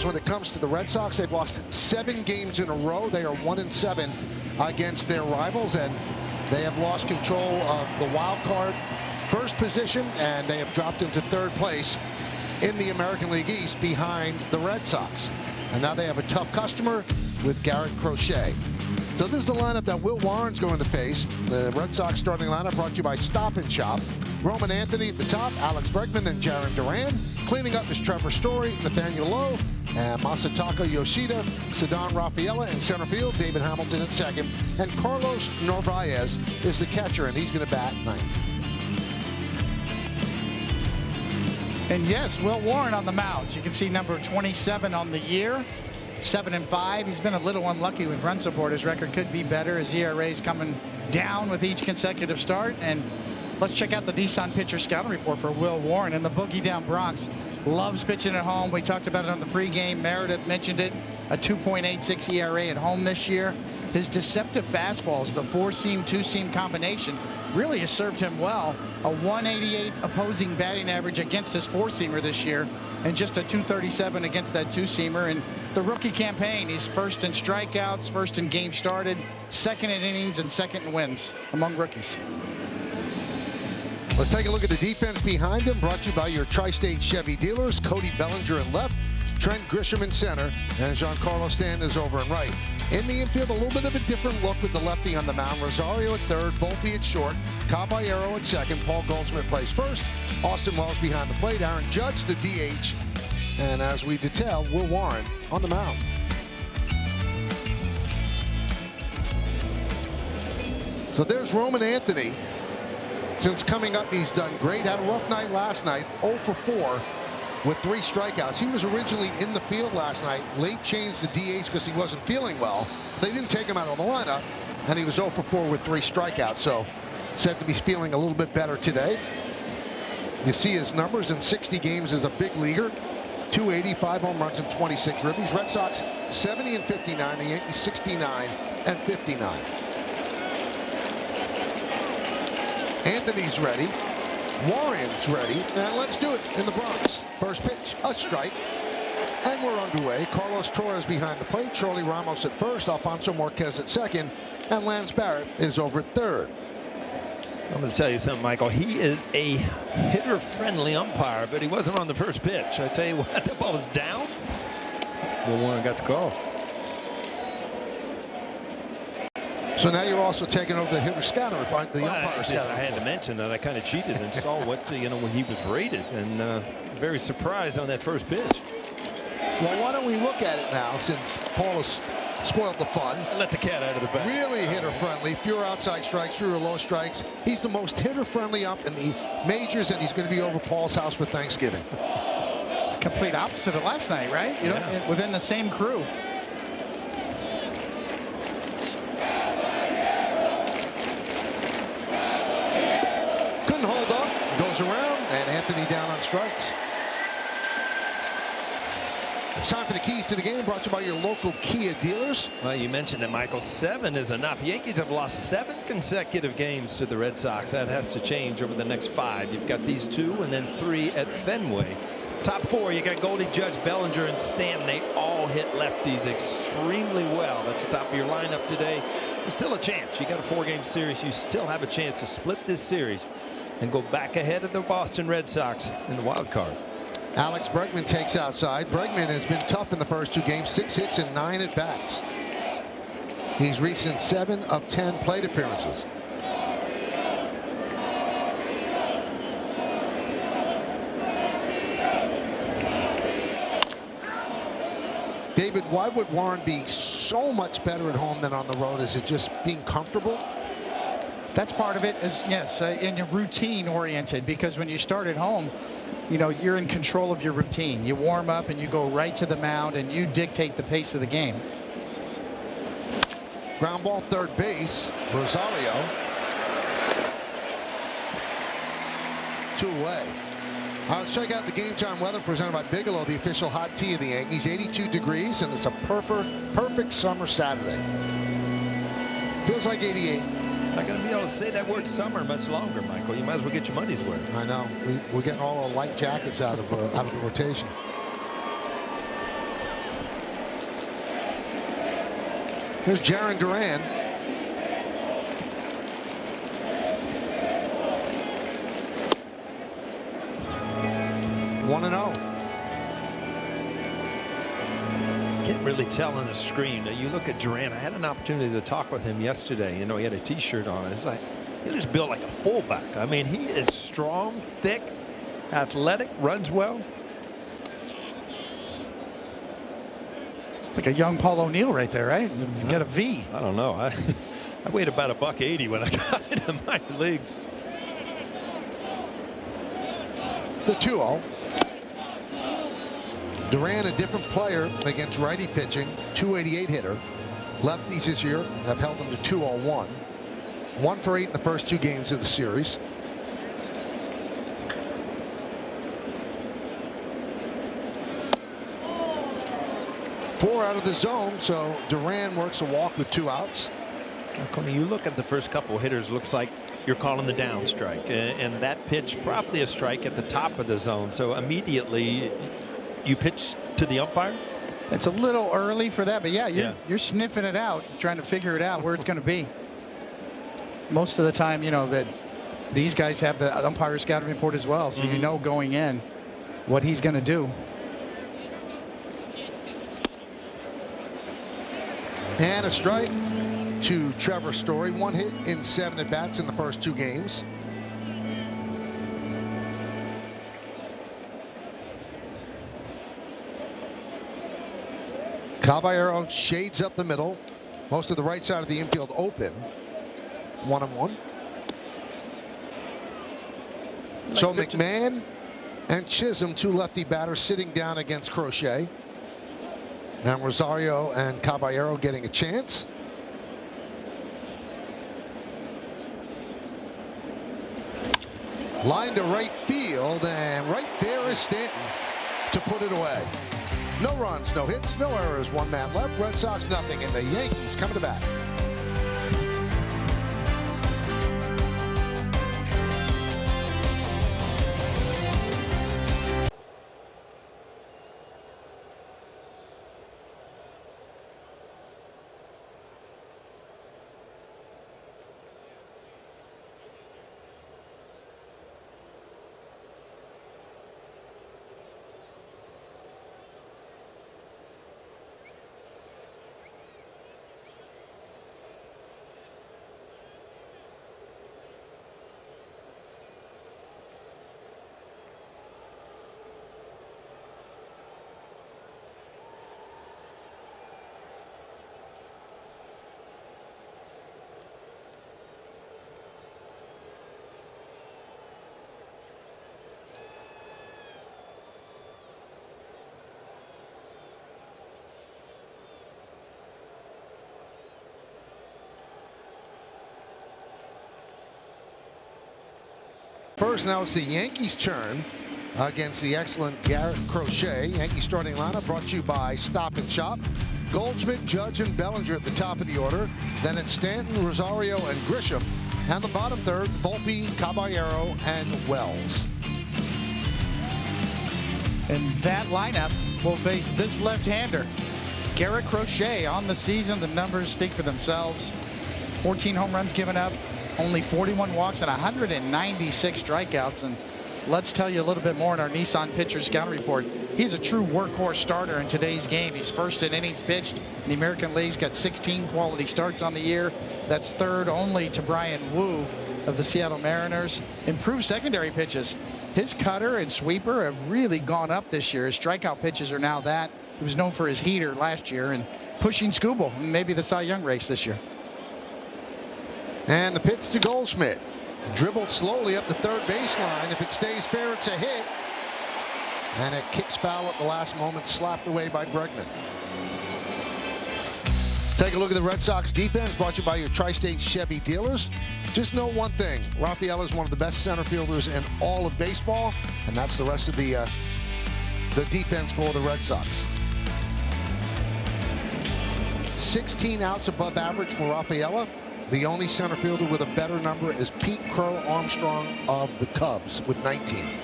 is when it comes to the Red Sox. They've lost 7 games in a row. They are 1-7 against their rivals, and they have lost control of the wild card first position, and they have dropped into 3rd place in the American League East behind the Red Sox. And now they have a tough customer with Garrett Crochet. So this is the lineup that Will Warren's going to face. The Red Sox starting lineup brought to you by Stop and Shop. Roman Anthony at the top, Alex Bregman, and Jarren Duran. Cleaning up is Trevor Story, Nathaniel Lowe, and Masataka Yoshida, Ceddanne Rafaela in center field, David Hamilton at second, and Carlos Narvaez is the catcher, and he's going to bat 9th. And yes, Will Warren on the mound. You can see number 27 on the year, 7-5. He's been a little unlucky with run support. His record could be better. His ERA is coming down with each consecutive start. And let's check out the Nissan pitcher scouting report for Will Warren. And the Boogie Down Bronx loves pitching at home. We talked about it on the pregame. Meredith mentioned it. A 2.86 ERA at home this year. His deceptive fastballs, the 4-seam, 2-seam combination, really has served him well. A 188 opposing batting average against his 4-seamer this year, and just a 237 against that 2-seamer. And the rookie campaign, he's first in strikeouts, first in games started, second in innings, and second in wins among rookies. Let's take a look at the defense behind him, brought to you by your Tri-State Chevy dealers. Cody Bellinger in left, Trent Grisham in center, and Giancarlo Stanton is over and right. In the infield, a little bit of a different look with the lefty on the mound. Rosario at third, Volpe at short, Caballero at second, Paul Goldschmidt plays first, Austin Wells behind the plate, Aaron Judge the DH, and as we detail, Will Warren on the mound. So there's Roman Anthony. Since coming up, he's done great. Had a rough night last night, 0 for 4. With 3 strikeouts. He was originally in the field last night. Late changed the DH because he wasn't feeling well. They didn't take him out of the lineup, and he was 0 for 4 with 3 strikeouts. So said to be feeling a little bit better today. You see his numbers in 60 games as a big leaguer. 285 home runs and 26 ribbies. Red Sox 70-59. The Yankees 69-59. Anthony's ready. Warren's ready, and let's do it in the Bronx. First pitch, a strike, and we're underway. Carlos Torres behind the plate, Charlie Ramos at first, Alfonso Marquez at second, and Lance Barrett is over at third. I'm going to tell you something, Michael. He is a hitter-friendly umpire, but he wasn't on the first pitch. I tell you what, that ball was down. Will Warren got the call. So now you're also taking over the hitter scatter, the umpire scatter. I had to mention that I kind of cheated and saw what when he was rated, and very surprised on that first pitch. Well, why don't we look at it now, since Paul has spoiled the fun. Let the cat out of the bag. Really hitter friendly, fewer outside strikes, fewer low strikes. He's the most hitter friendly up in the majors, and he's going to be over Paul's house for Thanksgiving. It's complete opposite of last night, right? You know, within the same crew. Around, and Anthony down on strikes. It's time for the keys to the game, brought to you by your local Kia dealers. Well, you mentioned it, Michael. 7 is enough. Yankees have lost 7 consecutive games to the Red Sox. That has to change over the next 5. You've got these 2 and then 3 at Fenway. Top 4, you got Goldie, Judge, Bellinger, and Stanton. They all hit lefties extremely well. That's the top of your lineup today. There's still a chance. You got a 4-game series. You still have a chance to split this series and go back ahead of the Boston Red Sox in the wild card. Alex Bregman takes outside. Bregman has been tough in the first 2 games, 6 hits and 9 at bats. He's reached in 7 of 10 plate appearances. David, why would Warren be so much better at home than on the road? Is it just being comfortable? That's part of it, is yes, and you're routine oriented, because when you start at home, you know, you're in control of your routine. You warm up and you go right to the mound and you dictate the pace of the game. Ground ball, third base, Rosario. 2 away. Let's check out the game time weather presented by Bigelow, the official hot tea of the Yankees. 82 degrees, and it's a perfect summer Saturday. Feels like 88. Not going to be able to say that word summer much longer, Michael. You might as well get your money's worth. I know. We're getting all our light jackets out of the rotation. Here's Jaron Duran. One and 0. Can't really tell on the screen. You look at Duran. I had an opportunity to talk with him yesterday. You know, he had a T-shirt on. It's like he was built like a fullback. I mean, he is strong, thick, athletic, runs well. Like a young Paul O'Neill right there, right? You've got a V. I don't know. I weighed about $180 when I got into my leagues. The 2-0. Duran, a different player against righty pitching, 288 hitter. Lefties this year have held him to 201. 1 for 8 in the first 2 games of the series. Four out of the zone, so Duran works a walk with 2 outs. Now, Coney, you look at the first couple hitters, looks like you're calling the down strike, and that pitch probably a strike at the top of the zone. So immediately you pitch to the umpire. It's a little early for that, but yeah, you're sniffing it out, trying to figure it out where it's going to be. Most of the time, you know that these guys have the umpire scouting report as well, so you know going in what he's going to do. And a strike to Trevor Story. 1 hit in 7 at-bats in the first 2 games. Caballero shades up the middle. Most of the right side of the infield open. 1-1. So McMahon and Chisholm, 2 lefty batters, sitting down against Crochet. And Rosario and Caballero getting a chance. Line to right field, and right there is Stanton to put it away. No runs, no hits, no errors. 1 man left. Red Sox nothing, and the Yankees coming to bat. First, now it's the Yankees' turn against the excellent Garrett Crochet. Yankees starting lineup brought to you by Stop and Shop. Goldschmidt, Judge, and Bellinger at the top of the order. Then it's Stanton, Rosario, and Grisham. And the bottom third, Volpe, Caballero, and Wells. And that lineup will face this left-hander. Garrett Crochet on the season. The numbers speak for themselves. 14 home runs given up, only 41 walks and 196 strikeouts. And let's tell you a little bit more in our Nissan pitcher scouting report. He's a true workhorse starter in today's game. He's first in innings pitched in the American League's got 16 quality starts on the year. That's third only to Brian Wu of the Seattle Mariners. Improved secondary pitches. His cutter and sweeper have really gone up this year. His strikeout pitches are now that. He was known for his heater last year and pushing Scooble, maybe the Cy Young race this year. And the pitch to Goldschmidt. Dribbled slowly up the third baseline. If it stays fair, it's a hit. And it kicks foul at the last moment, slapped away by Bregman. Take a look at the Red Sox defense, brought to you by your Tri-State Chevy dealers. Just know one thing, Rafaela is one of the best center fielders in all of baseball, and that's the rest of the defense for the Red Sox. 16 outs above average for Rafaela. The only center fielder with a better number is Pete Crow Armstrong of the Cubs with 19.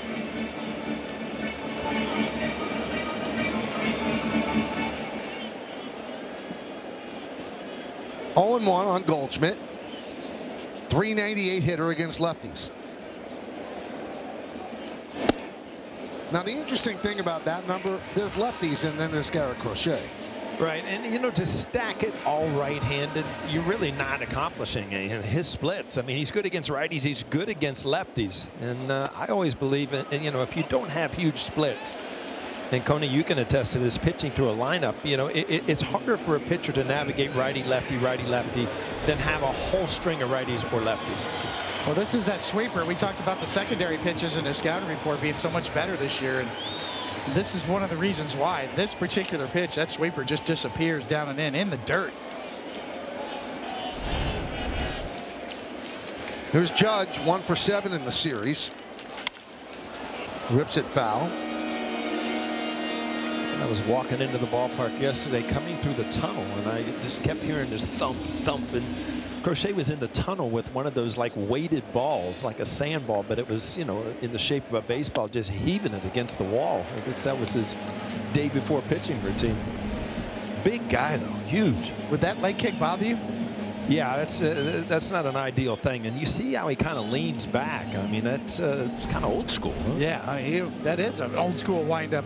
0-1 on Goldschmidt. 398 hitter against lefties. Now, the interesting thing about that number, there's lefties and then there's Garrett Crochet. Right, and you know, to stack it all right-handed, you're really not accomplishing anything. His splits, I mean, he's good against righties, he's good against lefties, and I always believe in, and, you know, if you don't have huge splits, and Coney, you can attest to this, pitching through a lineup, you know, it's harder for a pitcher to navigate righty-lefty than have a whole string of righties or lefties. Well, this is that sweeper. We talked about the secondary pitches in the scouting report being so much better this year, and this is one of the reasons why. This particular pitch, that sweeper just disappears down and in the dirt. Here's Judge, 1 for 7 in the series. Rips it foul. I was walking into the ballpark yesterday, coming through the tunnel, and I just kept hearing this thump, thump, and Crochet was in the tunnel with one of those like weighted balls, like a sand ball, but it was, you know, in the shape of a baseball, just heaving it against the wall. I guess that was his day before pitching routine. Big guy though, huge. Would that leg kick bother you? Yeah, that's not an ideal thing, and you see how he kind of leans back. I mean, that's it's kind of old school. Huh? Yeah, I mean, that is an old school windup.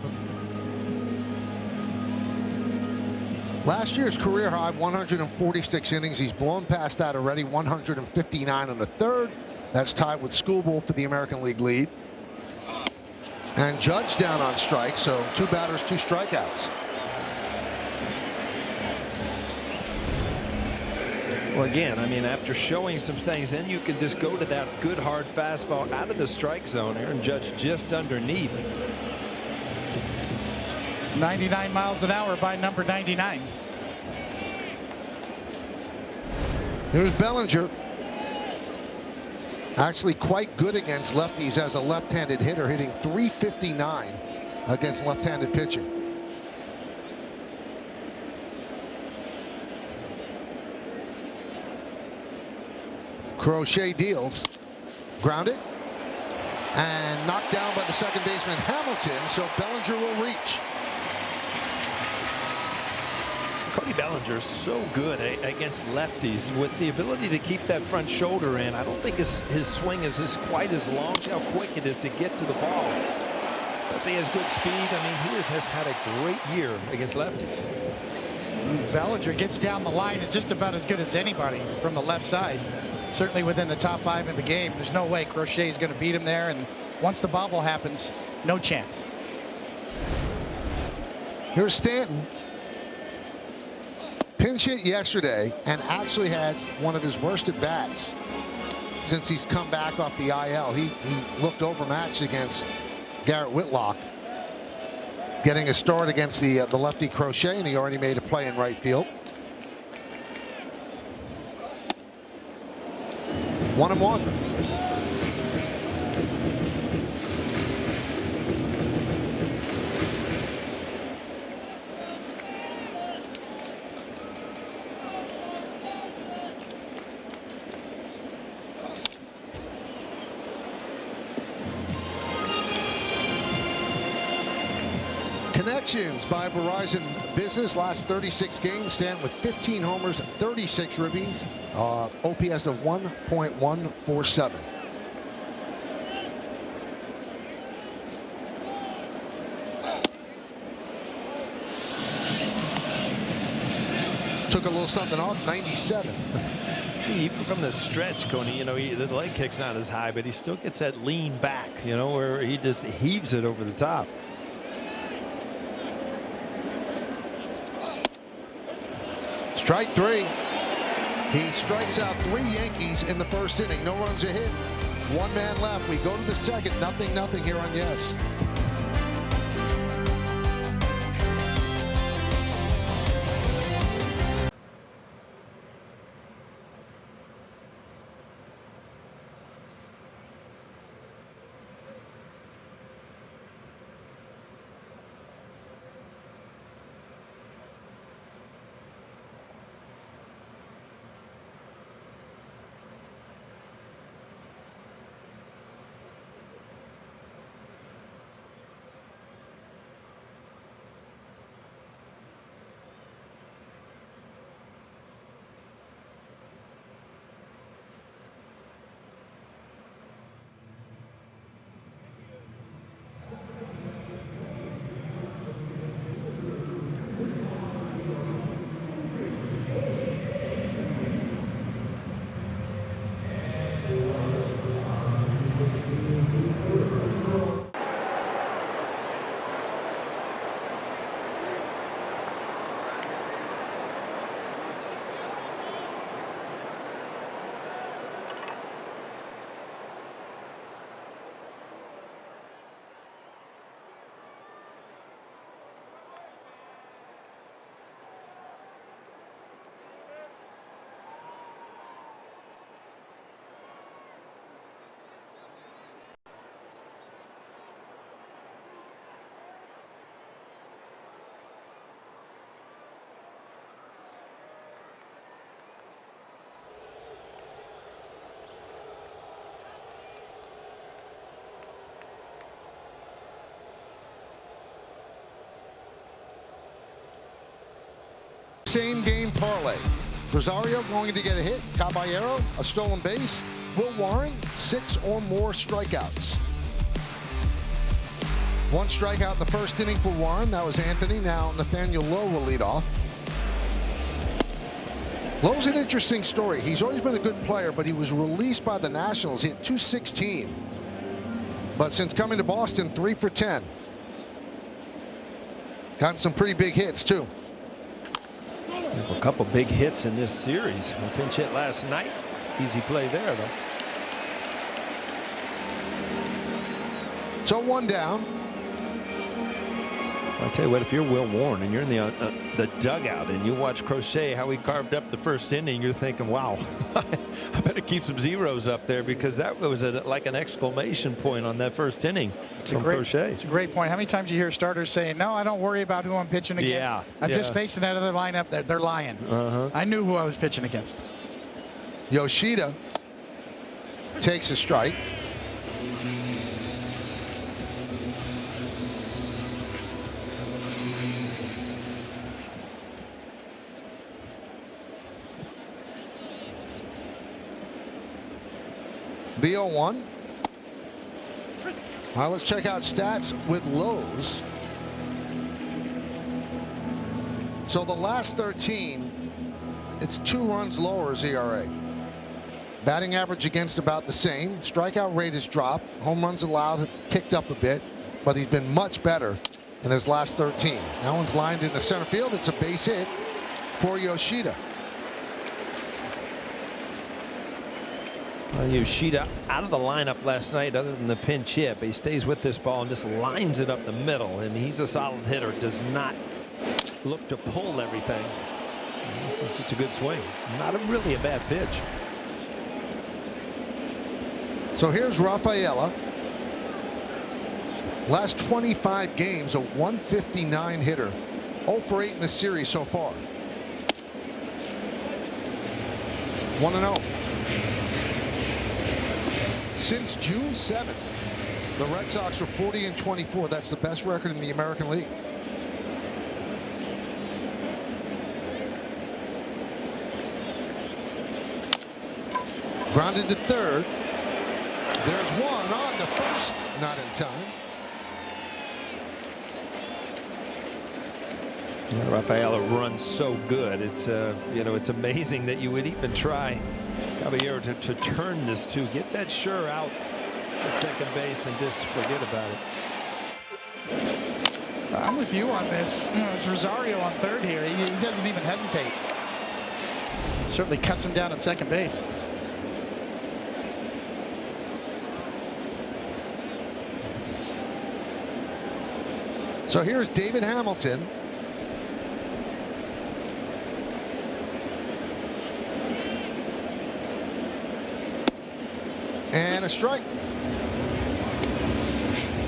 Last year's career high, 146 innings. He's blown past that already, 159 in the third. That's tied with Schoolbowl for the American League lead. And Judge down on strikes, so 2 batters, 2 strikeouts. Well, again, I mean, after showing some things, then you can just go to that good hard fastball out of the strike zone. Aaron Judge just underneath. 99 miles an hour by number 99. Here's Bellinger. Actually quite good against lefties as a left-handed hitter, hitting .359 against left-handed pitching. Crochet deals. Grounded. And knocked down by the second baseman Hamilton, so Bellinger will reach. Cody Bellinger is so good against lefties with the ability to keep that front shoulder in. I don't think his swing is quite as long. See how quick it is to get to the ball. But he has good speed. I mean, he has had a great year against lefties. Bellinger gets down the line, is just about as good as anybody from the left side. Certainly within the top 5 in the game. There's no way Crochet is going to beat him there, and once the bobble happens, no chance. Here's Stanton. Pinch hit yesterday and actually had one of his worst at bats since he's come back off the IL. He looked overmatched against Garrett Whitlock, getting a start against the lefty Crochet, and he already made a play in right field. 1-1. Connections by Verizon Business. Last 36 games, Stanton with 15 homers, 36 ribbies, OPS of 1.147. Took a little something off, 97. See, even from the stretch, Coney, you know, the leg kick's not as high, but he still gets that lean back, you know, where he just heaves it over the top. Strike 3. He strikes out 3 Yankees in the first inning. No runs a hit. 1 man left. We go to the second. 0-0 here on Yes. same game parlay. Rosario going to get a hit. Caballero, a stolen base. Will Warren, 6 or more strikeouts. 1 strikeout in the first inning for Warren. That was Anthony. Now Nathaniel Lowe will lead off. Lowe's an interesting story. He's always been a good player, but he was released by the Nationals. He hit .216. But since coming to Boston, 3 for 10. Gotten some pretty big hits, too. A couple big hits in this series. A pinch hit last night. Easy play there, though. So 1 down. I tell you what, if you're Will Warren and you're in the dugout and you watch Crochet, how he carved up the first inning, you're thinking, wow, I better keep some zeros up there, because that was like an exclamation point on that first inning from Crochet. It's a great point. How many times you hear starters saying, no, I don't worry about who I'm pitching against. Yeah, I'm just facing that other lineup. They're lying. I knew who I was pitching against. Yoshida takes a strike. The 0-1. All right, let's check out stats with Lowe's. So the last 13, it's 2 runs lower as ERA. Batting average against about the same. Strikeout rate has dropped. Home runs allowed have ticked up a bit, but he's been much better in his last 13. That one's lined into center field. It's a base hit for Yoshida. Yoshida out of the lineup last night other than the pinch hit, but he stays with this ball and just lines it up the middle, and he's a solid hitter. Does not look to pull everything. This is such a good swing. Not really a bad pitch. So here's Rafaela. Last 25 games, a 159 hitter. 0 for 8 in the series so far. 1-0. Since June 7th, the Red Sox are 40-24. That's the best record in the American League. Grounded to third. There's one on to first. Not in time. Yeah, Rafaela runs so good. It's it's amazing that you would even try, Caballero, to turn this to get that sure out at second base and just forget about it. I'm with you on this. It's Rosario on third here. He doesn't even hesitate. Certainly cuts him down at second base. So here's David Hamilton. And a strike.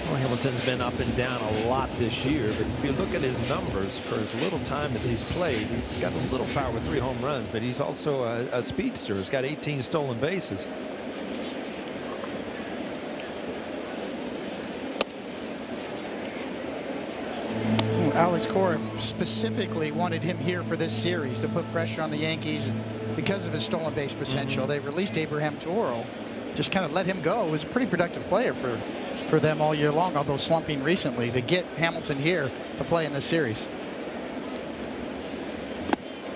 Well, Hamilton's been up and down a lot this year, but if you look at his numbers for as little time as he's played, he's got a little power with 3 home runs, but he's also a speedster. He's got 18 stolen bases. Alex Cora specifically wanted him here for this series to put pressure on the Yankees because of his stolen base potential. They released Abraham Toro, just kind of let him go. He was a pretty productive player for them all year long, although slumping recently, to get Hamilton here to play in this series.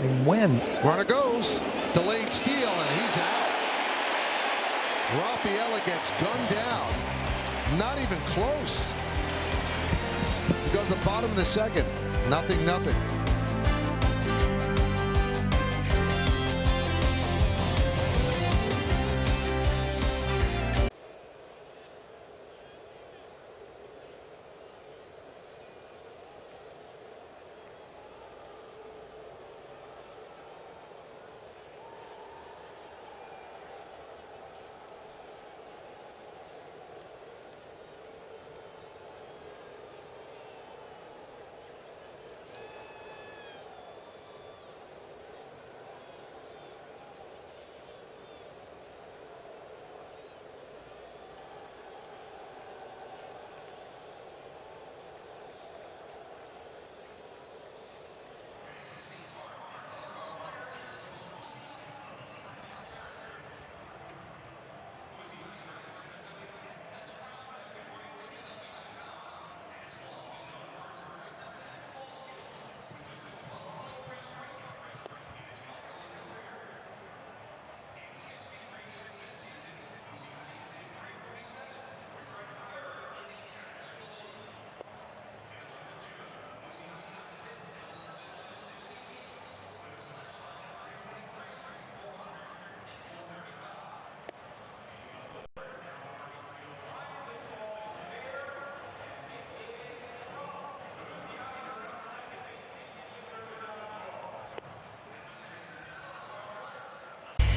And when runner goes, delayed steal, and he's out. Rafaela gets gunned down. Not even close. We go to the bottom of the second. 0-0.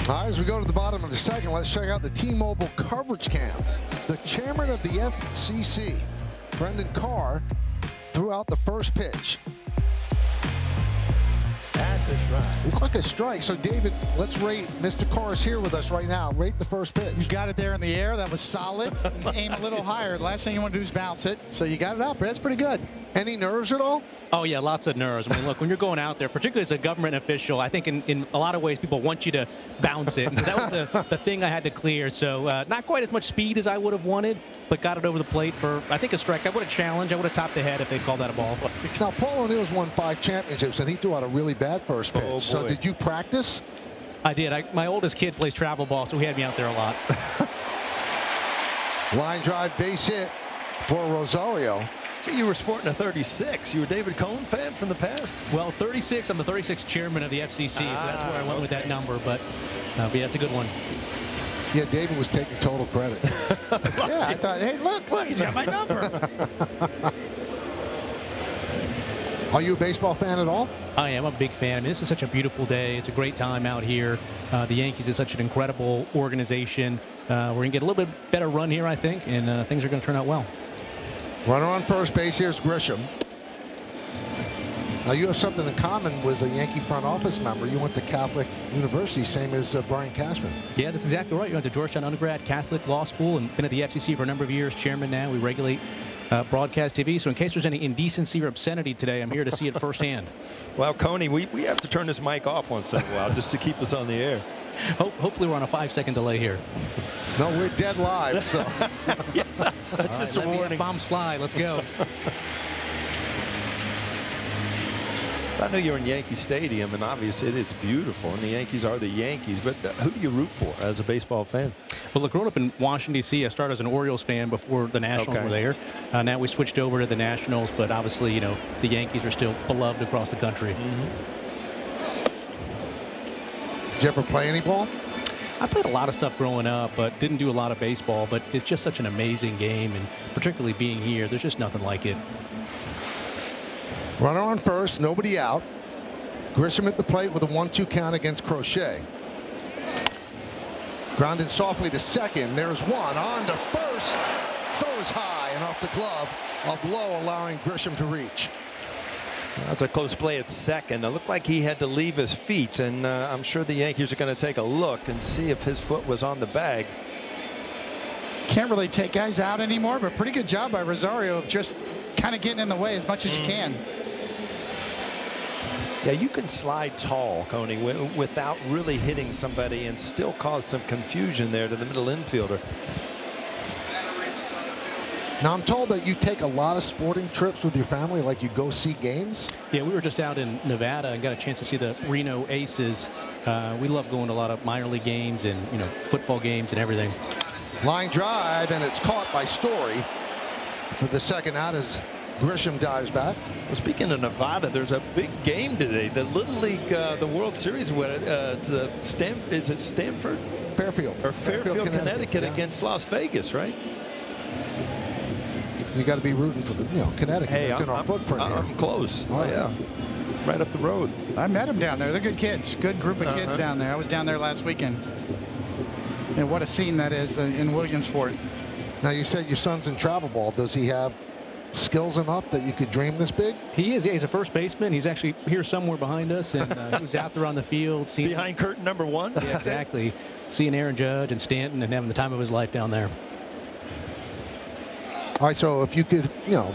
All right, as we go to the bottom of the second, let's check out the T-Mobile coverage cam. The chairman of the FCC, Brendan Carr, threw out the first pitch. That's a strike. Looked like a strike. So, David, let's rate. Mr. Carr is here with us right now. Rate the first pitch. You got it there in the air. That was solid. Aim a little higher. The last thing you want to do is bounce it. So you got it up. That's pretty good. Any nerves at all? Oh, yeah, lots of nerves. I mean, look, when you're going out there, particularly as a government official, I think in a lot of ways people want you to bounce it. And so that was the thing I had to clear. So not quite as much speed as I would have wanted, but got it over the plate for, I think, a strike. I would have challenged. I would have topped the head if they called that a ball. Now, Paul O'Neill's won 5 championships, and he threw out a really bad first pitch. Oh, boy. So did you practice? I did. My oldest kid plays travel ball, so he had me out there a lot. Line drive, base hit for Rosario. So you were sporting a 36. You were a David Cohn fan from the past? Well, 36, I'm the 36th chairman of the FCC, so that's where I went with that number. But yeah, it's a good one. Yeah, David was taking total credit. Yeah, I thought, hey, look, he's got my number. Are you a baseball fan at all? I am a big fan. I mean, this is such a beautiful day. It's a great time out here. The Yankees is such an incredible organization. We're going to get a little bit better run here, I think, and things are going to turn out well. Runner on first base, here's Grisham. Now, you have something in common with a Yankee front office member. You went to Catholic University, same as Brian Cashman. Yeah, that's exactly right. You went to Georgetown undergrad, Catholic law school, and been at the FCC for a number of years. Chairman now. We regulate broadcast TV. So in case there's any indecency or obscenity today, I'm here to see it firsthand. Well, Coney, we have to turn this mic off once in a while just to keep us on the air. Hopefully we're on a 5-second delay here. No, we're dead live. So. Yeah, that's just a warning. Bombs fly. Let's go. I know you're in Yankee Stadium, and obviously it is beautiful, and the Yankees are the Yankees, but who do you root for as a baseball fan? Well, look, growing up in Washington, D.C., I started as an Orioles fan before the Nationals were there. Now we switched over to the Nationals, but obviously, the Yankees are still beloved across the country. Did you ever play any ball? I played a lot of stuff growing up, but didn't do a lot of baseball, but it's just such an amazing game, and particularly being here, there's just nothing like it. Runner on first, nobody out. Grisham at the plate with a 1-2 count against Crochet. Grounded softly to second. There's one on to first. Throw is high and off the glove. A blow allowing Grisham to reach. That's a close play at second. It looked like he had to leave his feet, and I'm sure the Yankees are going to take a look and see if his foot was on the bag. Can't really take guys out anymore, but pretty good job by Rosario of just kind of getting in the way as much as you can. Yeah, you can slide tall, Coney, without really hitting somebody and still cause some confusion there to the middle infielder. Now, I'm told that you take a lot of sporting trips with your family, like you go see games. Yeah, we were just out in Nevada and got a chance to see the Reno Aces. We love going to a lot of minor league games and, football games and everything. Line drive, and it's caught by Story for the second out as Grisham dives back. Well, speaking of Nevada, there's a big game today. The Little League, the World Series, to is it Stanford? Fairfield. Or Fairfield, Connecticut yeah. against Las Vegas, right? You got to be rooting for the, Connecticut. Hey, it's in our footprint here. I'm close. Oh, yeah. Right up the road. I met them down there. They're good kids. Good group of kids down there. I was down there last weekend. And what a scene that is in Williamsport. Now, you said your son's in travel ball. Does he have skills enough that you could dream this big? He is. Yeah, he's a first baseman. He's actually here somewhere behind us, and he was out there on the field. Behind curtain number 1? Yeah, exactly. Seeing Aaron Judge and Stanton and having the time of his life down there. All right, so if you could,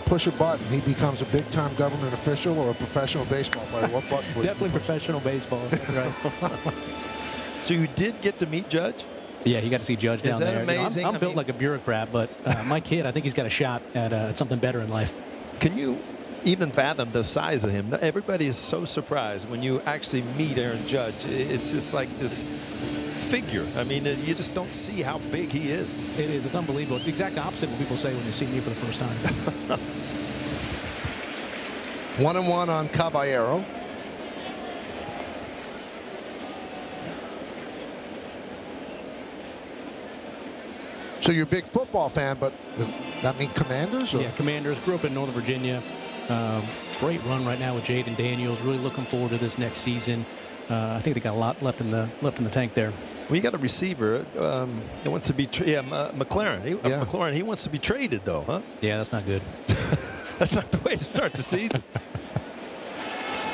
push a button, he becomes a big-time government official or a professional baseball player. What button would Definitely professional baseball. That's right. So you did get to meet Judge? Yeah, you got to see Judge down there. Is that amazing? I'm built like a bureaucrat, but my kid, I think he's got a shot at something better in life. Can you even fathom the size of him? Everybody is so surprised when you actually meet Aaron Judge. It's just like this figure. I mean, you just don't see how big he is. It is. It's unbelievable. It's the exact opposite of what people say when they see me for the first time. 1-1 on Caballero. So you're a big football fan, but that mean Commanders? Or? Yeah, Commanders. Grew up in Northern Virginia. Great run right now with Jaden Daniels. Really looking forward to this next season. I think they got a lot left in the tank there. We got a receiver that wants to be McLaren. McLaren. He wants to be traded though, huh? Yeah, that's not good. That's not the way to start the season.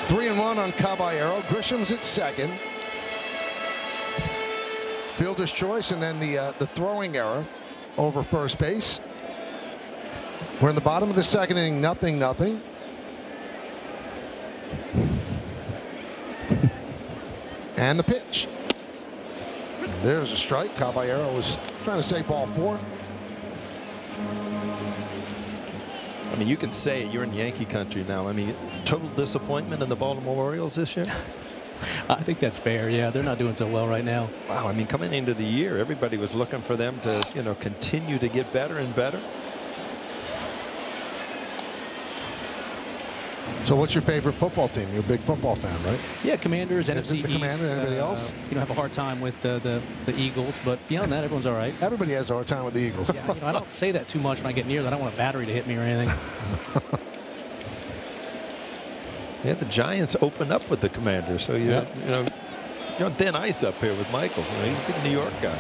3-1 on Caballero. Grisham's at second. Fielder's choice, and then the throwing error over first base. We're in the bottom of the second inning, 0-0. And the pitch. There's a strike. Caballero was trying to say ball 4. I mean, you can say you're in Yankee country now. I mean, total disappointment in the Baltimore Orioles this year. I think that's fair. Yeah, they're not doing so well right now. Wow. I mean, coming into the year, everybody was looking for them to, continue to get better and better. So what's your favorite football team? You're a big football fan, right? Yeah, Commanders, NFC East. Commanders, anybody else? Have a hard time with the Eagles, but beyond that, everyone's all right. Everybody has a hard time with the Eagles. Yeah, I don't say that too much when I get near them. I don't want a battery to hit me or anything. Yeah, the Giants opened up with the Commanders, so you're on thin ice up here with Michael. He's a big New York guy.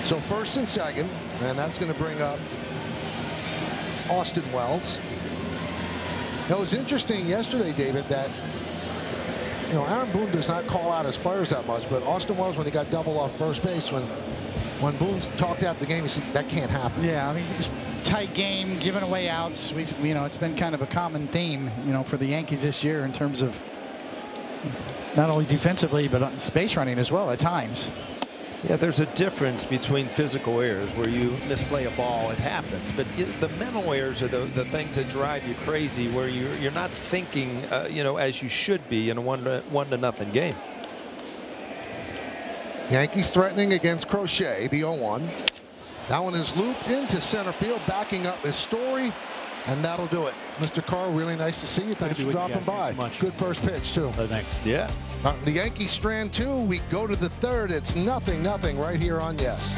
So first and second, and that's going to bring up Austin Wells. It was interesting yesterday, David, that Aaron Boone does not call out his players that much, but Austin Wells, when he got double off first base, when Boone talked after the game, he said that can't happen. Yeah, I mean, it's tight game, giving away outs. It's been kind of a common theme, for the Yankees this year in terms of not only defensively but on space running as well at times. Yeah, there's a difference between physical errors where you misplay a ball, it happens. But the mental errors are the things that drive you crazy, where you're not thinking, as you should be in a 1-0 game. Yankees threatening against Crochet, the 0-1. That one is looped into center field, backing up his Story, and that'll do it. Mr. Carr, really nice to see you. Thanks for dropping by. Good first pitch, too. Thanks. Yeah. The Yankees strand 2. We go to the third. It's 0-0 right here on Yes.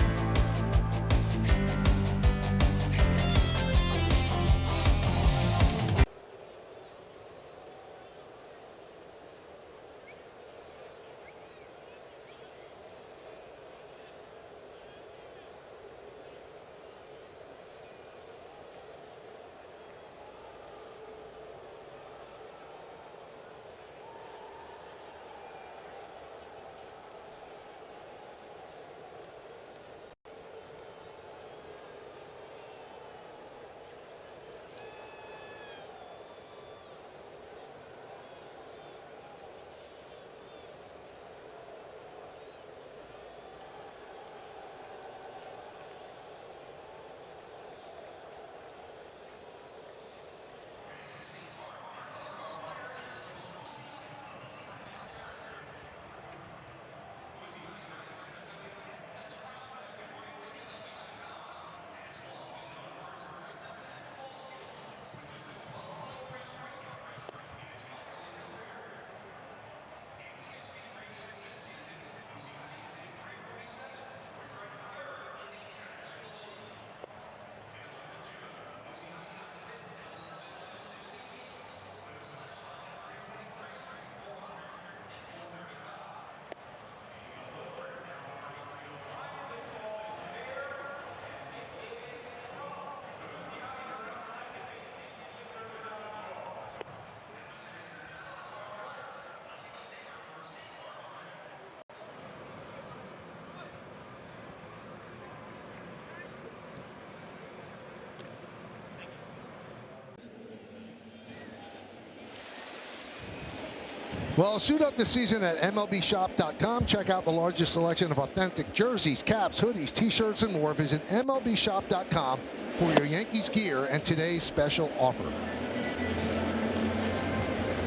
Well, suit up this season at MLBshop.com. Check out the largest selection of authentic jerseys, caps, hoodies, T-shirts, and more. Visit MLBshop.com for your Yankees gear and today's special offer.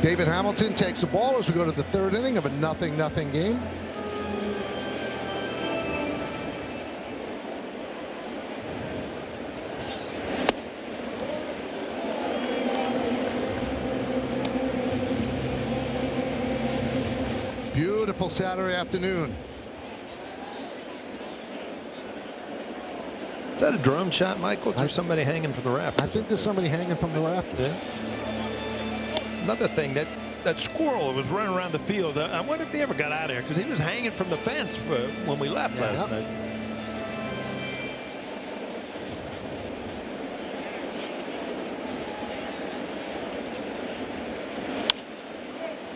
David Hamilton takes the ball as we go to the third inning of a 0-0 game. Beautiful Saturday afternoon. Is that a drone shot, Michael? Or there's somebody hanging from the rafters? I think there's somebody hanging from the rafters. Yeah. Another thing that that squirrel that was running around the field. I wonder if he ever got out of there, because he was hanging from the fence when we left last night.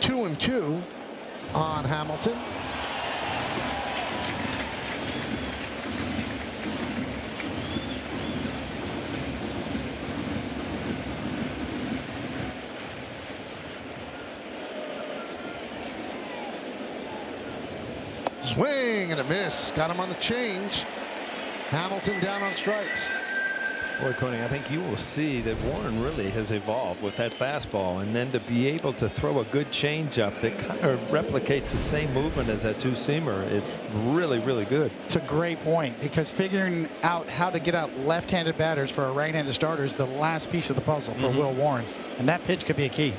2-2 on Hamilton. Swing and a miss. Got him on the change. Hamilton down on strikes. Boy, Coney, I think you will see that Warren really has evolved with that fastball, and then to be able to throw a good changeup that kind of replicates the same movement as that two-seamer. It's really, really good. It's a great point, because figuring out how to get out left-handed batters for a right-handed starter is the last piece of the puzzle for Will Warren, and that pitch could be a key.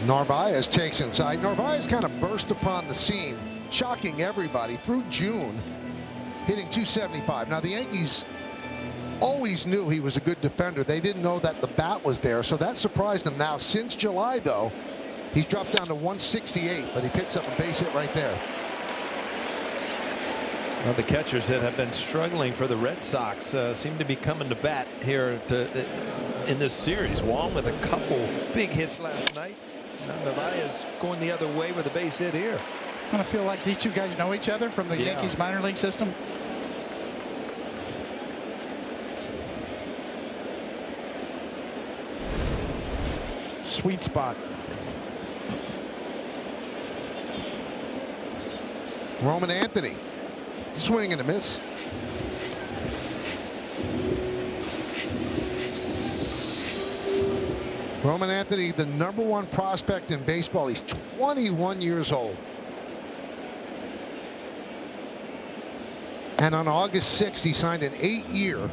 Narvaez takes inside. Narvaez kind of burst upon the scene, shocking everybody through June, hitting .275. Now the Yankees always knew he was a good defender. They didn't know that the bat was there, so that surprised them. Now since July, though, he's dropped down to 168, but he picks up a base hit right there. Well, the catchers that have been struggling for the Red Sox seem to be coming to bat here in this series. Wong with a couple big hits last night. Now Narvaez going the other way with a base hit here. I kind of feel like these two guys know each other from the Yankees minor league system. Sweet spot. Roman Anthony. Swing and a miss. Roman Anthony, the #1 prospect in baseball. He's 21 years old. And on August 6th, he signed an 8-year,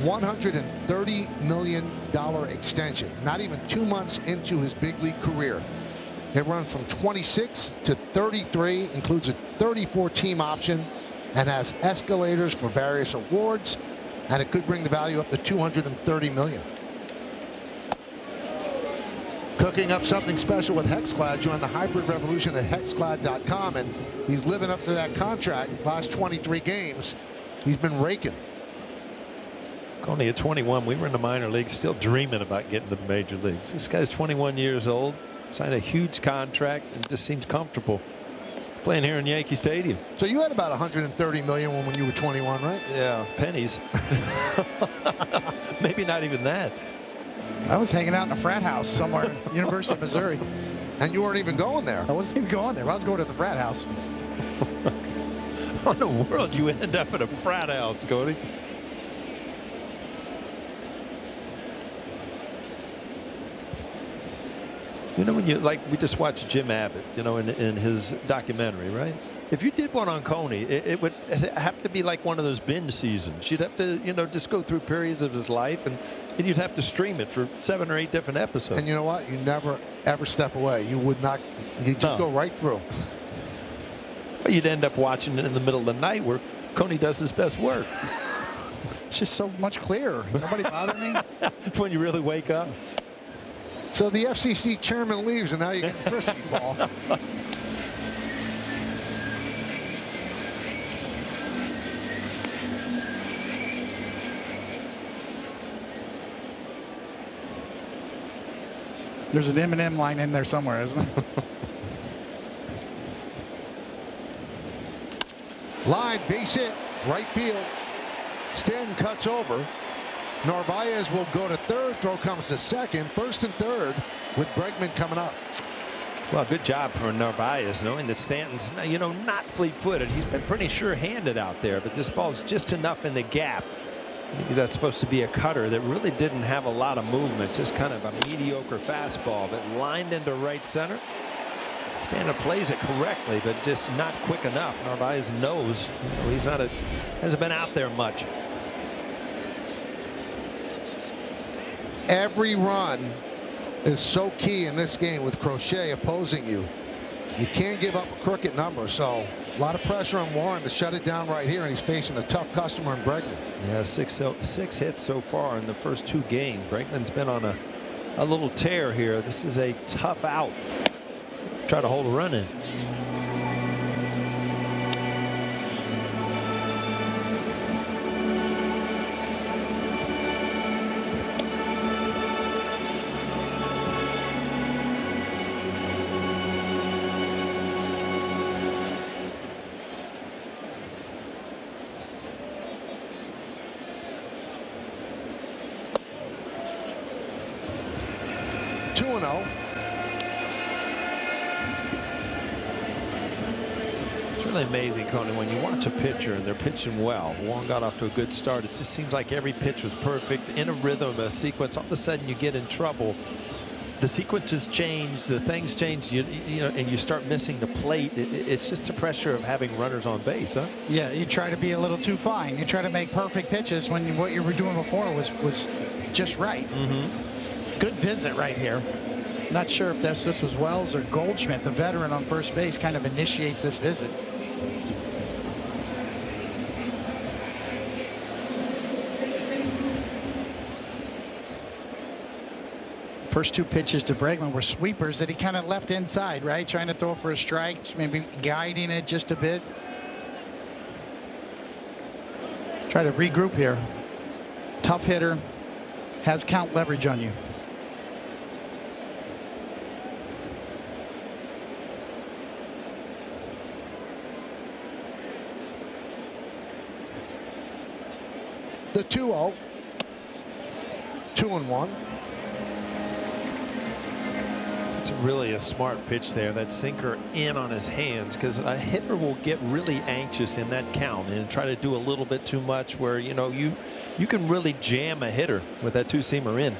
$130 million extension. Not even 2 months into his big league career. It runs from 26 to 33, includes a 34-team option, and has escalators for various awards, and it could bring the value up to $230 million. Cooking up something special with Hexclad. Join the hybrid revolution at hexclad.com, and he's living up to that contract. Last 23 games, he's been raking. Only at 21, we were in the minor leagues still dreaming about getting to the major leagues. This guy's 21 years old, signed a huge contract, and just seems comfortable playing here in Yankee Stadium. So you had about $130 million when you were 21, right? Yeah, pennies. Maybe not even that. I was hanging out in a frat house somewhere, University of Missouri. And you weren't even going there. I wasn't even going there. I was going to the frat house. How in the world you end up at a frat house, Cody? You know, when you, like, we just watched Jim Abbott, you know, in his documentary, right? If you did one on Coney, it would have to be like one of those binge seasons. You'd have to, you know, just go through periods of his life, and you'd have to stream it for 7 or 8 different episodes. And you know what? You never, ever step away. You would not. You just go right through. But you'd end up watching it in the middle of the night where Coney does his best work. It's just so much clearer. Nobody bothered me. When you really wake up. So the FCC chairman leaves, and now you get frisky, Paul. There's an M&M line in there somewhere, isn't there? Line, base hit, right field. Stanton cuts over. Narvaez will go to third. Throw comes to second. First and third with Bregman coming up. Well, good job for Narvaez, knowing that Stanton's, you know, not fleet-footed. He's been pretty sure-handed out there, but this ball's just enough in the gap. I think that's supposed to be a cutter that really didn't have a lot of movement, just kind of a mediocre fastball, but lined into right center. Stanton plays it correctly, but just not quick enough. Narvaez knows, you know, he's not hasn't been out there much. Every run is so key in this game with Crochet opposing you. You can't give up a crooked number, so A lot of pressure on Warren to shut it down right here, and he's facing a tough customer in Bregman. Yeah, six hits so far in the first 2 games. Bregman's been on a little tear here. This is a tough out. Try to hold a run in. Really amazing, Conan, when you watch a pitcher and they're pitching well. Warren got off to a good start. It just seems like every pitch was perfect, in a rhythm, a sequence. All of a sudden you get in trouble. The sequences change, the things change, you know, and you start missing the plate. It's just the pressure of having runners on base, huh? Yeah, you try to be a little too fine. You try to make perfect pitches when what you were doing before was just right. Good visit right here. Not sure if this was Wells or Goldschmidt, the veteran on first base, kind of initiates this visit. First 2 pitches to Bregman were sweepers that he kind of left inside, right? Trying to throw for a strike, maybe guiding it just a bit. Try to regroup here. Tough hitter, has count leverage on you. The 2-0. 2-1. It's really a smart pitch there. That sinker in on his hands, because a hitter will get really anxious in that count and try to do a little bit too much, where you know you can really jam a hitter with that 2-seamer in.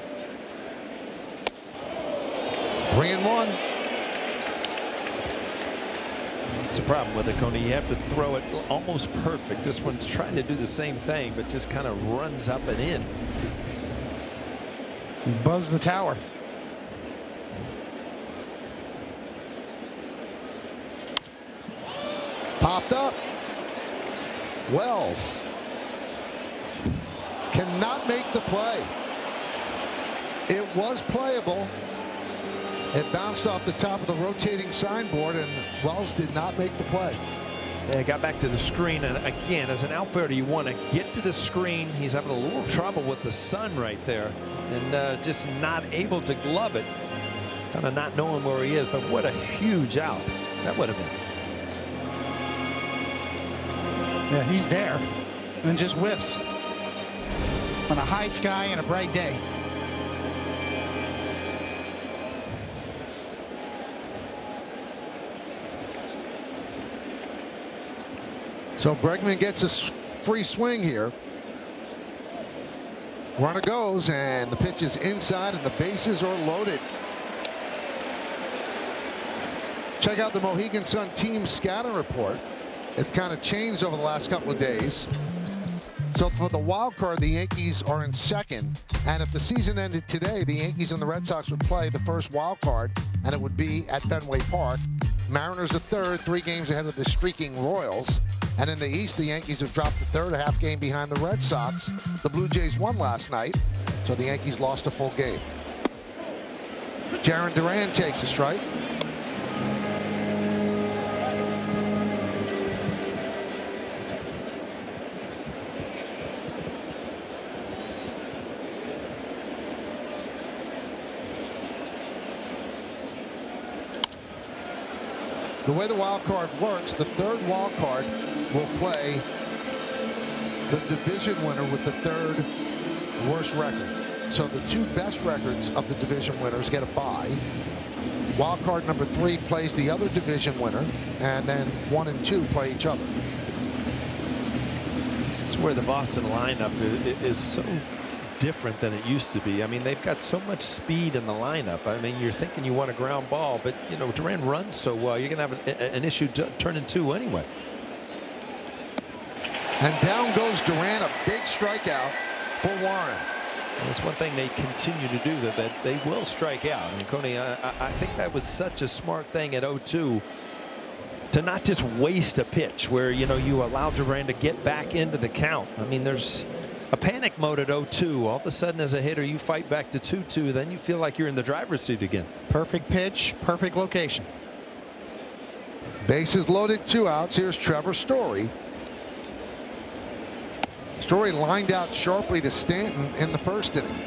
3-1. That's the problem with it, Coney. You have to throw it almost perfect. This one's trying to do the same thing, but just kind of runs up and in. Buzz the tower. Popped up. Wells cannot make the play. It was playable. It bounced off the top of the rotating signboard, and Wells did not make the play. Yeah, got back to the screen, and again, as an outfielder, you want to get to the screen. He's having a little trouble with the sun right there, and just not able to glove it. Kind of not knowing where he is, but what a huge out that would have been. Yeah, he's there and just whiffs on a high sky and a bright day. So Bregman gets a free swing here. Runner goes, and the pitch is inside, and the bases are loaded. Check out the Mohegan Sun team scouting report. It's kind of changed over the last couple of days. So for the wild card, the Yankees are in second, and if the season ended today, the Yankees and the Red Sox would play the first wild card, and it would be at Fenway Park. Mariners are third, 3 games ahead of the streaking Royals. And in the East, the Yankees have dropped the third, a half game behind the Red Sox. The Blue Jays won last night, so the Yankees lost a full game. Jarren Duran takes a strike. The way the wild card works, the third wild card will play the division winner with the third worst record. So the 2 best records of the division winners get a bye. Wild card number 3 plays the other division winner, and then 1 and 2 play each other. This is where the Boston lineup is so different than it used to be. I mean, they've got so much speed in the lineup. I mean, you're thinking you want a ground ball, but you know, Duran runs so well, you're going to have an issue turning 2 anyway. And down goes Duran, a big strikeout for Warren. And that's one thing they continue to do, that they will strike out. And Coney, I think that was such a smart thing at 0-2. to not just waste a pitch where, you know, you allow Duran to get back into the count. I mean, there's a panic mode at 0-2. All of a sudden, as a hitter, you fight back to 2-2. Then you feel like you're in the driver's seat again. Perfect pitch, perfect location. Bases loaded, 2 outs. Here's Trevor Story. Story lined out sharply to Stanton in the first inning.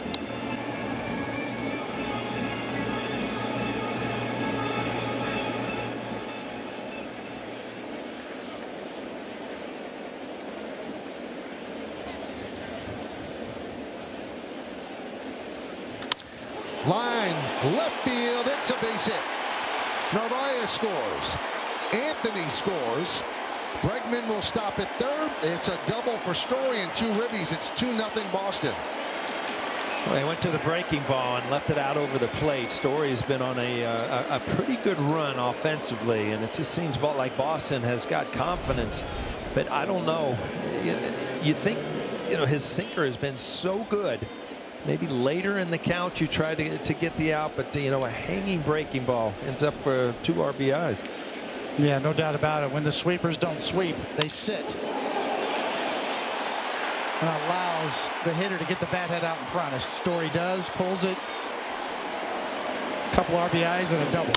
Line left field. It's a base hit. Narvaez scores. Anthony scores. Bregman will stop at third. It's a double for Story and 2 ribbies. It's 2-0 Boston. Well, he went to the breaking ball and left it out over the plate. Story's been on a pretty good run offensively, and it just seems about like Boston has got confidence. But I don't know. You think, you know, his sinker has been so good. Maybe later in the count you try to get the out, but you know, a hanging breaking ball ends up for 2 RBIs. Yeah, no doubt about it. When the sweepers don't sweep, they sit. And allows the hitter to get the bat head out in front. As Story does, pulls it. Couple RBIs and a double.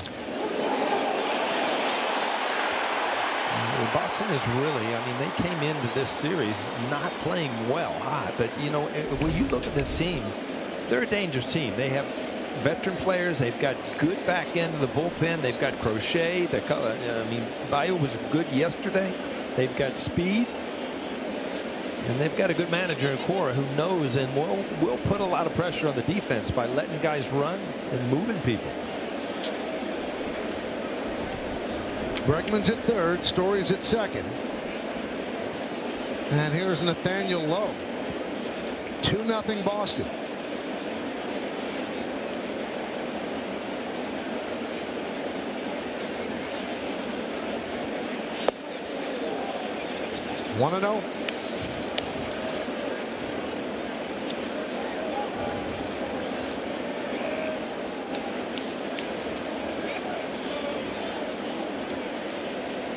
Boston is really, I mean, they came into this series not playing well hot, but you know, when you look at this team, they're a dangerous team. They have veteran players. They've got good back end of the bullpen. They've got Crochet. I mean, Bio was good yesterday. They've got speed, and they've got a good manager in Cora who knows and will put a lot of pressure on the defense by letting guys run and moving people. Bregman's at third. Story's at second. And here's Nathaniel Lowe. 2-0 Boston. One and 0.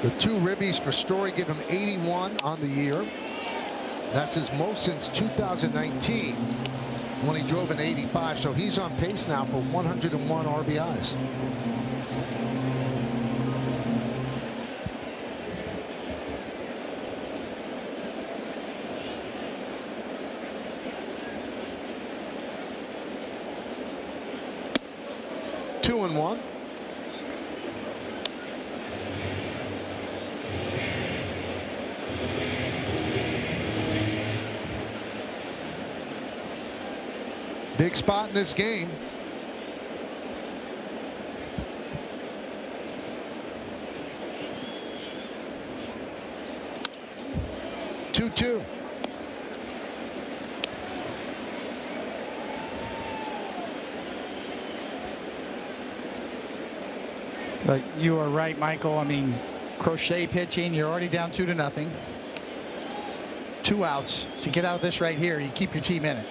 The 2 ribbies for Story give him 81 on the year. That's his most since 2019 when he drove an 85. So he's on pace now for 101 RBIs. Two and 1. Big spot in this game. Two. But you are right, Michael. I mean, Crochet pitching, you're already down 2-0. 2 outs. To get out of this right here, you keep your team in it.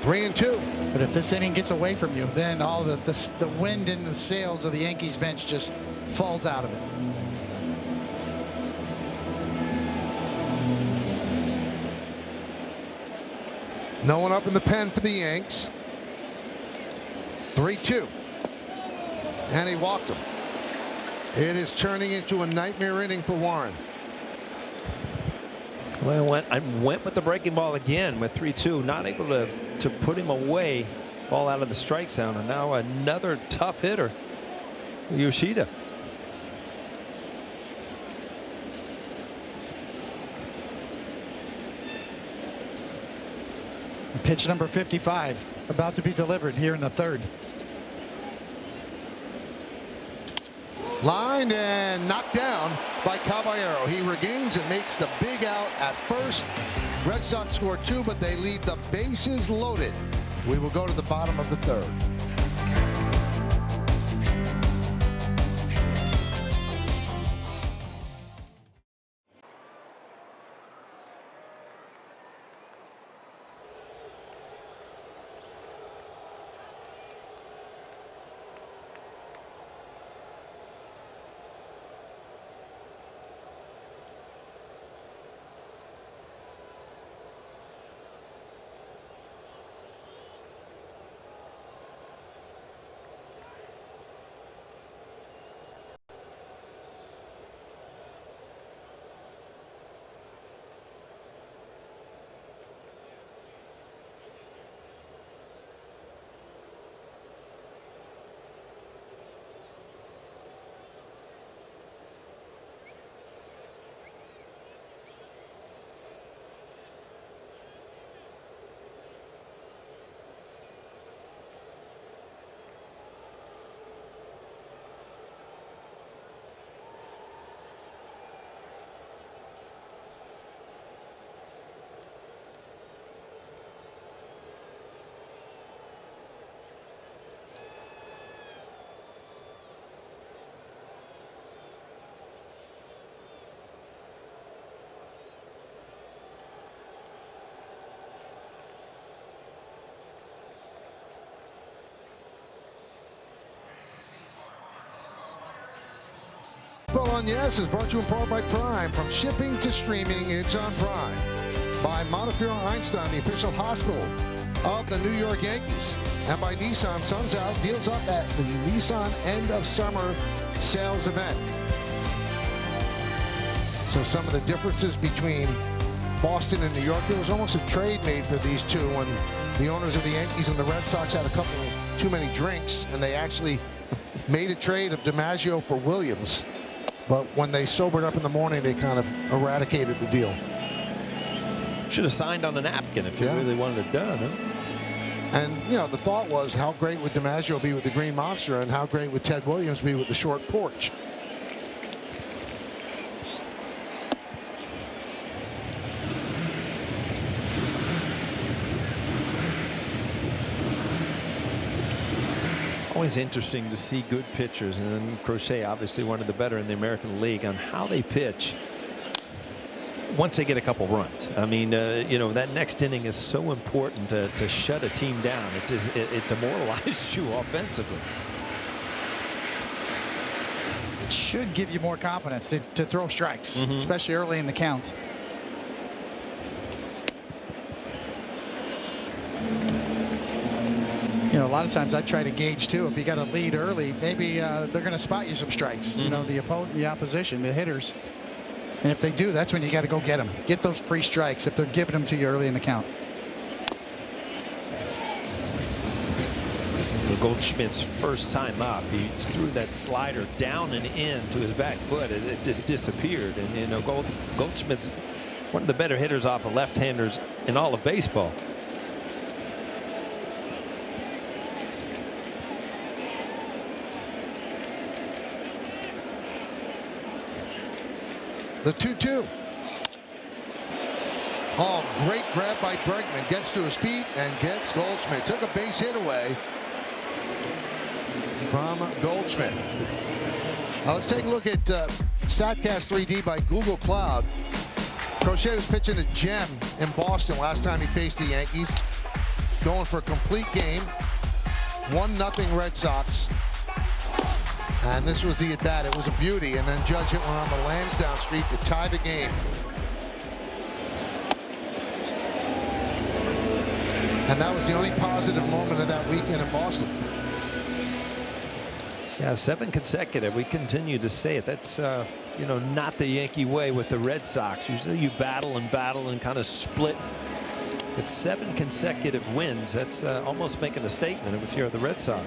3-2. But if this inning gets away from you, then all the wind in the sails of the Yankees bench just falls out of it. No one up in the pen for the Yanks. 3-2. And he walked him. It is turning into a nightmare inning for Warren. Well, I went with the breaking ball again with 3-2, not able to put him away. Ball out of the strike zone, and now another tough hitter, Yoshida. Pitch number 55 about to be delivered here in the third. Lined and knocked down by Caballero. He regains and makes the big out at first. Red Sox score 2, but they leave the bases loaded. We will go to the bottom of the third. Baseball on Yes is brought to you in part by Prime. From shipping to streaming, it's on Prime. By Montefiore Einstein, the official hospital of the New York Yankees. And by Nissan, Sun's Out, deals up at the Nissan end of summer sales event. So some of the differences between Boston and New York, there was almost a trade made for these two when the owners of the Yankees and the Red Sox had a couple too many drinks, and they actually made a trade of DiMaggio for Williams. But when they sobered up in the morning, they kind of eradicated the deal. Should have signed on a napkin if you really wanted it done. Huh? And, you know, the thought was, how great would DiMaggio be with the Green Monster, and how great would Ted Williams be with the short porch? Always interesting to see good pitchers, and then Crochet, obviously one of the better in the American League, on how they pitch once they get a couple runs. I mean, you know, that next inning is so important to shut a team down. It demoralizes you offensively. It should give you more confidence to throw strikes, especially early in the count. You know, a lot of times I try to gauge too. If you got a lead early, maybe they're going to spot you some strikes. You know, the opposition, the hitters. And if they do, that's when you got to go get them. Get those free strikes if they're giving them to you early in the count. Goldschmidt's first time up, he threw that slider down and in to his back foot. It just disappeared. And, you know, Goldschmidt's one of the better hitters off of left-handers in all of baseball. The 2-2. Oh, great grab by Bregman. Gets to his feet and gets Goldschmidt. Took a base hit away from Goldschmidt. Now let's take a look at StatCast 3D by Google Cloud. Crochet was pitching a gem in Boston last time he faced the Yankees. Going for a complete game. 1-0 Red Sox. And this was the at-bat. It was a beauty. And then Judge hit one on the Lansdowne Street to tie the game. And that was the only positive moment of that weekend in Boston. Yeah, 7 consecutive. We continue to say it. That's, you know, not the Yankee way with the Red Sox. Usually you battle and kind of split. But 7 consecutive wins, that's almost making a statement if you're the Red Sox.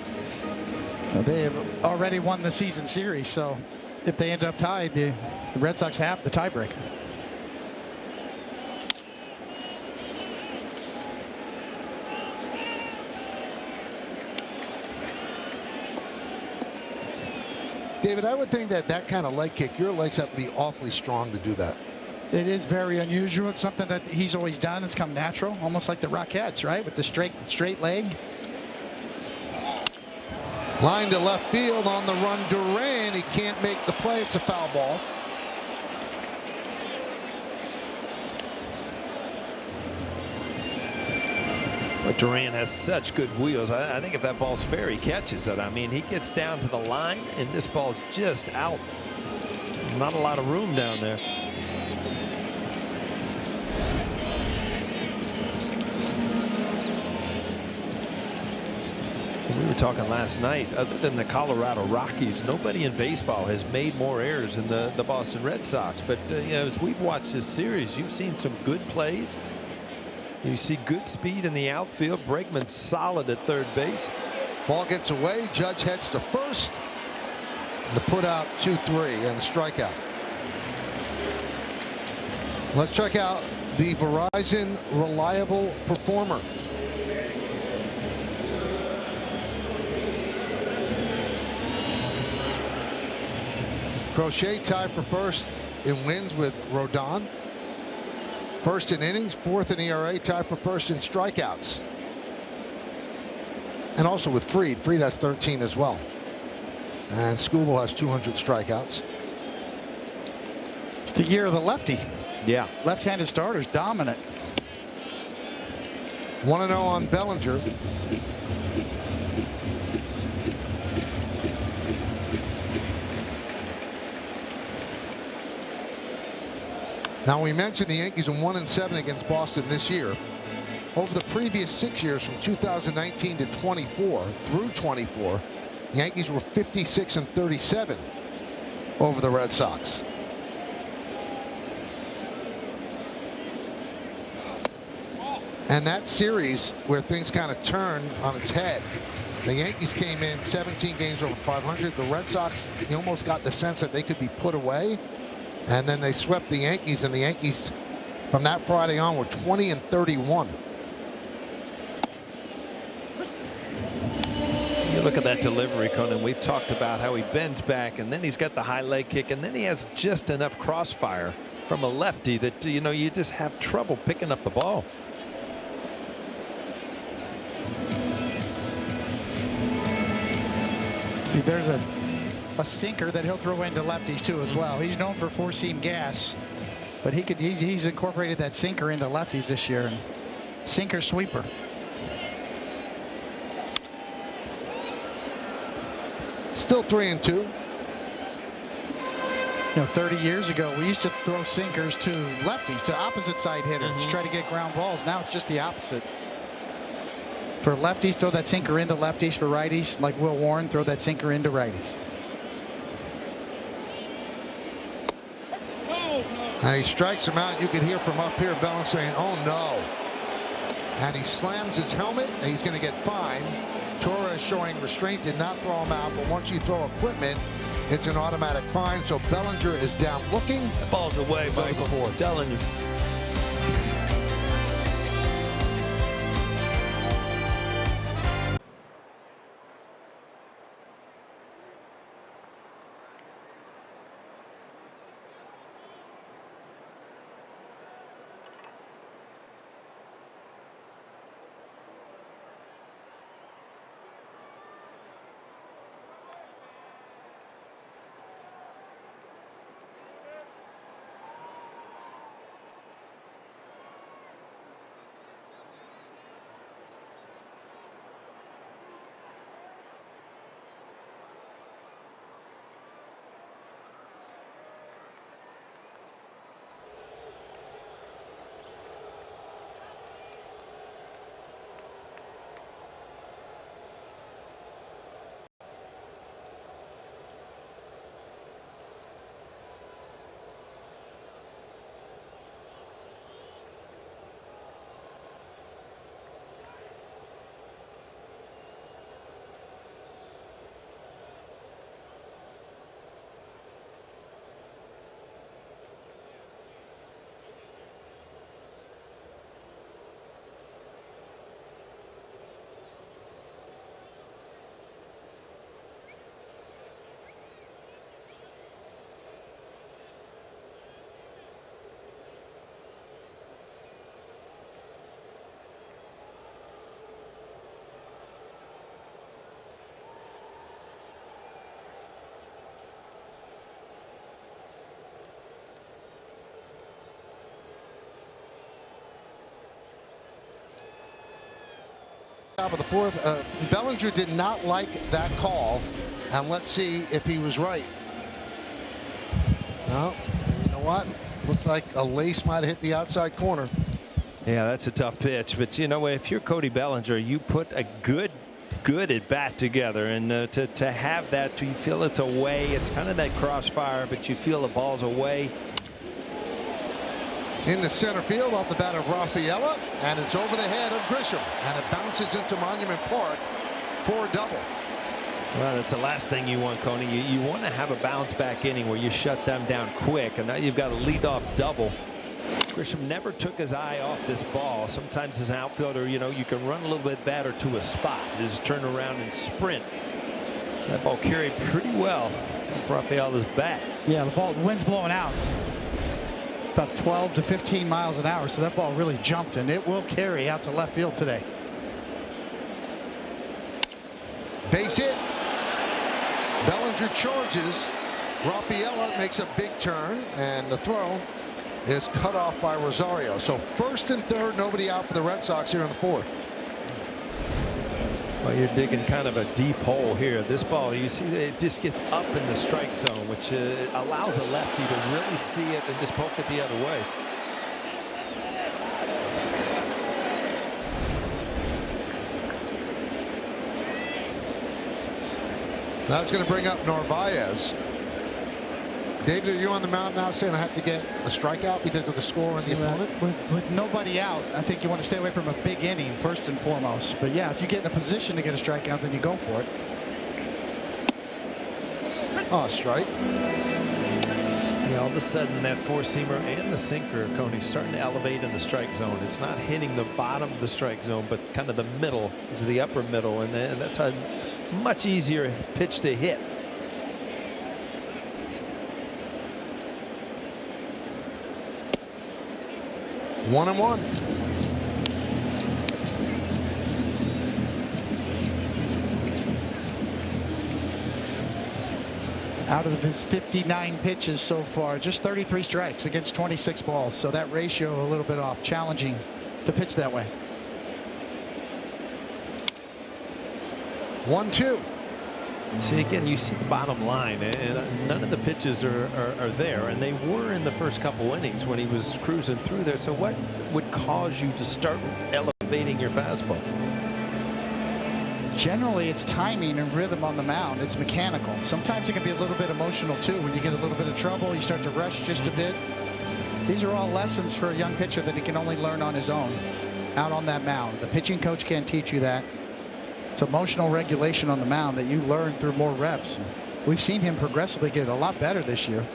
They have already won the season series, so if they end up tied, the Red Sox have the tiebreaker. David, I would think that kind of leg kick, your legs have to be awfully strong to do that. It is very unusual. It's something that he's always done. It's come natural, almost like the Rockettes, right? With the straight leg. Line to left field on the run. Duran, he can't make the play. It's a foul ball. But Duran has such good wheels. I think if that ball's fair, he catches it. I mean, he gets down to the line, and this ball's just out. Not a lot of room down there. We were talking last night, other than the Colorado Rockies, nobody in baseball has made more errors than the Boston Red Sox. But you know, as we've watched this series, you've seen some good plays. You see good speed in the outfield. Bregman's solid at third base. Ball gets away. Judge heads to first. The put out 2-3 and a strikeout. Let's check out the Verizon Reliable Performer. Crochet tied for first in wins with Rodon. First in innings, fourth in ERA, tied for first in strikeouts. And also with Fried. Fried has 13 as well. And Skubal has 200 strikeouts. It's the year of the lefty. Yeah. Left-handed starters dominant. 1-0 on Bellinger. Now, we mentioned the Yankees are 1-7 against Boston this year. Over the previous 6 years, from 2019 to 24 through 24, the Yankees were 56-37 over the Red Sox. And that series where things kind of turned on its head. The Yankees came in 17 games over 500. The Red Sox, you almost got the sense that they could be put away. And then they swept the Yankees, and the Yankees from that Friday on were 20-31. You look at that delivery, Conan. We've talked about how he bends back, and then he's got the high leg kick, and then he has just enough crossfire from a lefty that, you know, you just have trouble picking up the ball. See, there's a sinker that he'll throw into lefties too as well. He's known for four-seam gas, but he's incorporated that sinker into lefties this year. And sinker sweeper. Still 3-2. You know, 30 years ago, we used to throw sinkers to lefties, to opposite side hitters, to try to get ground balls. Now it's just the opposite. For lefties, throw that sinker into lefties. For righties, like Will Warren, throw that sinker into righties. And he strikes him out. You can hear from up here Bellinger saying, "Oh no." And he slams his helmet, and he's going to get fined. Torres showing restraint, did not throw him out, but once you throw equipment, it's an automatic fine. So Bellinger is down looking. The ball's away, Michael. I'm telling you. Top of the fourth, Bellinger did not like that call, and let's see if he was right. No, you know what? Looks like a lace might have hit the outside corner. Yeah, that's a tough pitch, but you know, if you're Cody Bellinger, you put a good at bat together, and to have that, you feel it's away. It's kind of that crossfire, but you feel the ball's away. In the center field off the bat of Rafaela, and it's over the head of Grisham, and it bounces into Monument Park for a double. Well, that's the last thing you want, Coney. You want to have a bounce back inning where you shut them down quick, and now you've got a leadoff double. Grisham never took his eye off this ball. Sometimes as an outfielder, you know, you can run a little bit better to a spot. Just turn around and sprint. That ball carried pretty well off Rafaela's bat. Yeah, the wind's blowing out. About 12 to 15 miles an hour, so that ball really jumped, and it will carry out to left field today. Base hit. Bellinger charges. Rafaela makes a big turn, and the throw is cut off by Rosario. So first and third, nobody out for the Red Sox here in the fourth. Well, you're digging kind of a deep hole here. This ball, you see, it just gets up in the strike zone, which allows a lefty to really see it and just poke it the other way. That's going to bring up Narvaez. David, are you on the mound now saying I have to get a strikeout because of the score and the opponent? With nobody out, I think you want to stay away from a big inning first and foremost. But yeah, if you get in a position to get a strikeout, then you go for it. Oh, strike. Yeah, all of a sudden that four-seamer and the sinker, Coney, starting to elevate in the strike zone. It's not hitting the bottom of the strike zone, but kind of the middle to the upper middle, and that's a much easier pitch to hit. One and one. Out of his 59 pitches so far, just 33 strikes against 26 balls. So that ratio a little bit off. Challenging to pitch that way. 1-2. See, again, you see the bottom line, and none of the pitches are there, and they were in the first couple innings when he was cruising through there. So what would cause you to start elevating your fastball? Generally, it's timing and rhythm on the mound. It's mechanical. Sometimes it can be a little bit emotional, too. When you get a little bit of trouble, you start to rush just a bit. These are all lessons for a young pitcher that he can only learn on his own out on that mound. The pitching coach can't teach you that. It's emotional regulation on the mound that you learn through more reps. We've seen him progressively get a lot better this year,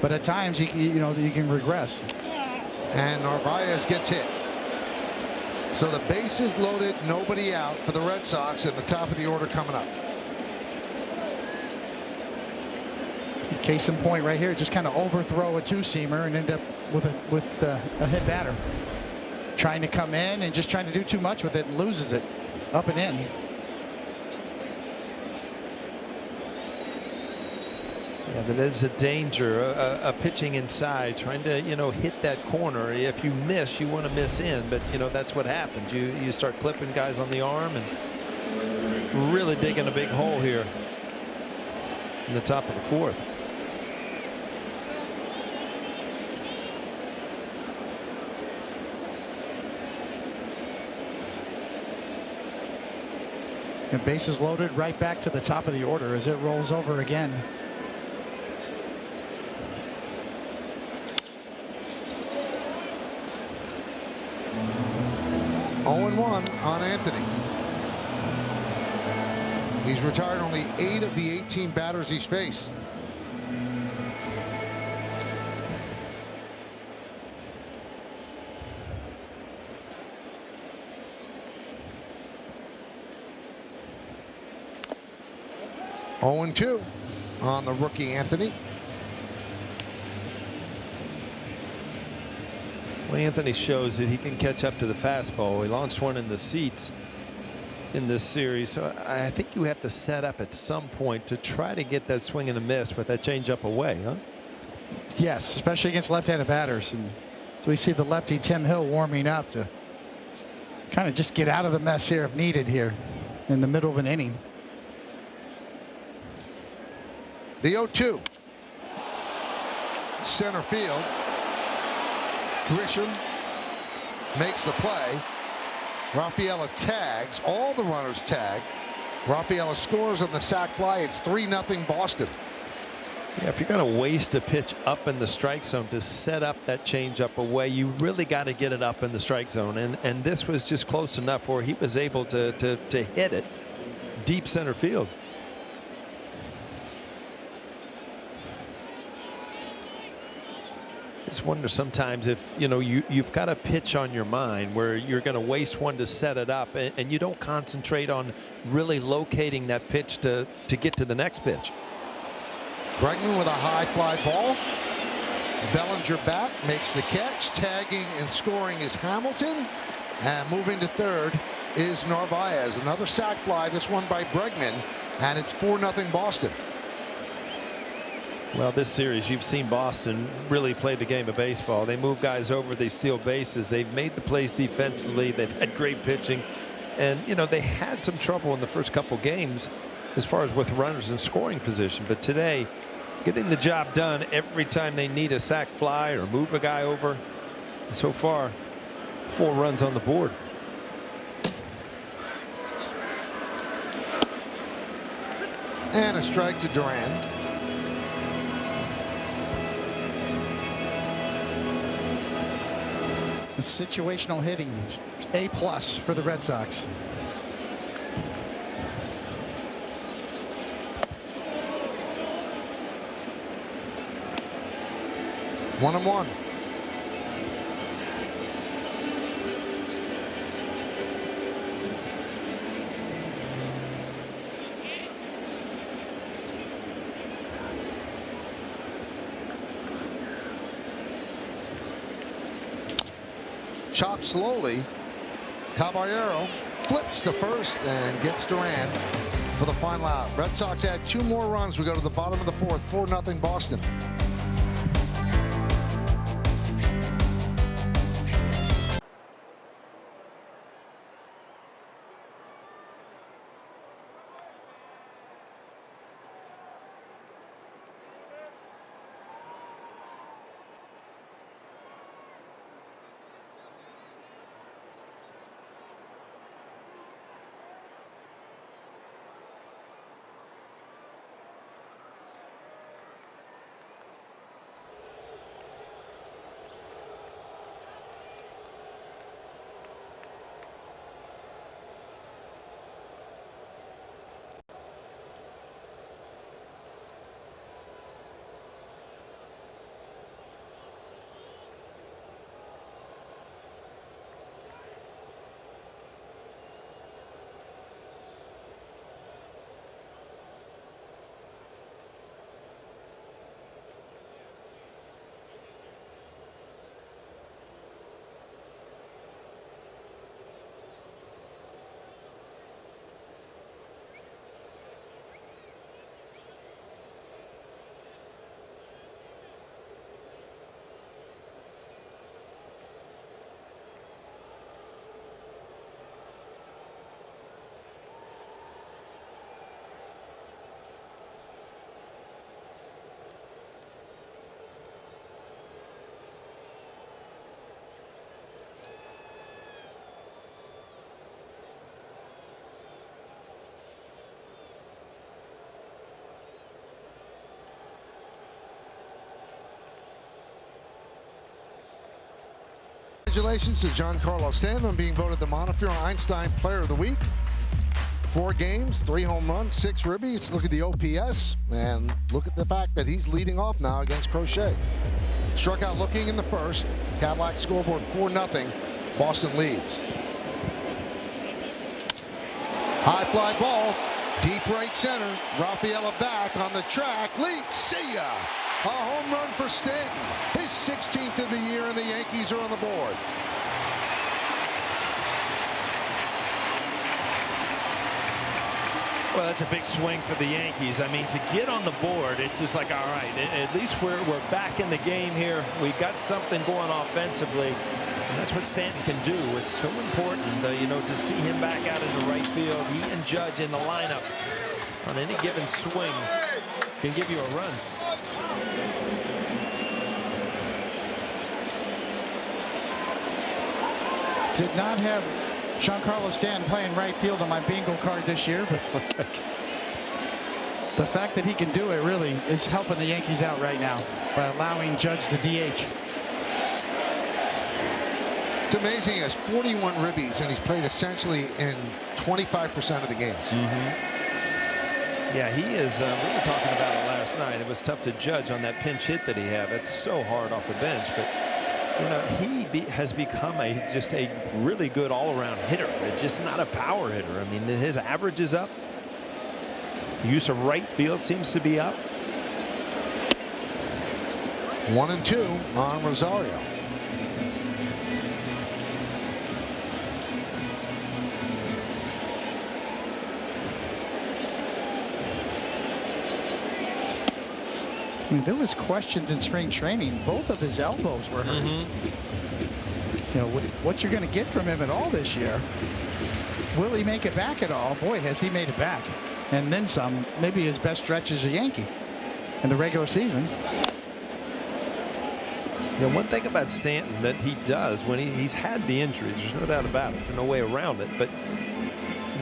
but at times you can regress. And Narvaez gets hit. So the bases loaded, nobody out for the Red Sox at the top of the order coming up. Case in point right here, just kind of overthrow a two-seamer and end up with a hit batter. Trying to come in and just trying to do too much with it and loses it up and in. Yeah, that is a danger. A pitching inside, trying to hit that corner. If you miss, you want to miss in, but that's what happens. You start clipping guys on the arm and really digging a big hole here in the top of the fourth. And bases loaded, right back to the top of the order as it rolls over again. On Anthony. He's retired only 8 of the 18 batters he's faced. Oh and 2 on the rookie Anthony. Well, Anthony shows that he can catch up to the fastball. He launched one in the seats in this series. So I think you have to set up at some point to try to get that swing and a miss with that changeup away, huh? Yes, especially against left-handed batters. And so we see the lefty Tim Hill warming up to kind of just get out of the mess here if needed here in the middle of an inning. The 0-2. Center field. Grisham makes the play. Rafaela tags. All the runners tag. Rafaela scores on the sac fly. It's 3-0 Boston. Yeah, if you're going to waste a pitch up in the strike zone to set up that changeup away, you really got to get it up in the strike zone. And this was just close enough where he was able to hit it deep center field. Just wonder sometimes if you've got a pitch on your mind where you're going to waste one to set it up, and you don't concentrate on really locating that pitch to get to the next pitch. Bregman with a high fly ball. Bellinger back, makes the catch. Tagging and scoring is Hamilton, and moving to third is Narvaez. Another sac fly, this one by Bregman, and it's 4-0 Boston. Well, this series, you've seen Boston really play the game of baseball. They move guys over, they steal bases, they've made the plays defensively, they've had great pitching, and they had some trouble in the first couple games as far as with runners in scoring position. But today, getting the job done every time they need a sac fly or move a guy over. So far, 4 runs on the board. And a strike to Duran. Situational hitting, A+ for the Red Sox. One and one. Chopped slowly. Caballero flips to first and gets Duran for the final out. Red Sox add 2 more runs. We go to the bottom of the 4th. 4-0 Boston. Congratulations to Giancarlo Stanton on being voted the Montefiore Einstein Player of the Week. 4 games, 3 home runs, 6 ribbies. Look at the OPS, and look at the fact that he's leading off now against Crochet. Struck out looking in the first. Cadillac scoreboard 4-0. Boston leads. High fly ball, deep right center. Rafaela back on the track. Leads. See ya. A home run for Stanton. His 16th of the year, and the Yankees are on the board. Well, that's a big swing for the Yankees. I mean, to get on the board, it's just like, all right, at least we're back in the game here. We've got something going offensively. And that's what Stanton can do. It's so important, you know, to see him back out in the right field. He and Judge in the lineup on any given swing can give you a run. Did not have Giancarlo Stanton playing right field on my bingo card this year, but the fact that he can do it really is helping the Yankees out right now by allowing Judge to DH. It's amazing. He has 41 ribbies, and he's played essentially in 25% of the games. Yeah, he is. We were talking about it last night. It was tough to judge on that pinch hit that he had. That's so hard off the bench, but you know, he has become just a really good all-around hitter. It's just not a power hitter. I mean, his average is up. Use of right field seems to be up. 1-2 on Rosario. I mean, there was questions in spring training. Both of his elbows were hurt. You know, what you're going to get from him at all this year. Will he make it back at all? Boy, has he made it back. And then some. Maybe his best stretch as a Yankee in the regular season. You know, one thing about Stanton that he does when he's had the injury, there's no doubt about it. There's no way around it. But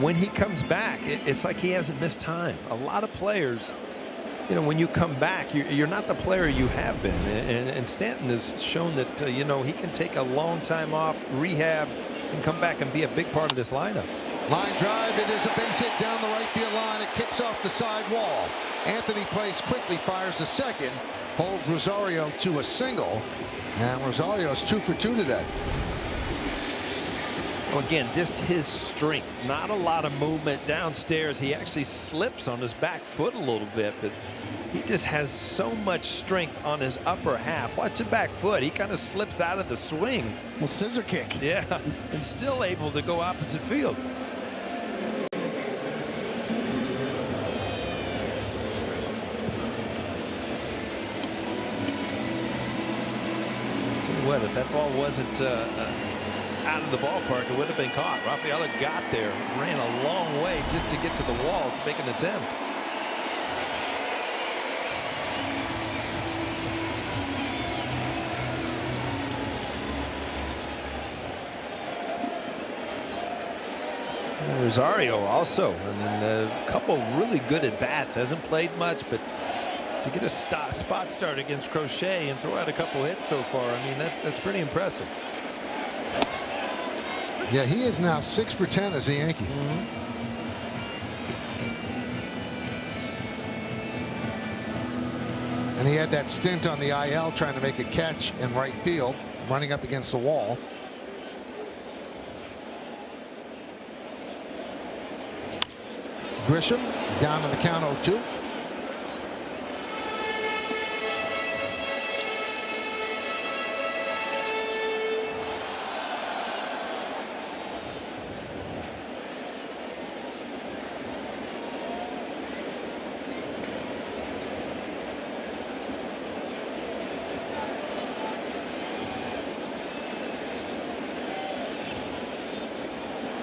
when he comes back, it's like he hasn't missed time. A lot of players, you know, when you come back, you're not the player you have been. And Stanton has shown that, you know, he can take a long time off, rehab, and come back and be a big part of this lineup. Line drive. It is a base hit down the right field line. It kicks off the side wall. Anthony plays quickly, fires the second, holds Rosario to a single, and Rosario's 2 for 2 today. Well, again, just his strength, not a lot of movement downstairs. He actually slips on his back foot a little bit, but he just has so much strength on his upper half. Watch the back foot. He kind of slips out of the swing. Well, scissor kick. Yeah, and still able to go opposite field. Tell you what, if that ball wasn't out of the ballpark, it would have been caught. Rafaela got there, ran a long way just to get to the wall to make an attempt. And Rosario also, I mean, a couple really good at bats. Hasn't played much, but to get a spot start against Crochet and throw out a couple hits so far, I mean, that's pretty impressive. Yeah, he is now 6 for 10 as a Yankee. And he had that stint on the IL trying to make a catch in right field, running up against the wall. Grisham down on the count 0-2.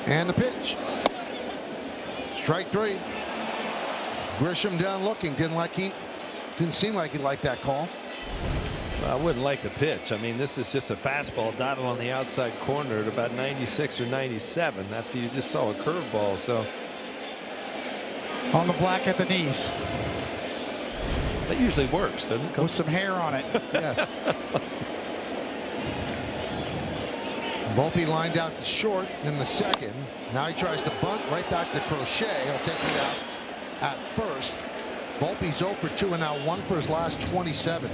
And the pitch. Strike 3. Grisham down looking. Didn't seem like he liked that call. Well, I wouldn't like the pitch. I mean, this is just a fastball dotted on the outside corner at about 96 or 97 after you just saw a curveball. So On the black at the knees. that usually works, doesn't it? With some hair on it. Yes. Volpe lined out to short in the second. Now he tries to bunt right back to Crochet. He'll take it out at first. Volpe's 0 for 2 and now 1 for his last 27.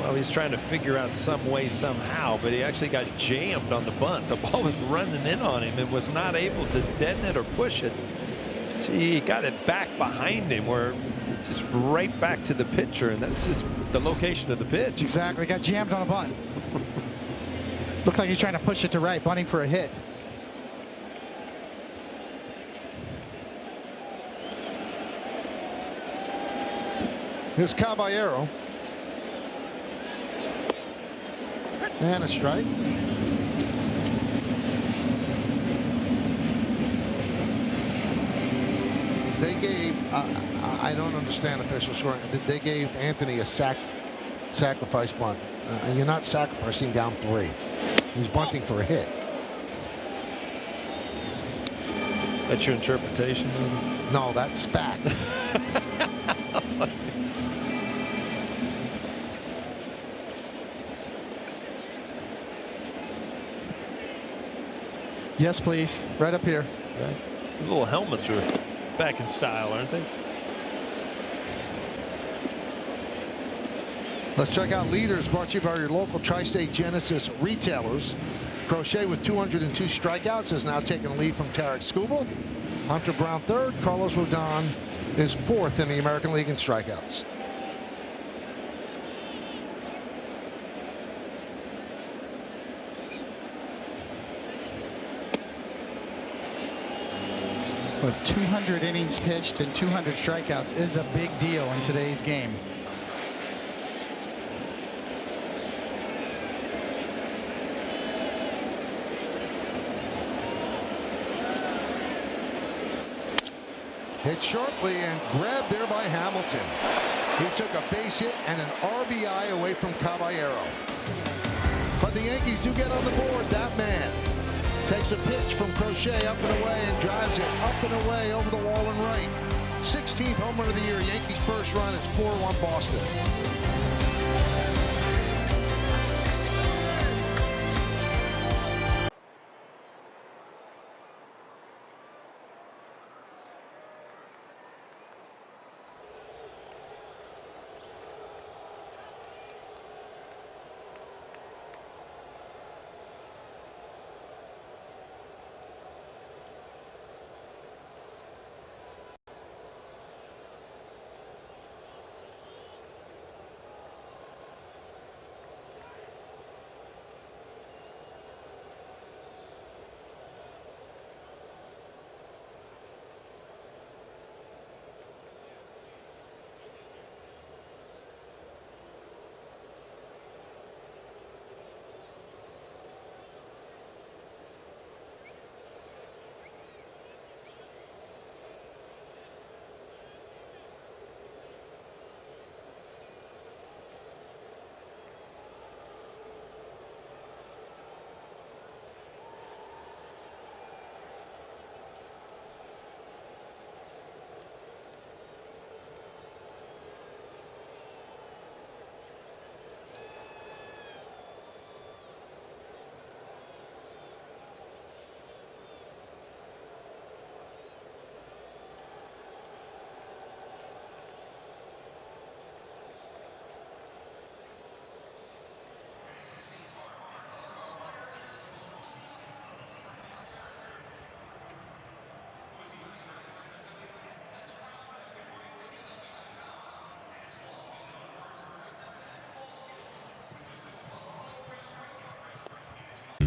Well, he's trying to figure out some way somehow, but he actually got jammed on the bunt. The ball was running in on him and was not able to deaden it or push it. See, he got it back behind him, where just right back to the pitcher, and that's just the location of the pitch. Exactly. Got jammed on a bunt. Looked like he's trying to push it to right, bunting for a hit. Here's Caballero. And a strike. They gave, I don't understand official scoring. They gave Anthony a sacrifice bunt. And you're not sacrificing down 3. He's bunting for a hit. That's your interpretation? No, that's fact. Yes, please. Right up here. Right. The little helmets are back in style, aren't they? Let's check out leaders brought to you by your local Tri-State Genesis retailers. Crochet with 202 strikeouts has now taken the lead from Tarek Skubal. Hunter Brown third. Carlos Rodon is fourth in the American League in strikeouts. But 200 innings pitched and 200 strikeouts is a big deal in today's game. Hit sharply and grabbed there by Hamilton. He took a base hit and an RBI away from Caballero. But the Yankees do get on the board. That man, Takes a pitch from Crochet up and away and drives it up and away over the wall and right. 16th home run of the year. Yankees first run. It's 4-1 Boston.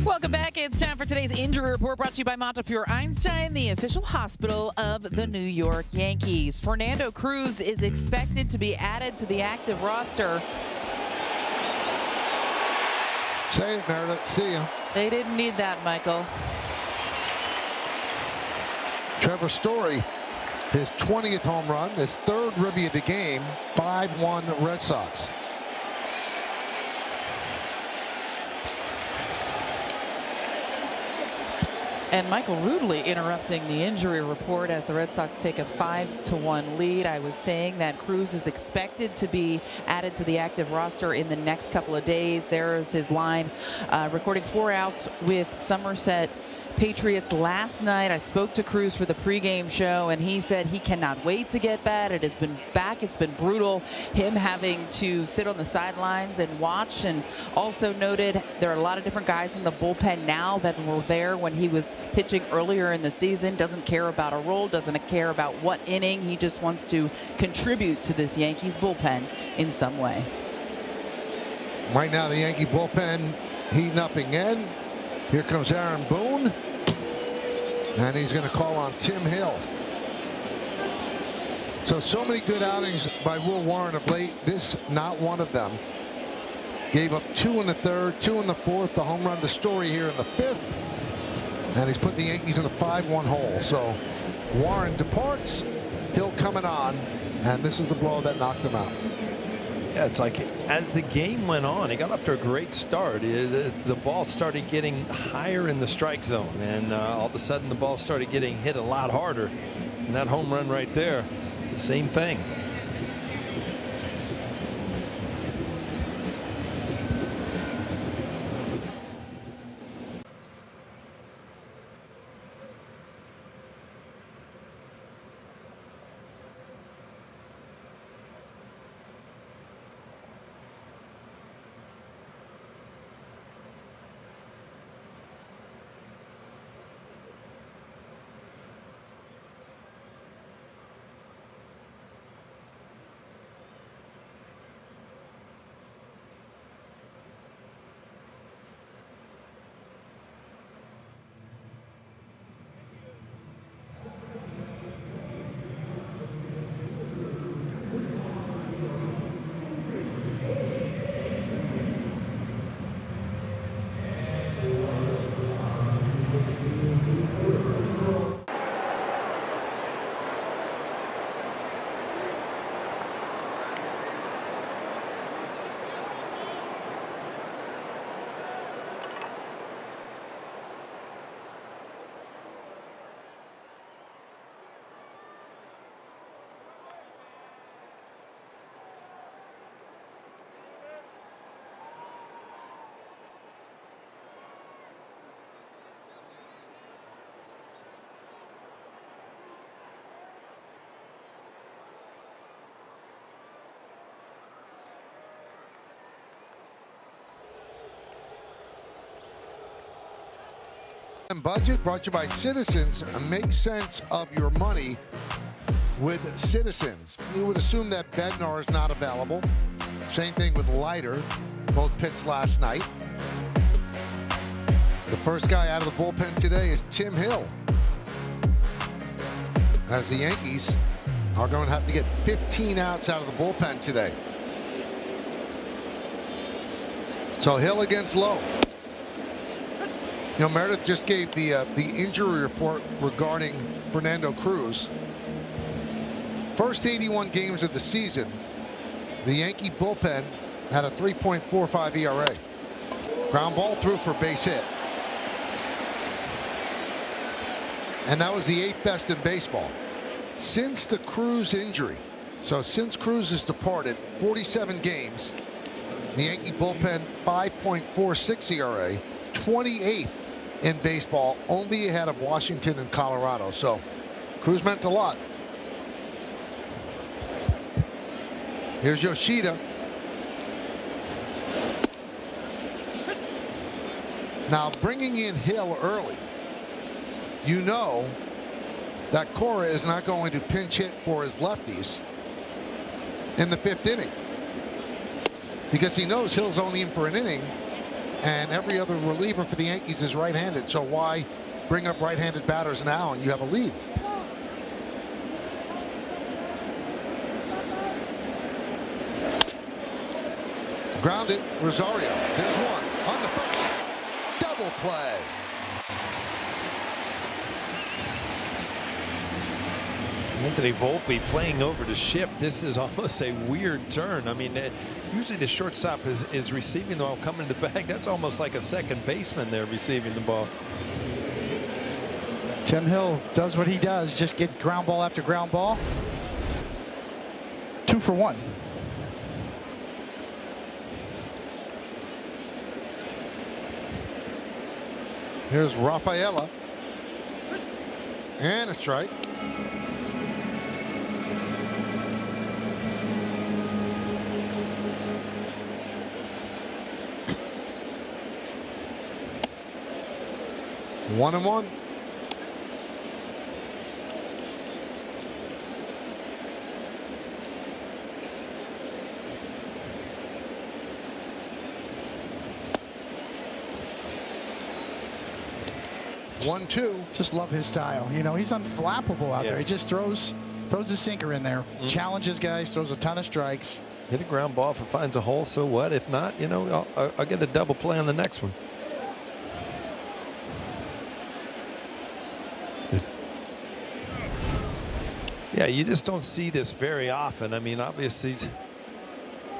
Welcome back. It's time for today's injury report brought to you by Montefiore Einstein, the official hospital of the New York Yankees. Fernando Cruz is expected to be added to the active roster. Say it, Meredith. See ya. They didn't need that, Michael. Trevor Story, his 20th home run, his third ribby of the game, 5-1 Red Sox. And Michael rudely interrupting the injury report as the Red Sox take a 5-1 lead. I was saying that Cruz is expected to be added to the active roster in the next couple of days. There's his line, recording 4 outs with Somerset Patriots last night. I spoke to Cruz for the pregame show, and he said he cannot wait to get back. It has been back. It's been brutal, him having to sit on the sidelines and watch, and also noted there are a lot of different guys in the bullpen now that were there when he was pitching earlier in the season. Doesn't care about a role, doesn't care about what inning. He just wants to contribute to this Yankees bullpen in some way. Right now, the Yankee bullpen heating up again. Here comes Aaron Boone, and he's going to call on Tim Hill. So many good outings by Will Warren of late. This, not one of them. Gave up 2 in the third, 2 in the fourth, the home run to Story here in the fifth. And he's put the Yankees in a 5-1 hole. So Warren departs, Hill coming on, and this is the blow that knocked him out. Yeah, it's like as the game went on, he got up to a great start. The ball started getting higher in the strike zone, and all of a sudden the ball started getting hit a lot harder. And that home run right there, same thing. And budget brought to you by Citizens. Make sense of your money with Citizens. You would assume that Bednar is not available. Same thing with Leiter. Both pitched last night. The first guy out of the bullpen today is Tim Hill, as the Yankees are going to have to get 15 outs out of the bullpen today. So Hill against Lowe. You know, Meredith just gave the injury report regarding Fernando Cruz. First 81 games of the season, the Yankee bullpen had a 3.45 ERA. Ground ball through for base hit. And that was the 8th best in baseball. Since the Cruz injury, so since Cruz has departed, 47 games, the Yankee bullpen 5.46 ERA, 28th in baseball, only ahead of Washington and Colorado. So Cruz meant a lot. Here's Yoshida. Now bringing in Hill early, you know that Cora is not going to pinch hit for his lefties in the 5th inning, because he knows Hill's only in for an inning and every other reliever for the Yankees is right-handed. So why bring up right-handed batters now and you have a lead? Grounded, Rosario. There's one on the first. Double play. Anthony Volpe playing over to shift. This is almost a weird turn. I mean, usually the shortstop is receiving the ball, coming to the bag. That's almost like a second baseman there receiving the ball. Tim Hill does what he does, just get ground ball after ground ball. 2 for 1. Here's Rafaela. And a strike. One and one. One, two. Just love his style. You know, he's unflappable out there. He just throws his sinker in there, challenges guys, throws a ton of strikes. Hit a ground ball. If it finds a hole, so what? If not, you know, I'll get a double play on the next one. Yeah, you just don't see this very often. I mean, obviously,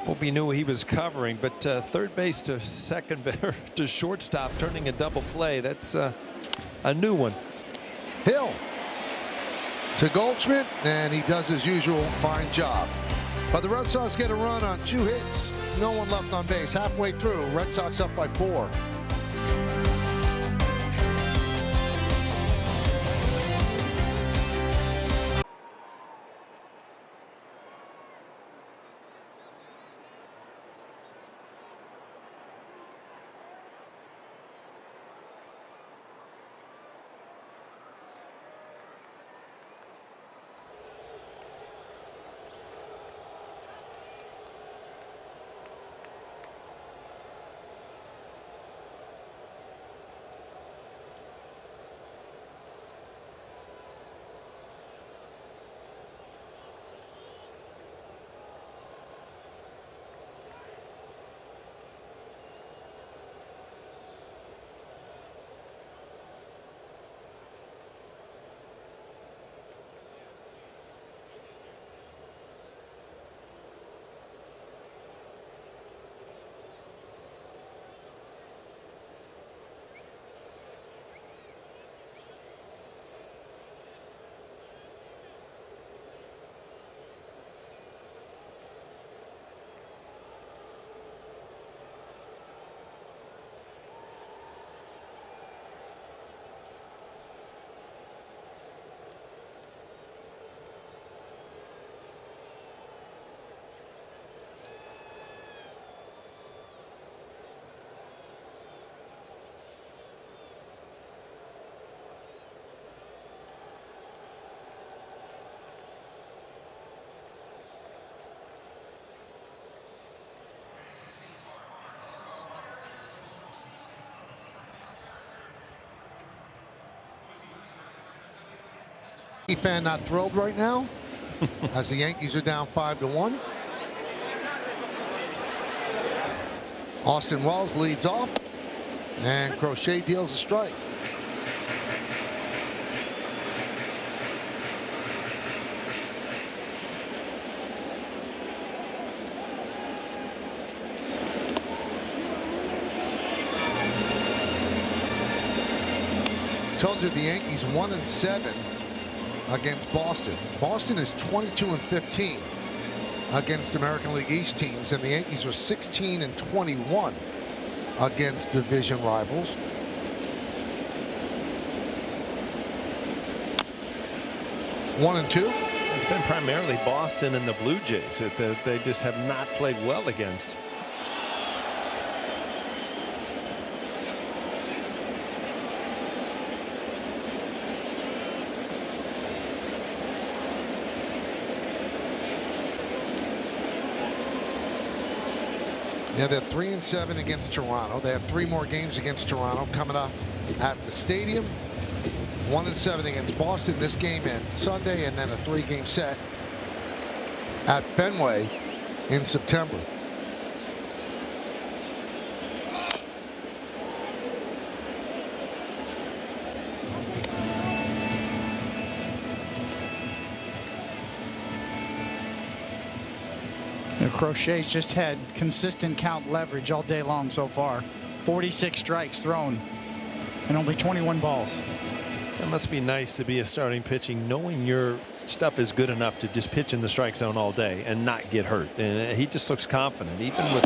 Volpe knew he was covering, but third base to second to shortstop, turning a double play. That's a new one. Hill to Goldschmidt, and he does his usual fine job. But the Red Sox get a run on 2 hits. No one left on base. Halfway through, Red Sox up by 4. Fan not thrilled right now as the Yankees are down 5-1. Austin Wells leads off, and Crochet deals a strike. Told you the Yankees 1-7 against Boston. Boston is 22-15 against American League East teams, and the Yankees are 16-21 against division rivals. One and two. It's been primarily Boston and the Blue Jays that they just have not played well against. Yeah, they're 3-7 against Toronto. They have 3 more games against Toronto coming up at the stadium. 1-7 against Boston this game and Sunday, and then a 3-game set at Fenway in September. Crochet's just had consistent count leverage all day long so far. 46 strikes thrown and only 21 balls. That must be nice to be a starting pitching, knowing your stuff is good enough to just pitch in the strike zone all day and not get hurt. And he just looks confident. Even with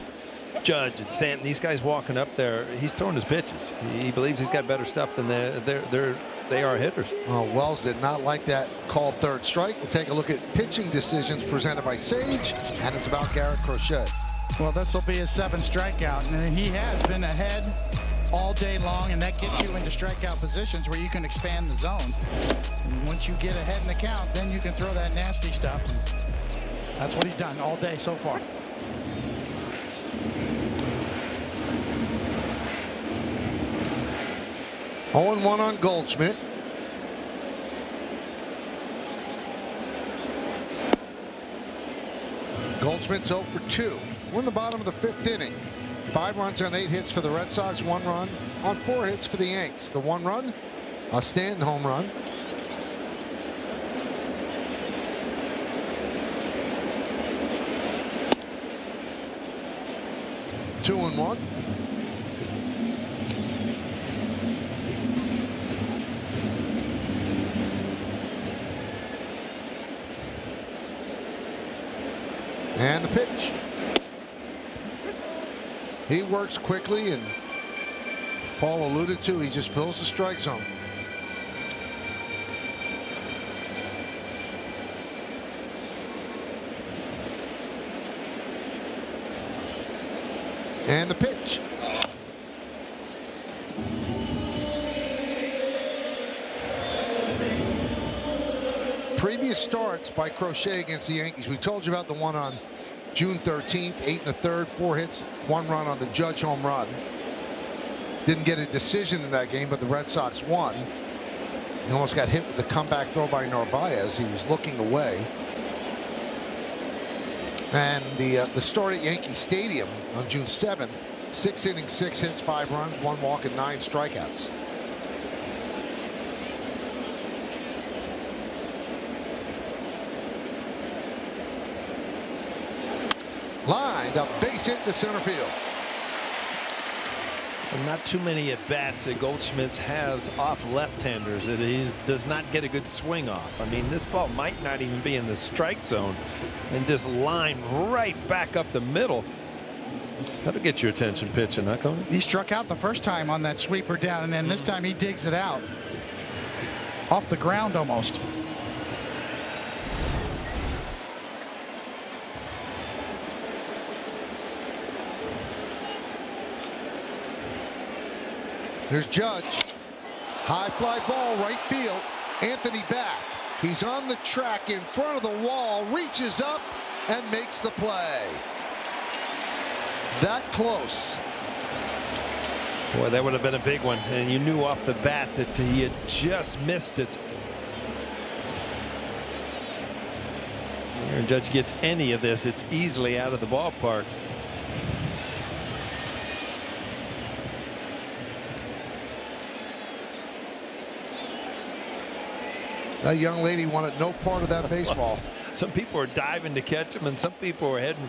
Judge and Stanton, these guys walking up there, he's throwing his pitches. He believes he's got better stuff than they are hitters. Well, Wells did not like that called third strike. We'll take a look at pitching decisions presented by Sage, and it's about Garrett Crochet. Well, this will be his 7th strikeout, and he has been ahead all day long, and that gets you into strikeout positions where you can expand the zone. And once you get ahead in the count, then you can throw that nasty stuff. And that's what he's done all day so far. Oh, 0-1 on Goldschmidt. Goldschmidt's 0 for 2. We're in the bottom of the 5th inning. 5 runs on 8 hits for the Red Sox, 1 run on 4 hits for the Yanks. The 1 run, a Stanton home run. Two and 1. And the pitch. He works quickly, and Paul alluded to, he just fills the strike zone. And the pitch. Previous starts by Crochet against the Yankees. We told you about the one on June 13th, 8 1/3, 4 hits, 1 run on the Judge home run. Didn't get a decision in that game, but the Red Sox won. He almost got hit with the comeback throw by Narvaez. He was looking away. And the start at Yankee Stadium on June 7th, 6 innings, 6 hits, 5 runs, 1 walk, and 9 strikeouts. Lined up, base hit to center field. And not too many at-bats that Goldschmidt has off left-handers that he does not get a good swing off. I mean, this ball might not even be in the strike zone and just line right back up the middle. That'll get your attention pitching, huh, Coney? He struck out the first time on that sweeper down, and then this time he digs it out. Off the ground almost. There's Judge. High fly ball, right field. Anthony back. He's on the track in front of the wall, reaches up and makes the play. That close. Boy, that would have been a big one, and you knew off the bat that he had just missed it. Aaron Judge gets any of this, it's easily out of the ballpark. That young lady wanted no part of that baseball. Some people are diving to catch him, and some people are heading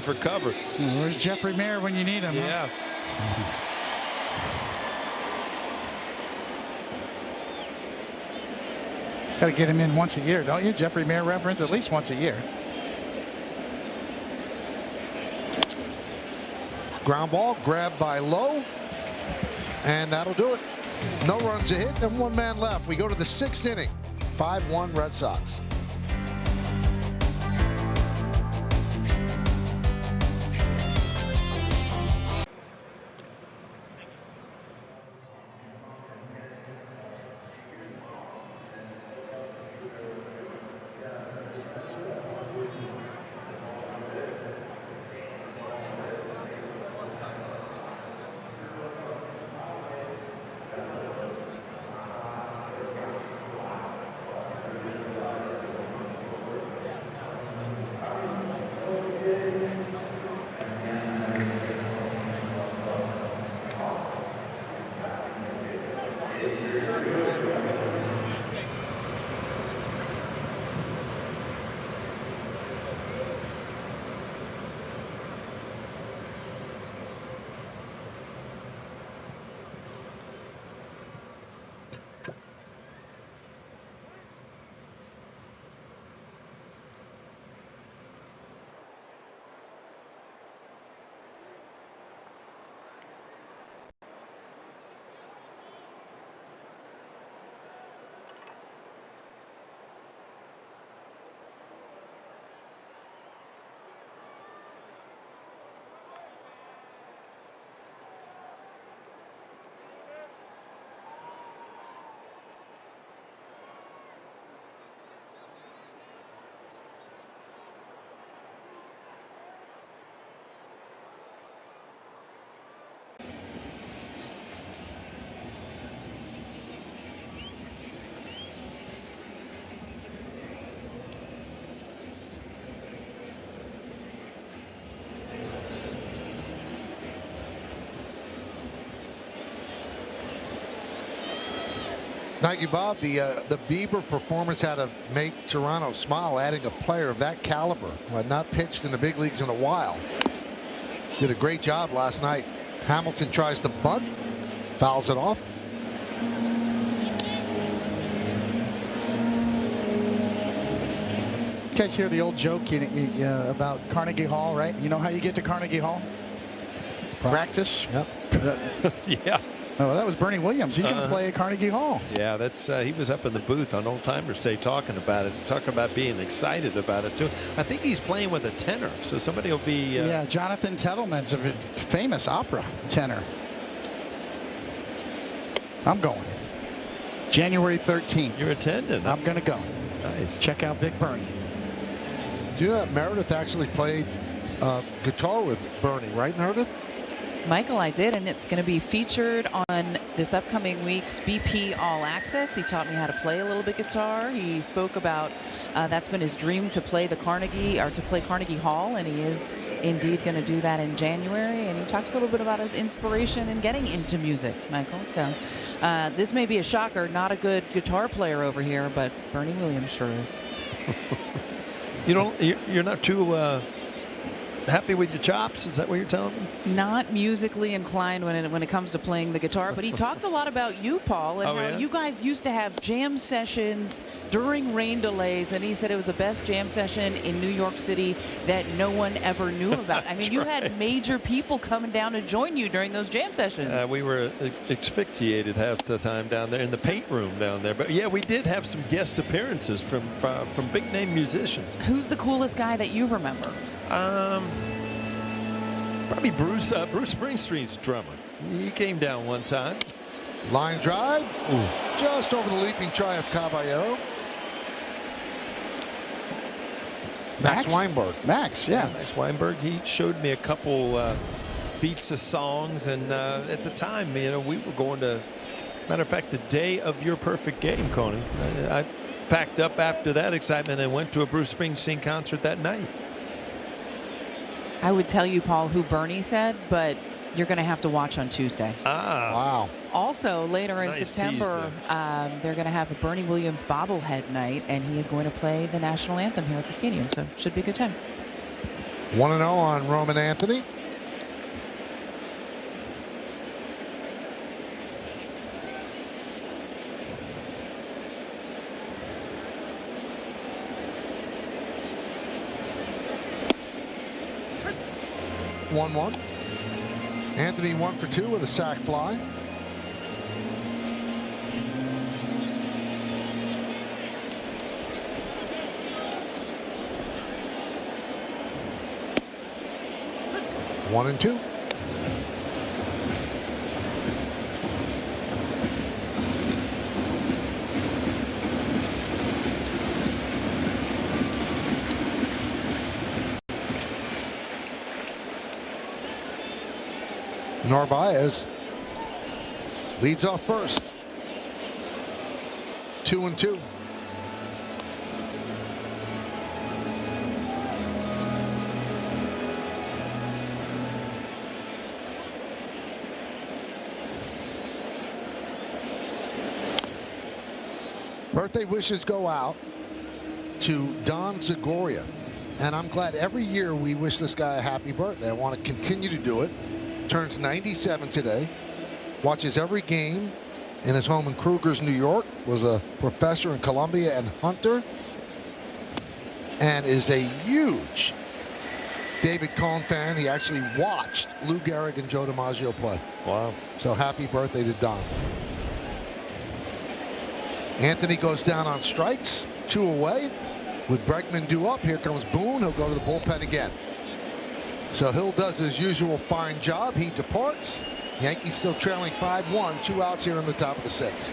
for cover. Where's Jeffrey Mayer when you need him? Yeah. Huh? Got to get him in once a year, don't you? Jeffrey Mayer reference at least once a year. Ground ball grabbed by Lowe, and that'll do it. No runs a hit and 1 man left. We go to the 6th inning. 5-1 Red Sox. Thank you, Bob. The Bieber performance had to make Toronto smile, adding a player of that caliber, not pitched in the big leagues in a while. Did a great job last night. Hamilton tries to bunt, fouls it off. You guys hear the old joke about Carnegie Hall, right? You know how you get to Carnegie Hall? Practice. Yep. Yeah. Oh, that was Bernie Williams. He's going to play at Carnegie Hall. Yeah, that's he was up in the booth on Old Timers Day talking about it. Talk about being excited about it too. I think he's playing with a tenor, so somebody will be. Yeah, Jonathan Tettleman's a famous opera tenor. I'm going. January 13th. You're attending. I'm going to go. Nice. Check out Big Bernie. Do you know that Meredith actually played guitar with Bernie, right, Meredith? Michael, I did, and it's going to be featured on this upcoming week's BP All Access. He taught me how to play a little bit guitar. He spoke about that's been his dream to play Carnegie Hall, and he is indeed going to do that in January. And he talked a little bit about his inspiration in getting into music, Michael. So this may be a shocker, not a good guitar player over here, but Bernie Williams sure is. You're not too happy with your chops? Is that what you're telling me? Not musically inclined when it comes to playing the guitar, but he talked a lot about you, Paul, and how you guys used to have jam sessions during rain delays, and he said it was the best jam session in New York City that no one ever knew about. I mean, you had major people coming down to join you during those jam sessions. We were asphyxiated half the time down there in the paint room down there. But yeah, we did have some guest appearances from big name musicians. Who's the coolest guy that you remember? Probably Bruce Springsteen's drummer. He came down one time. Line drive. Ooh. Just over the leaping try of Caballero. Max Weinberg. Max Weinberg. He showed me a couple beats of songs, and at the time, we were going to. Matter of fact, the day of your perfect game, Coney, I packed up after that excitement and went to a Bruce Springsteen concert that night. I would tell you, Paul, who Bernie said, but you're going to have to watch on Tuesday. Wow. Also, later in Nice September, they're going to have a Bernie Williams bobblehead night, and he is going to play the national anthem here at the stadium, so should be a good time. 1-0 on Roman Anthony. One. Anthony 1 for 2 with a sac fly. One and 2. Narvaez leads off first. 2 and 2. Birthday wishes go out to Don Zagoria. And I'm glad every year we wish this guy a happy birthday. I want to continue to do it. Turns 97 today. Watches every game in his home in Krugers, New York. Was a professor in Columbia and Hunter. And is a huge David Cohn fan. He actually watched Lou Gehrig and Joe DiMaggio play. Wow. So happy birthday to Don. Anthony goes down on strikes. 2 away. With Bregman due up, here comes Boone. He'll go to the bullpen again. So Hill does his usual fine job. He departs. Yankees still trailing 5-1. 2 outs here in the top of the 6th.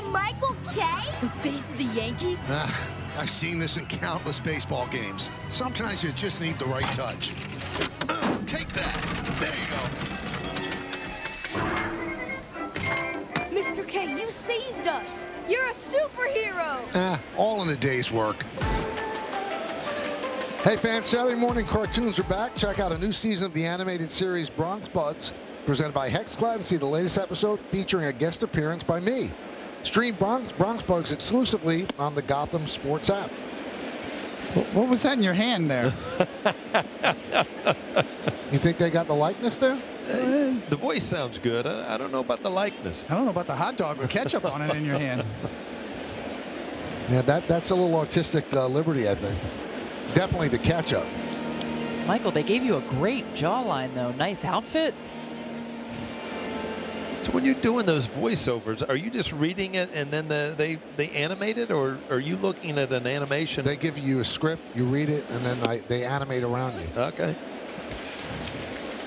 Michael Kay? The face of the Yankees? I've seen this in countless baseball games. Sometimes you just need the right touch. Take that. There you go. Mr. K, you saved us. You're a superhero. All in a day's work. Hey fans, Saturday morning cartoons are back. Check out a new season of the animated series Bronx Buds, presented by HexCloud, and see the latest episode featuring a guest appearance by me. Stream Bronx Bugs exclusively on the Gotham Sports app. What was that in your hand there? You think they got the likeness there? The voice sounds good. I don't know about the likeness. I don't know about the hot dog with ketchup on it in your hand. Yeah, that's a little artistic liberty, I think. Definitely the ketchup. Michael, they gave you a great jawline, though. Nice outfit. So when you're doing those voiceovers, are you just reading it and then they animate it, or are you looking at an animation? They give you a script, you read it, and then they animate around you. Okay.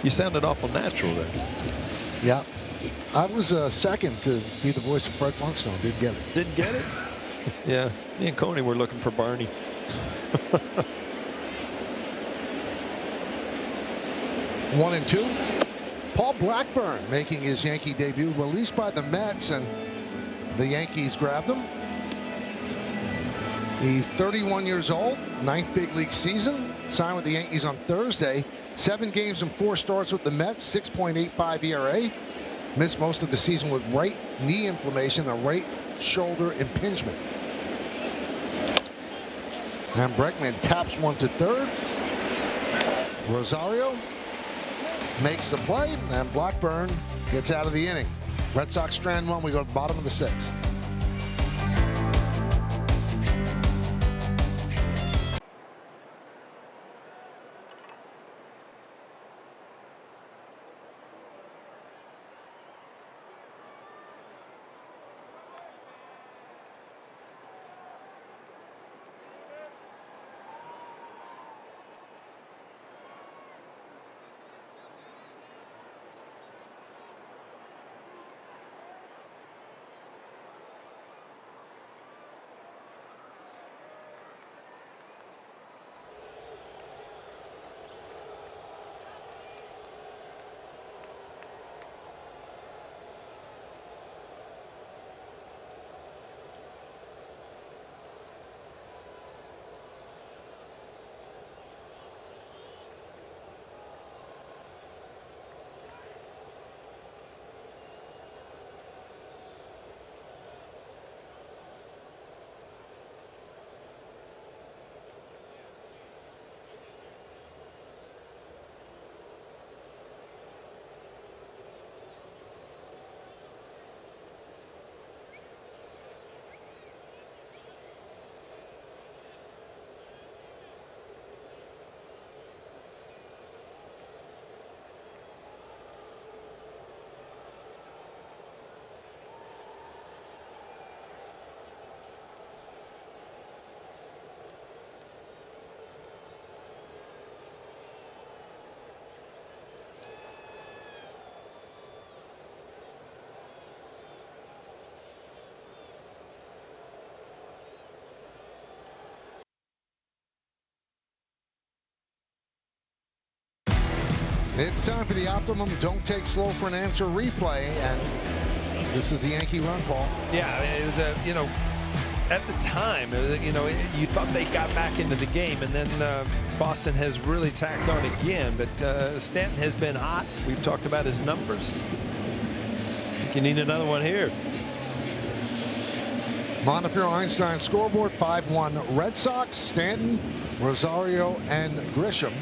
You sounded awful natural there. Yeah. I was second to be the voice of Fred Flintstone. Didn't get it. Didn't get it? Yeah. Me and Coney were looking for Barney. 1-2. Paul Blackburn making his Yankee debut, released by the Mets, and the Yankees grabbed him. He's 31 years old, 9th big league season. Signed with the Yankees on Thursday. 7 games and 4 starts with the Mets, 6.85 ERA. Missed most of the season with right knee inflammation, a right shoulder impingement. And Bregman taps one to third. Rosario makes the play, and Blackburn gets out of the inning. Red Sox strand one. We go to the bottom of the 6th. It's time for the Optimum Don't Take Slow for an Answer replay, and this is the Yankee run, Paul. Yeah, it was a, at the time, you thought they got back into the game, and then Boston has really tacked on again. But Stanton has been hot. We've talked about his numbers. I think you need another one here. Montefiore Einstein scoreboard: 5-1 Red Sox. Stanton, Rosario, and Grisham.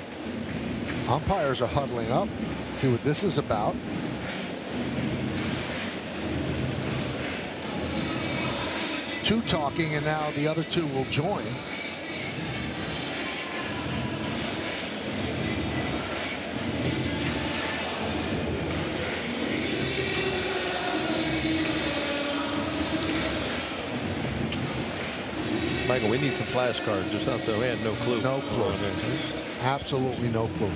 Umpires are huddling up. See what this is about. Two talking, and now the other two will join. Michael, we need some flashcards or something. We had no clue. No clue. Absolutely no clue.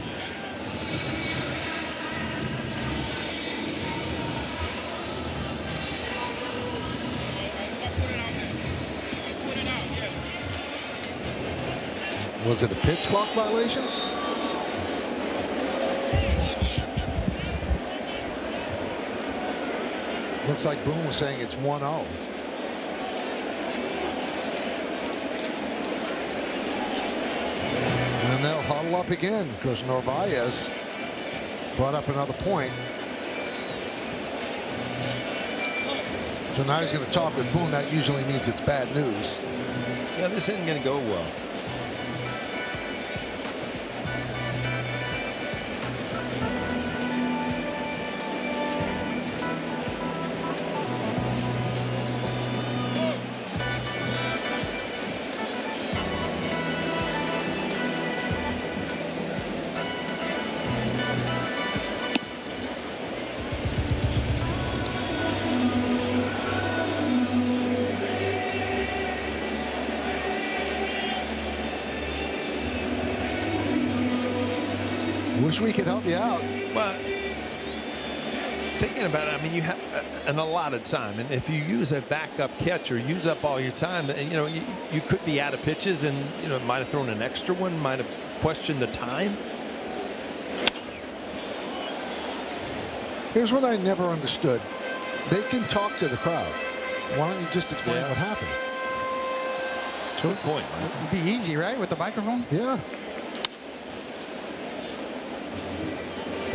Was it a pitch clock violation? Looks like Boone was saying it's 1-0. And they'll huddle up again because Narvaez brought up another point. So now he's going to talk with Boone. That usually means it's bad news. Yeah, this isn't going to go well. Wish we could help you out. Well, thinking about it, I mean, you have an allotted time, and if you use a backup catcher, use up all your time, and you know you could be out of pitches, and you know might have thrown an extra one, might have questioned the time. Here's what I never understood. They can talk to the crowd. Why don't you just explain what happened? Good point, Mike. It'd be easy, right, with the microphone? Yeah.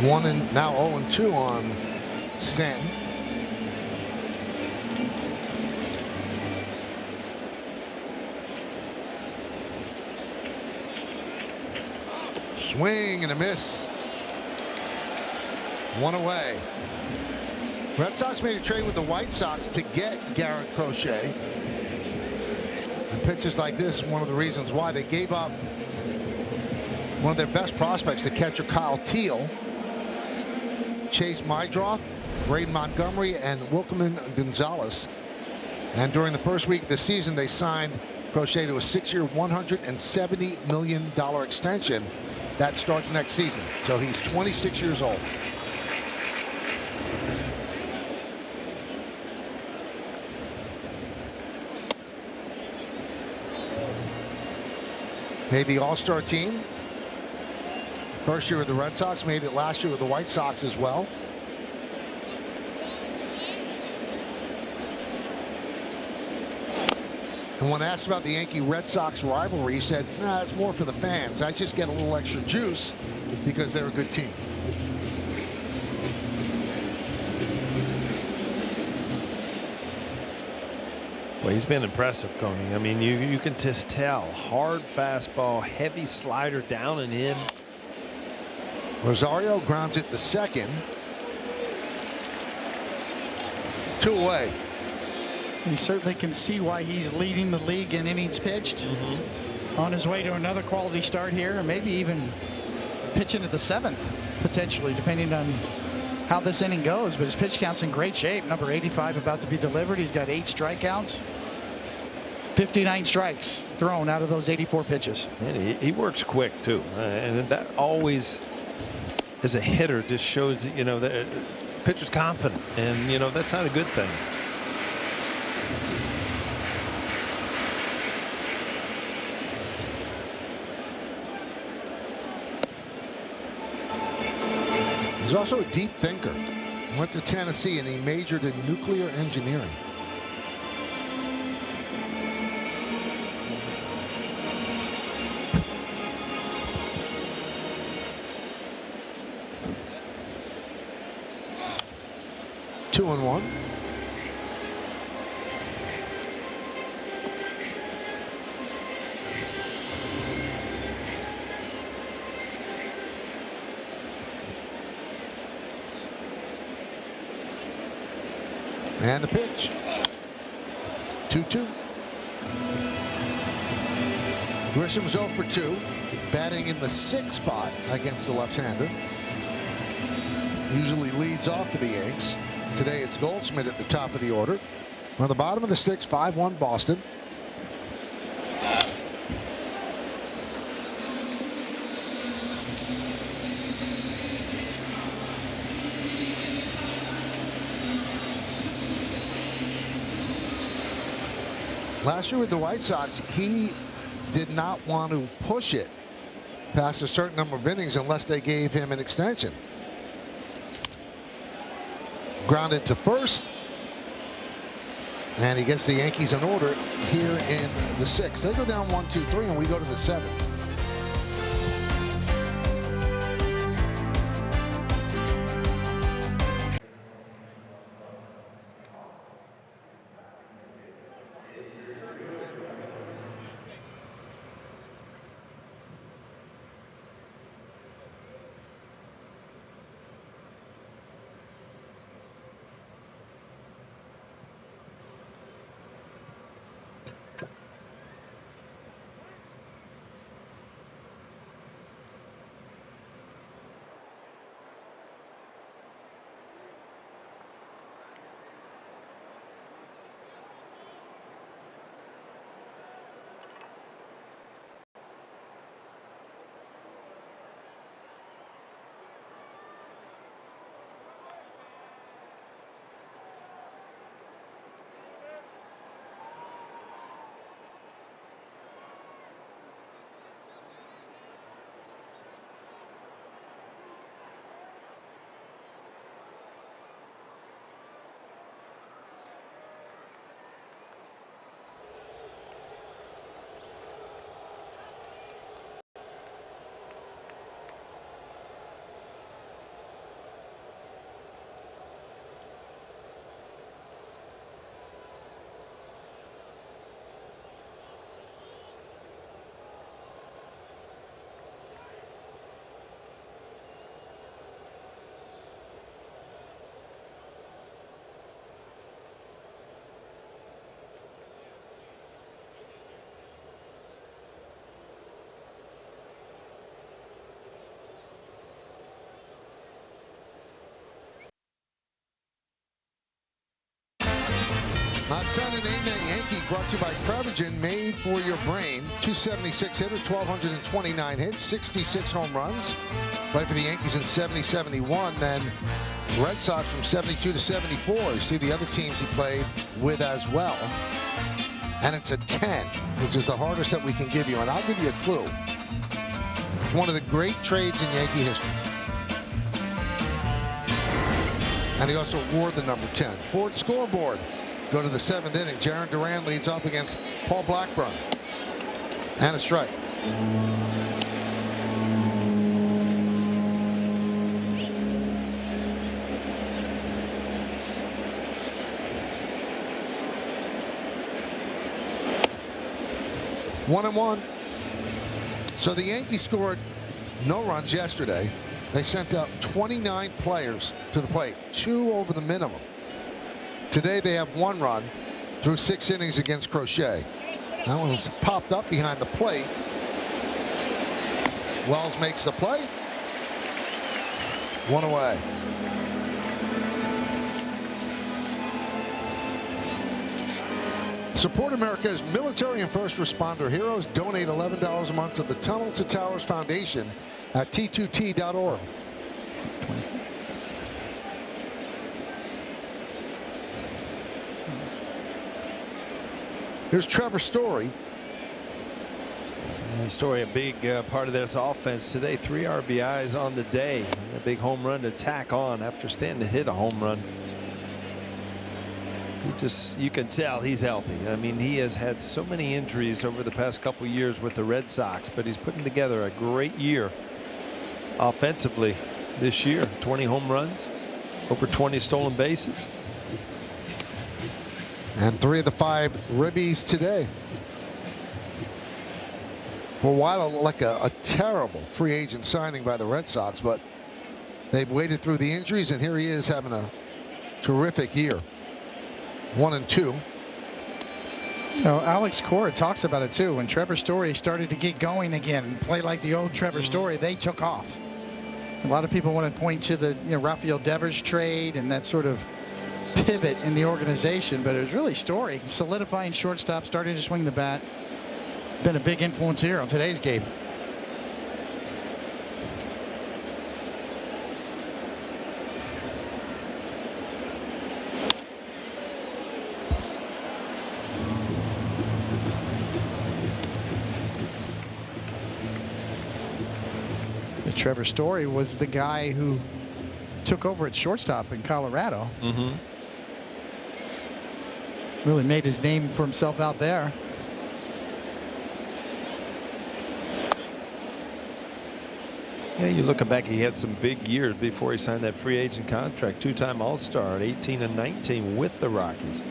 1 and now 0-2 on Stanton. Swing and a miss. 1 away. Red Sox made a trade with the White Sox to get Garrett Crochet. And pitches like this, one of the reasons why they gave up one of their best prospects, the catcher Kyle Teal, Chase Mydroth, Braden Montgomery, and Wilkerman Gonzalez. And during the first week of the season, they signed Crochet to a 6-year, $170 million extension that starts next season. So he's 26 years old. Made the All-Star team. First year with the Red Sox, made it last year with the White Sox as well. And when asked about the Yankee-Red Sox rivalry, he said, nah, it's more for the fans. I just get a little extra juice because they're a good team. Well, he's been impressive, Coney. I mean, you can just tell. Hard fastball, heavy slider down and in. Rosario grounds it to second. 2 away. You certainly can see why he's leading the league in innings pitched. On his way to another quality start here, and maybe even pitching at the 7th, potentially, depending on how this inning goes. But his pitch count's in great shape. Number 85 about to be delivered. He's got 8 strikeouts. 59 strikes thrown out of those 84 pitches. And he works quick, too. And that always, as a hitter, just shows, you know, the pitcher's confident. And, you know, that's not a good thing. He's also a deep thinker. Went to Tennessee and he majored in nuclear engineering. Two and one. And the pitch. 2-2. Grisham's 0 for 2. Batting in the 6th spot against the left-hander. Usually leads off for the Yanks. Today it's Goldschmidt at the top of the order. On the bottom of the 6th, 5-1 Boston. Last year with the White Sox, he did not want to push it past a certain number of innings unless they gave him an extension. Grounded to first. And he gets the Yankees in order here in the 6th. They go down 1-2-3, and we go to the 7th. Sunday Night Yankee brought to you by Prevagen, made for your brain. 276 hitter, 1,229 hits, 66 home runs. Played for the Yankees in 70-71, then Red Sox from 72 to 74. You see the other teams he played with as well. And it's a 10, which is the hardest that we can give you. And I'll give you a clue. It's one of the great trades in Yankee history. And he also wore the number 10. Ford scoreboard. Go to the 7th inning. Jaron Duran leads off against Paul Blackburn. And a strike. One and one. So the Yankees scored no runs yesterday. They sent out 29 players to the plate, 2 over the minimum. Today they have 1 run through 6 innings against Crochet. That one's popped up behind the plate. Wells makes the play. 1 away. Support America's military and first responder heroes. Donate $11 a month to the Tunnels to Towers Foundation at t2t.org. Here's Trevor Story. Story, a big part of this offense today. 3 RBIs on the day. And a big home run to tack on after standing to hit a home run. You can tell he's healthy. I mean, he has had so many injuries over the past couple years with the Red Sox, but he's putting together a great year offensively this year. 20 home runs, over 20 stolen bases. And 3 of the 5 ribbies today. For a while, like a terrible free agent signing by the Red Sox, but they've waded through the injuries, and here he is having a terrific year. 1 and 2. You know, Alex Cora talks about it too. When Trevor Story started to get going again and play like the old Trevor Story, they took off. A lot of people want to point to the Rafael Devers trade and that sort of pivot in the organization, but it was really Story solidifying shortstop, starting to swing the bat. Been a big influence here on today's game. Trevor Story was the guy who took over at shortstop in Colorado. Really made his name for himself out there. Yeah, you looking back, he had some big years before he signed that free agent contract. 2-time All-Star at 18 and 19 with the Rockies.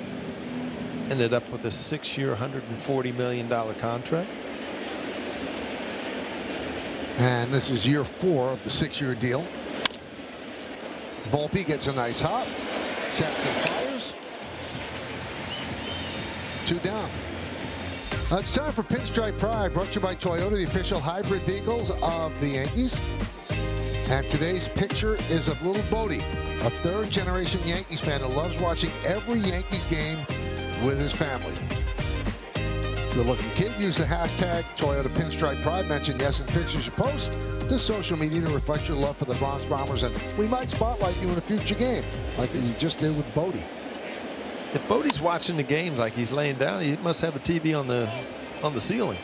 Ended up with a 6-year, $140 million contract. And this is year 4 of the 6-year deal. Volpe gets a nice hop. Sets and fires. 2 down. It's time for Pinstripe Pride, brought to you by Toyota, the official hybrid vehicles of the Yankees. And today's picture is of little Bodie, a 3rd-generation Yankees fan who loves watching every Yankees game with his family. Good-looking kid. Use the hashtag Toyota Pinstripe Pride. Mention yes in pictures you post to social media to reflect your love for the Bronx Bombers, and we might spotlight you in a future game, like you just did with Bodie. If Bodie's watching the games like he's laying down, he must have a TV on the ceiling,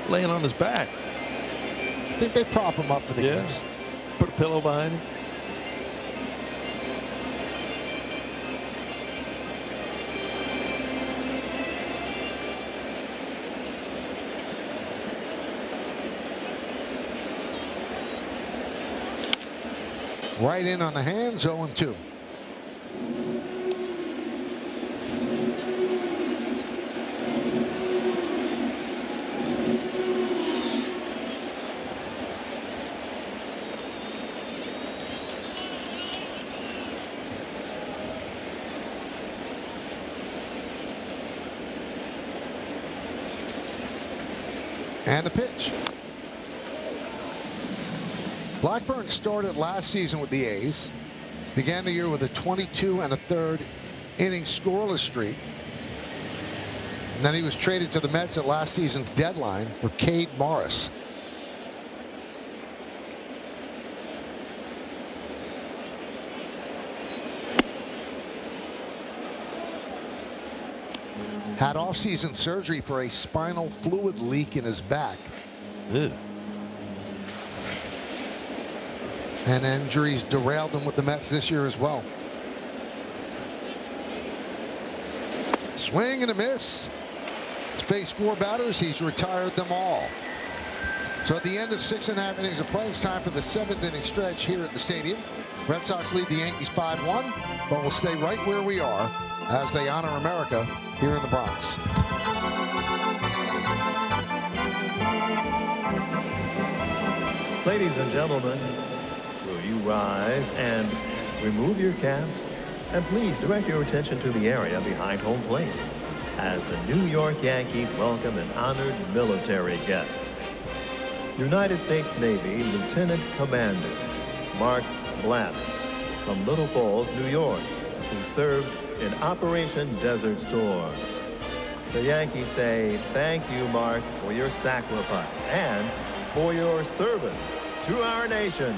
laying on his back. I think they prop him up for the games. Put a pillow behind him. Right in on the hands, 0-2. And the pitch. Blackburn started last season with the A's. Began the year with a 22 1/3 inning scoreless streak. And then he was traded to the Mets at last season's deadline for Cade Morris. Had off-season surgery for a spinal fluid leak in his back. Ugh. And injuries derailed him with the Mets this year as well. Swing and a miss. He's faced 4 batters. He's retired them all. So at the end of 6.5 innings of play, it's time for the 7th inning stretch here at the stadium. Red Sox lead the Yankees 5-1, but we'll stay right where we are as they honor America here in the Bronx. Ladies and gentlemen, will you rise and remove your caps? And please direct your attention to the area behind home plate as the New York Yankees welcome an honored military guest. United States Navy Lieutenant Commander Mark Blask from Little Falls, New York, who served in Operation Desert Storm. The Yankees say, thank you, Mark, for your sacrifice and for your service to our nation.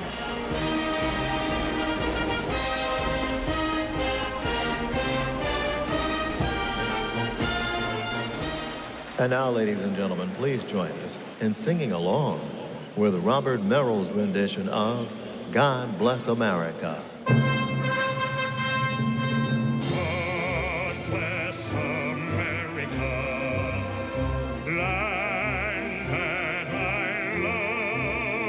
And now, ladies and gentlemen, please join us in singing along with Robert Merrill's rendition of God Bless America. God bless America, land that I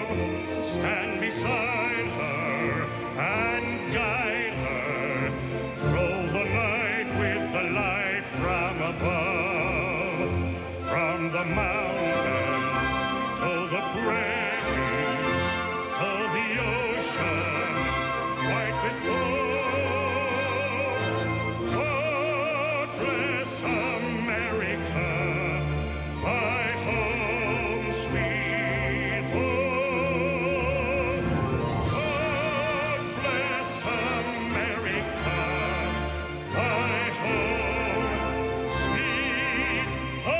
love. Stand beside her and guide her through the night with the light from above, from the mountains to the prairies, to the ocean white with foam. God bless America, my home, sweet home. God bless America, my home, sweet home.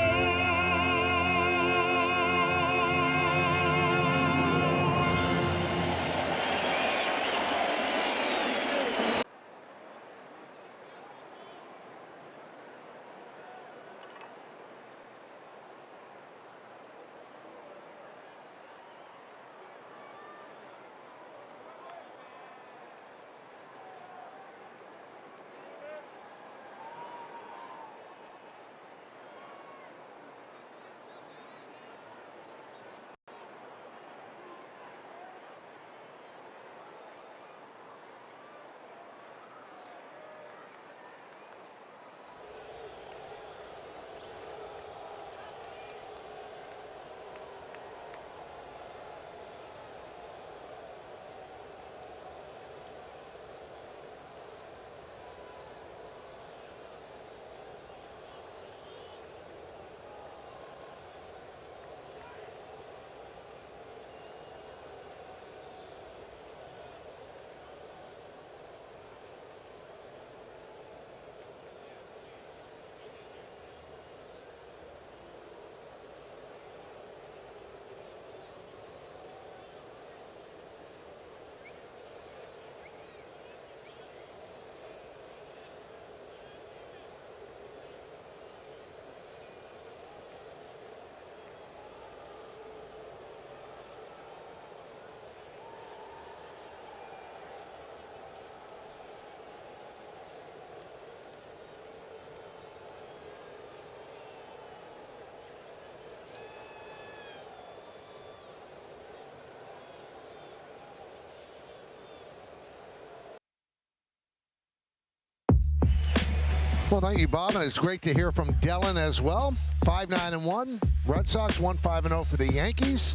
Well, thank you, Bob, and it's great to hear from Dellin as well. 5-9-1. Red Sox 1-5-0 for the Yankees.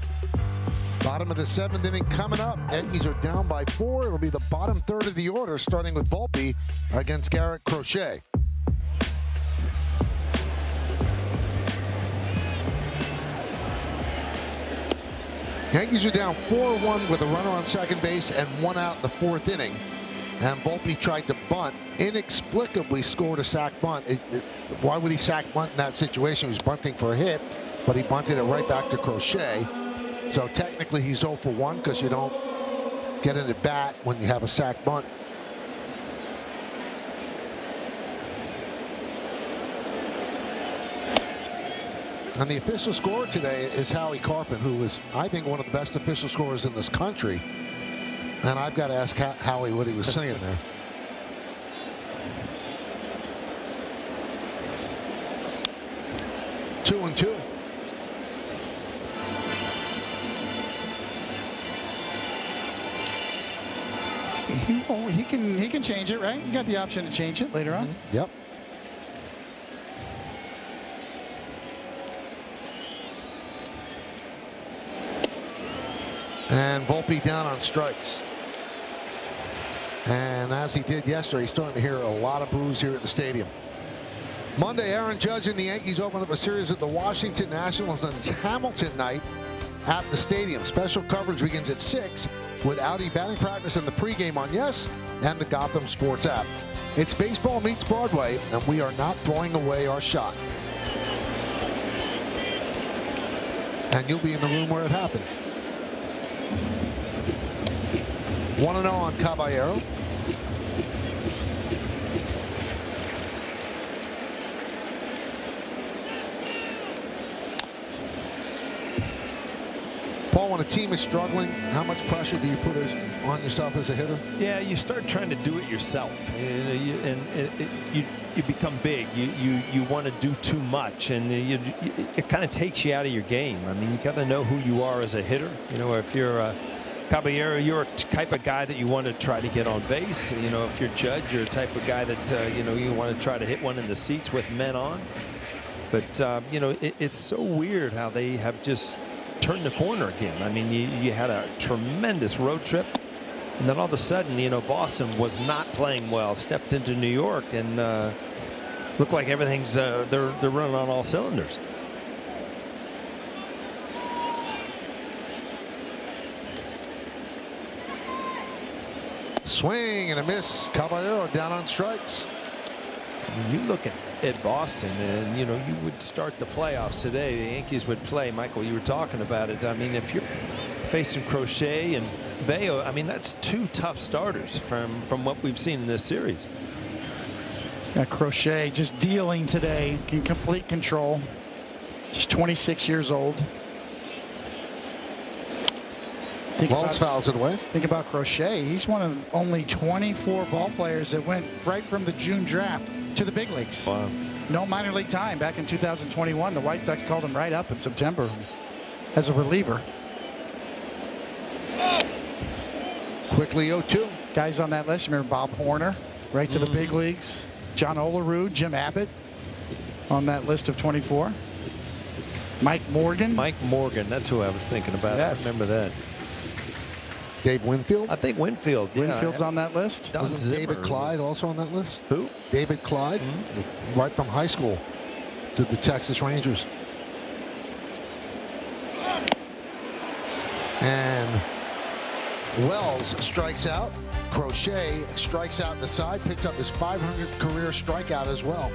Bottom of the 7th inning coming up. Yankees are down by 4. It'll be the bottom third of the order, starting with Volpe against Garrett Crochet. Yankees are down 4-1 with a runner on second base and 1 out in the 4th inning. And Volpe tried to bunt, inexplicably scored a sac bunt. Why would he sac bunt in that situation? He was bunting for a hit, but he bunted it right back to Crochet. So technically he's 0 for 1 because you don't get an at bat when you have a sac bunt. And the official scorer today is Howie Carpin, who is, I think, one of the best official scorers in this country. And I've got to ask Howie what he was saying there. Two and two. He can change it, right? You got the option to change it later on. Yep. And Volpe down on strikes. And as he did yesterday, he's starting to hear a lot of boos here at the stadium. Monday, Aaron Judge and the Yankees open up a series at the Washington Nationals on Hamilton night at the stadium. Special coverage begins at 6 with Audi batting practice and the pregame on Yes and the Gotham Sports app. It's baseball meets Broadway, and we are not throwing away our shot. And you'll be in the room where it happened. 1-0 on Caballero. Paul, when a team is struggling, how much pressure do you put on yourself as a hitter? Yeah, you start trying to do it yourself, you become big. You want to do too much, and it kind of takes you out of your game. I mean, you got to know who you are as a hitter. You know, if you're Caballero, you're a type of guy that you want to try to get on base. You know, if you're Judge, you're a type of guy that you want to try to hit one in the seats with men on. But it's so weird how they have just turned the corner again. I mean, you had a tremendous road trip, and then all of a sudden, Boston was not playing well. Stepped into New York and looked like everything's they're running on all cylinders. Swing and a miss. Caballero down on strikes. When you look at Boston, and you would start the playoffs today, the Yankees would play. Michael, you were talking about it. I mean, if you're facing Crochet and Bayo, I mean, that's two tough starters from what we've seen in this series. Yeah, Crochet just dealing today, in complete control. Just 26 years old. Walls fouls it away. Think about Crochet. He's one of only 24 ball players that went right from the June draft to the big leagues. Wow. No minor league time. Back in 2021, the White Sox called him right up in September as a reliever. Quickly 0-2. Guys on that list, remember Bob Horner, right to the big leagues. John Olerud, Jim Abbott on that list of 24. Mike Morgan. Mike Morgan, that's who I was thinking about. Yes. I remember that. Dave Winfield. I think Winfield. Yeah. Winfield's on that list. Wasn't David Clyde also on that list? Who? David Clyde, right from high school to the Texas Rangers. And Wells strikes out. Crochet strikes out the side, picks up his 500th career strikeout as well.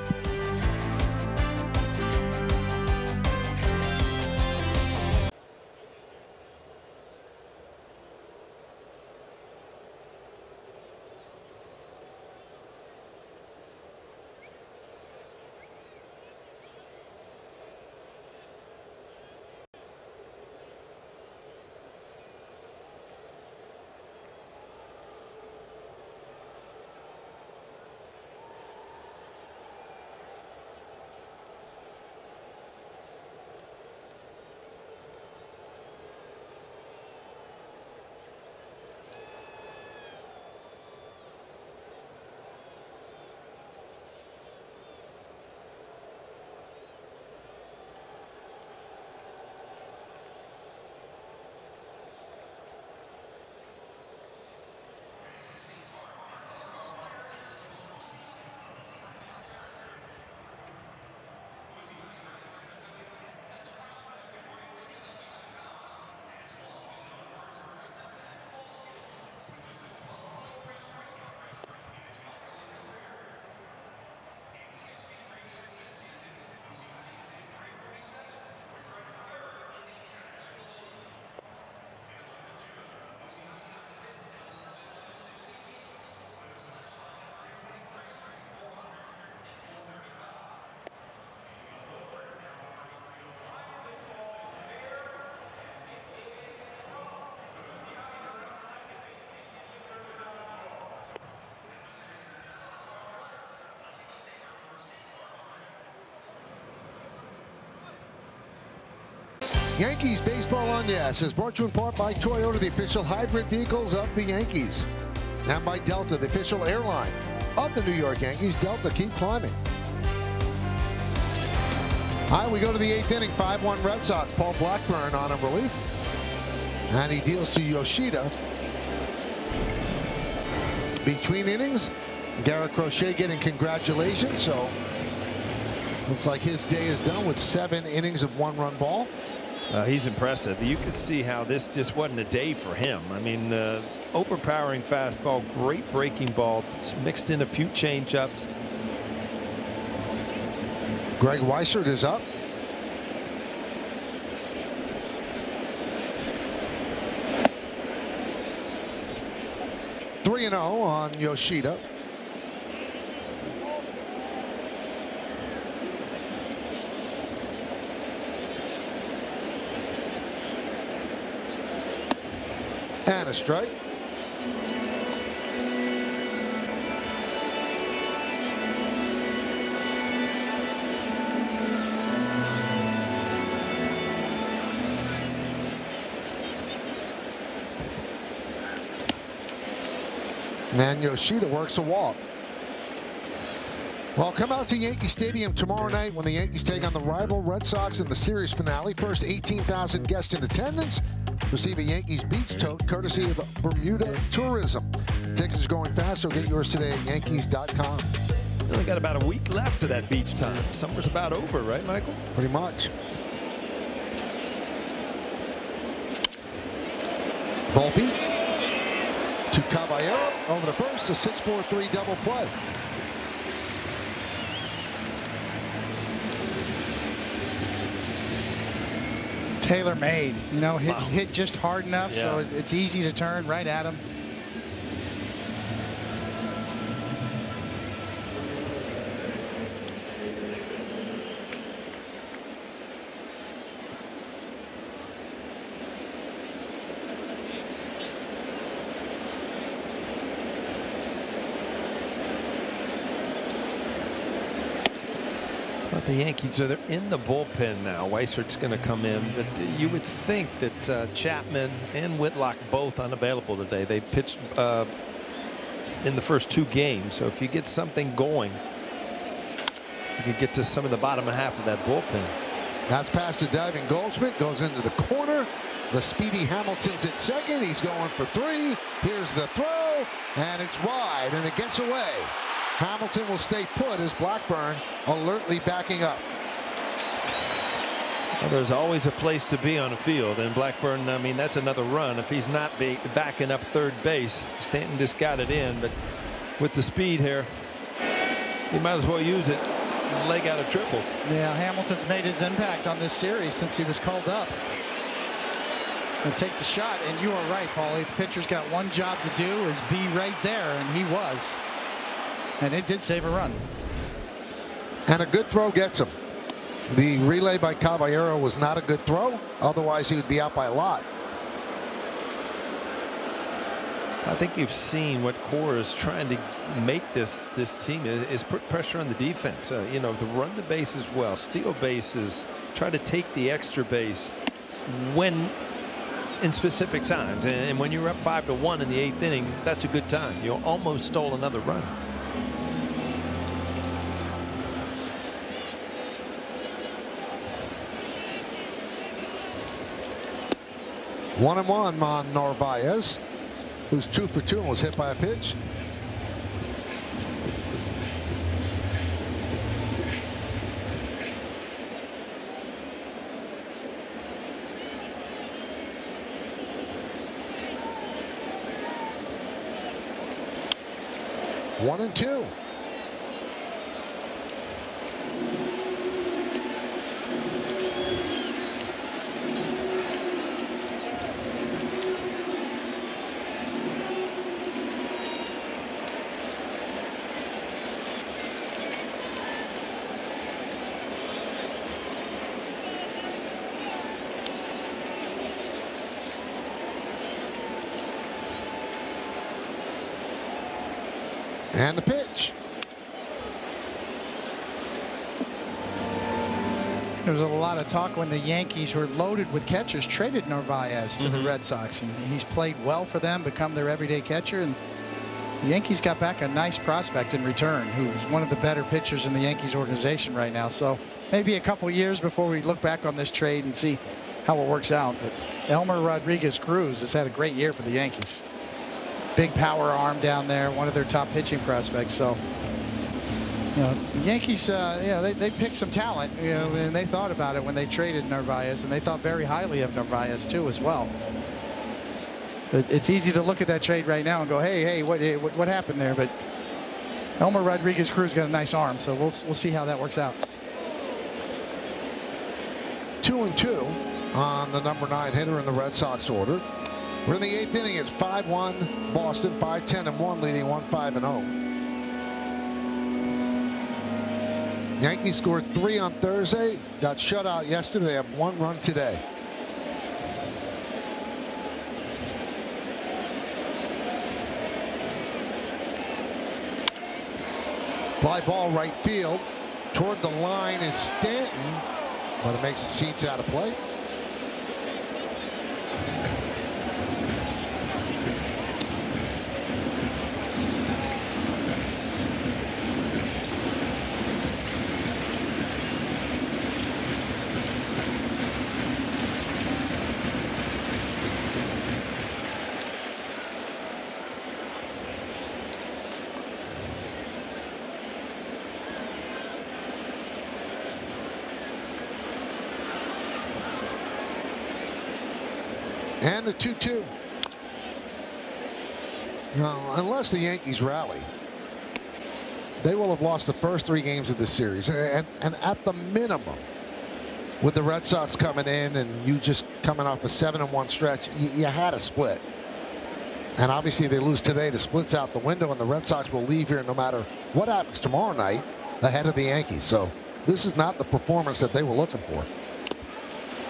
Yankees Baseball on Yes is brought to you in part by Toyota, the official hybrid vehicles of the Yankees. And by Delta, the official airline of the New York Yankees. Delta, keep climbing. All right, we go to the 8th inning, 5-1 Red Sox. Paul Blackburn on in relief. And he deals to Yoshida. Between innings, Garrett Crochet getting congratulations. So looks like his day is done with 7 innings of 1-run ball. He's impressive. You could see how this just wasn't a day for him. I mean, overpowering fastball, great breaking ball, mixed in a few changeups. Greg Weissert is up. (3-0) on Yoshida. And a strike. And Yoshida works a walk. Well, come out to Yankee Stadium tomorrow night when the Yankees take on the rival Red Sox in the series finale. First 18,000 guests in attendance receive a Yankees beach tote courtesy of Bermuda Tourism. Tickets are going fast, so get yours today at Yankees.com. We only got about a week left to that beach time. Summer's about over, right, Michael? Pretty much. Volpe to Caballero over the first, a 6-4-3 double play. Tailor-made, you know, hit just hard enough, so it's easy to turn right at him. The Yankees are in the bullpen now. Weisert's going to come in. But you would think that Chapman and Whitlock both unavailable today. They pitched in the first 2 games. So if you get something going, you could get to some of the bottom half of that bullpen. That's past the diving Goldschmidt. Goes into the corner. The speedy Hamilton's at second. He's going for 3. Here's the throw. And it's wide. And it gets away. Hamilton will stay put as Blackburn alertly backing up. Well, there's always a place to be on a field, and Blackburn, I mean, that's another run. If he's not backing up third base, Stanton just got it in, but with the speed here, he might as well use it and leg out a triple. Yeah, Hamilton's made his impact on this series since he was called up. And take the shot, and you are right, Paulie. The pitcher's got one job to do, is be right there, and he was. And it did save a run. And a good throw gets him. The relay by Caballero was not a good throw. Otherwise, he would be out by a lot. I think you've seen what Cora is trying to make this team is put pressure on the defense. You know, to run the bases well, steal bases, try to take the extra base when in specific times. And when you're up 5-1 in the 8th inning, that's a good time. You almost stole another run. One and one on Narvaez, who's 2 for 2 and was hit by a pitch. One and two. And the pitch. There was a lot of talk when the Yankees were loaded with catchers, traded Narvaez to the Red Sox, and he's played well for them, become their everyday catcher, and the Yankees got back a nice prospect in return, who's one of the better pitchers in the Yankees organization right now. So maybe a couple years before we look back on this trade and see how it works out. But Elmer Rodriguez Cruz has had a great year for the Yankees. Big power arm down there, one of their top pitching prospects. So, you know, the Yankees, they picked some talent, and they thought about it when they traded Narvaez, and they thought very highly of Narvaez too as well. But it's easy to look at that trade right now and go, hey, what happened there? But Elmer Rodriguez Cruz got a nice arm, so we'll see how that works out. 2-2 on the number 9 hitter in the Red Sox order. We're in the 8th inning. It's 5-1 Boston, 5-10-1, leading 1-5-0. Yankees scored 3 on Thursday, got shut out yesterday. They have 1 run today. Fly ball right field. Toward the line is Stanton, but it makes the seats out of play. And the 2-2. Now, unless the Yankees rally, they will have lost the first 3 games of this series. And at the minimum, with the Red Sox coming in and you just coming off a 7-1 stretch, you had a split. And obviously they lose today. The split's out the window, and the Red Sox will leave here no matter what happens tomorrow night ahead of the Yankees. So this is not the performance that they were looking for.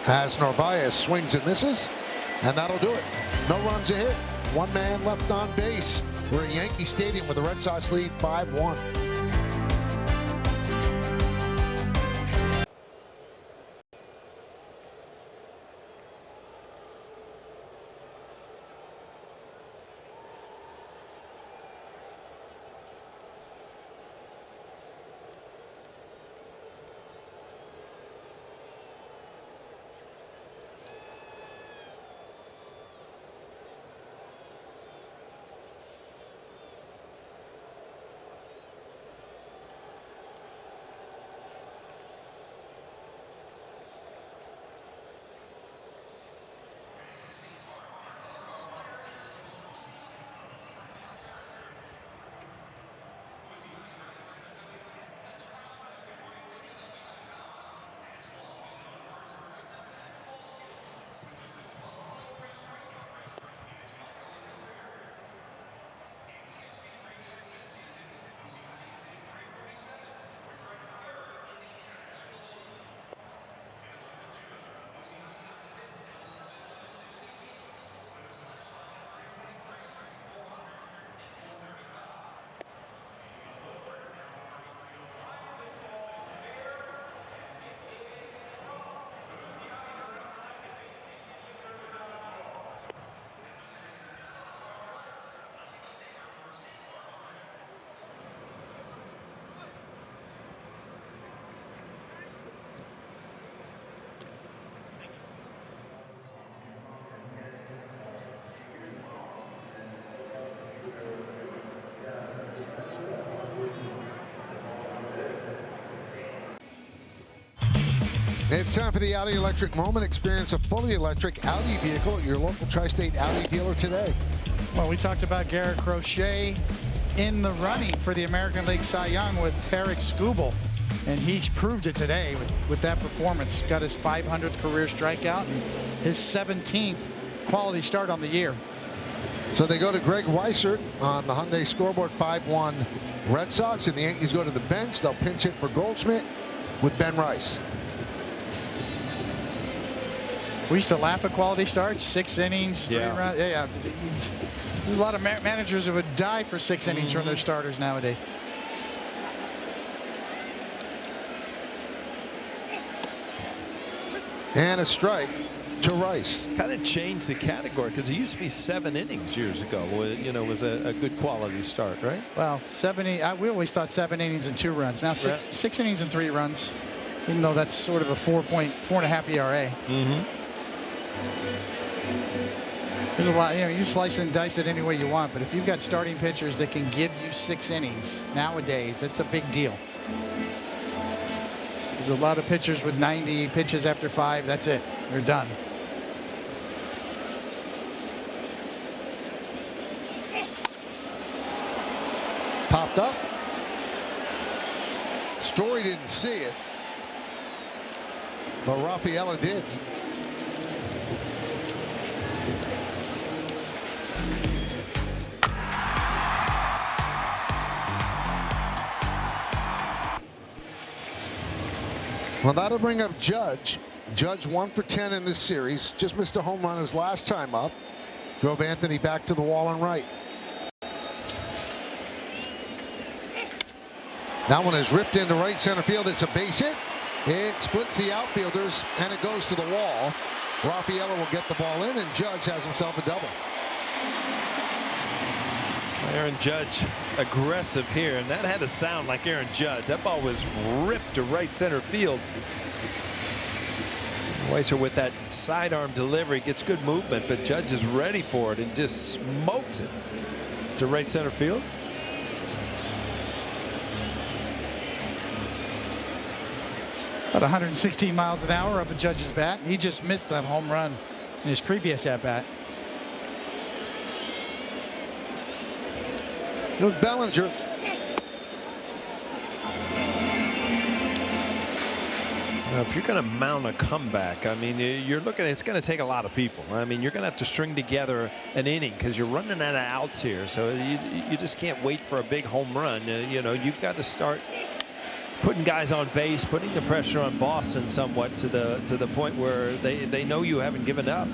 As Narvaez swings and misses, and that'll do it. No runs a hit. 1 man left on base. We're at Yankee Stadium with the Red Sox lead 5-1. It's time for the Audi Electric Moment. Experience a fully electric Audi vehicle at your local Tri-State Audi dealer today. Well, we talked about Garrett Crochet in the running for the American League Cy Young with Tarek Skubal, and he proved it today with that performance. Got his 500th career strikeout and his 17th quality start on the year. So they go to Greg Weissert on the Hyundai scoreboard, 5-1 Red Sox, and the Yankees go to the bench. They'll pinch hit for Goldschmidt with Ben Rice. We used to laugh at quality starts, 6 innings, 3 runs. Yeah. A lot of managers that would die for 6 innings from their starters nowadays. And a strike to Rice. Kind of changed the category because it used to be 7 innings years ago. You know, was a good quality start, right? Well, we always thought 7 innings and 2 runs. Now 6 innings and 3 runs, even though that's sort of a 4.5 ERA. Mm-hmm. There's a lot, you know, you slice and dice it any way you want, but if you've got starting pitchers that can give you 6 innings nowadays, it's a big deal. There's a lot of pitchers with 90 pitches after 5. That's it. They're done. Popped up. Story didn't see it, but Rafaela did. Well, that'll bring up Judge. Judge 1 for 10 in this series. Just missed a home run his last time up. Drove Anthony back to the wall and right. That one is ripped into right center field. It's a base hit. It splits the outfielders, and it goes to the wall. Rafaela will get the ball in, and Judge has himself a double. Aaron Judge aggressive here, and that had to sound like Aaron Judge. That ball was ripped to right center field. Weiser with that sidearm delivery gets good movement, but Judge is ready for it and just smokes it to right center field. About 116 miles an hour off of Judge's bat. He just missed that home run in his previous at bat. It was Bellinger. Now, if you're going to mount a comeback, I mean, you're looking at, it's going to take a lot of people. I mean, you're going to have to string together an inning because you're running out of outs here. So you just can't wait for a big home run. You know, you've got to start putting guys on base, putting the pressure on Boston somewhat to the point where they know you haven't given up.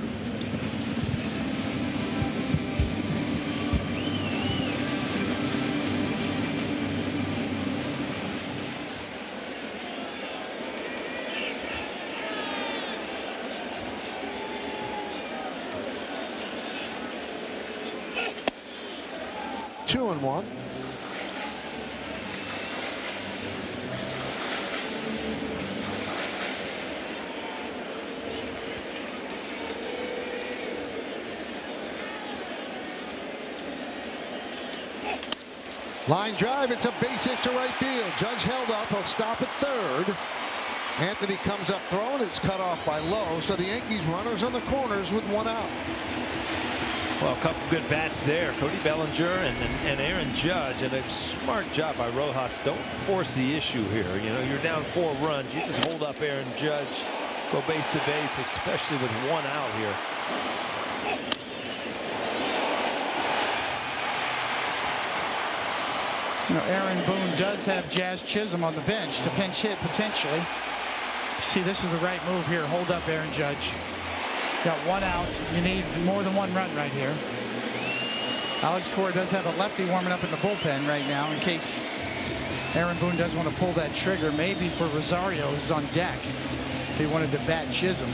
Two and one. Line drive. It's a base hit to right field. Judge held up. He'll stop at third. Anthony comes up throwing. It's cut off by Lowe. So the Yankees runners on the corners with 1 out. Well, a couple good bats there. Cody Bellinger and Aaron Judge, and a smart job by Rojas. Don't force the issue here. You know, you're down 4 runs. You just hold up Aaron Judge, go base to base, especially with 1 out here. You know, Aaron Boone does have Jazz Chisholm on the bench to pinch hit potentially. See, this is the right move here. Hold up Aaron Judge. Got 1 out. You need more than 1 run right here. Alex Cora does have a lefty warming up in the bullpen right now in case Aaron Boone does want to pull that trigger, maybe for Rosario, who's on deck, if he wanted to bat Chisholm.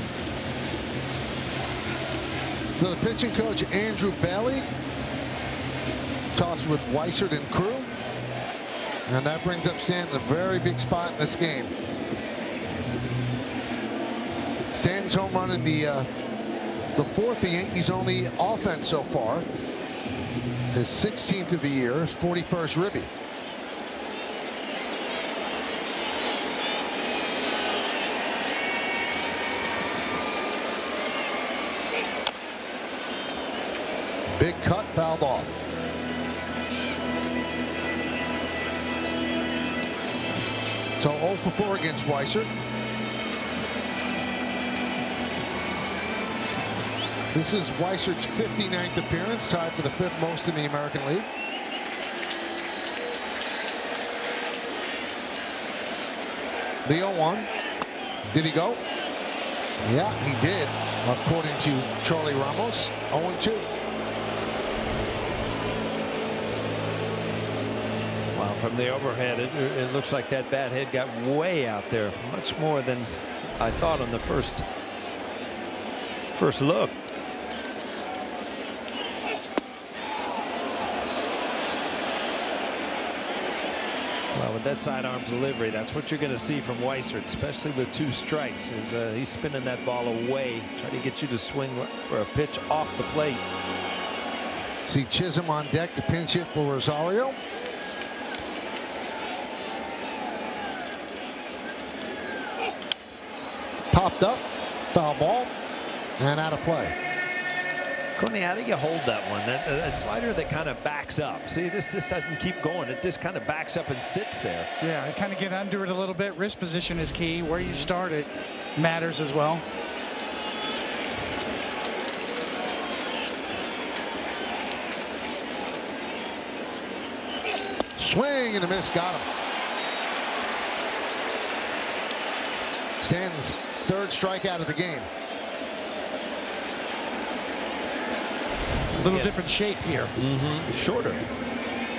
So the pitching coach, Andrew Bailey, talks with Weissert and crew. And that brings up Stanton a very big spot in this game. Stanton's home run in the 4th, the Yankees' only offense so far. His 16th of the year, his 41st ribby. Big cut, fouled off. So 0 for 4 against Weissert. This is Weissert's 59th appearance, tied for the 5th most in the American League. The 0-1. Did he go? Yeah, he did, according to Charlie Ramos. 0-2. Wow, from the overhead, it looks like that bat head got way out there, much more than I thought on the first First look. Well, with that sidearm delivery, that's what you're going to see from Weissert, especially with 2 strikes. Is he's spinning that ball away, trying to get you to swing for a pitch off the plate. See Chisholm on deck to pinch hit for Rosario. Popped up, foul ball, and out of play. Courtney, how do you hold that one? That slider that kind of backs up. See, this just doesn't keep going. It just kind of backs up and sits there. Yeah, you kind of get under it a little bit. Wrist position is key. Where you start it matters as well. Swing and a miss, got him. Stanton's 3rd strikeout of the game. A little different shape here. Shorter.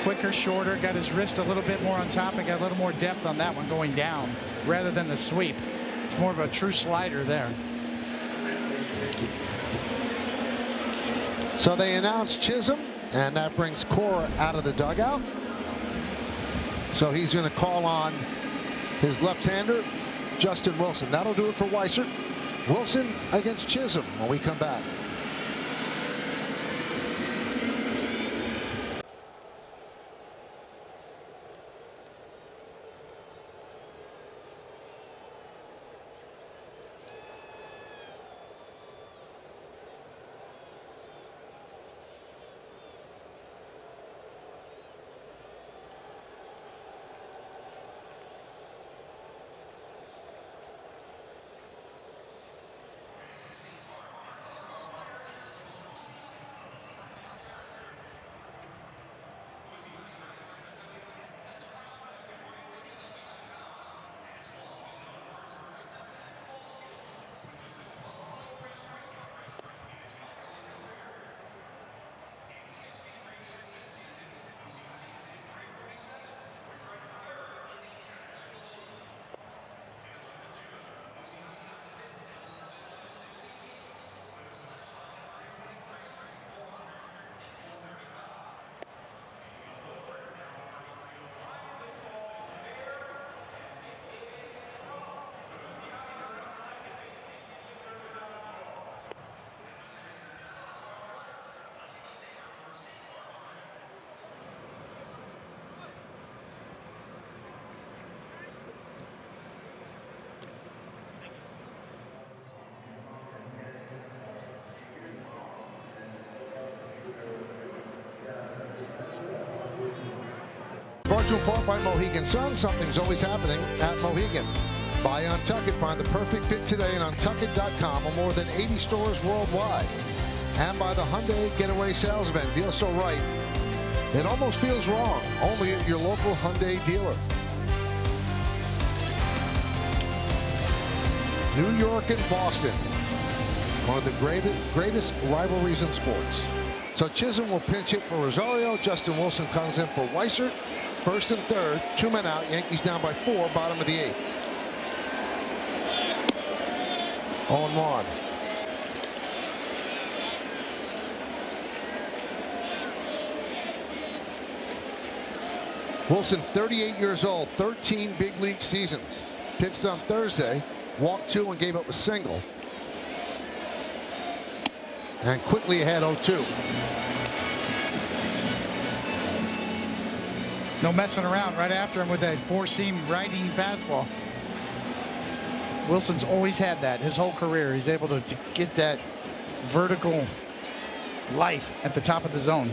Quicker, shorter, got his wrist a little bit more on top and got a little more depth on that one going down rather than the sweep. It's more of a true slider there. So they announced Chisholm, and that brings Cora out of the dugout. So he's going to call on his left-hander, Justin Wilson. That'll do it for Weissert. Wilson against Chisholm when we come back. Brought to you in part by Mohegan Sun. Something's always happening at Mohegan. Buy Untuckit. Find the perfect fit today at Untuckit.com or more than 80 stores worldwide. And by the Hyundai Getaway Sales Event. Deal so right, it almost feels wrong. Only at your local Hyundai dealer. New York and Boston. One of the greatest rivalries in sports. So Chisholm will pinch hit for Rosario. Justin Wilson comes in for Weissert. 1st and 3rd, 2 men out. Yankees down by 4, bottom of the 8th. 0-1. Wilson, 38 years old, 13 big league seasons. Pitched on Thursday, walked 2 and gave up a single. And quickly ahead 0-2. No messing around right after him with that 4-seam riding fastball. Wilson's always had that his whole career. He's able to get that vertical life at the top of the zone.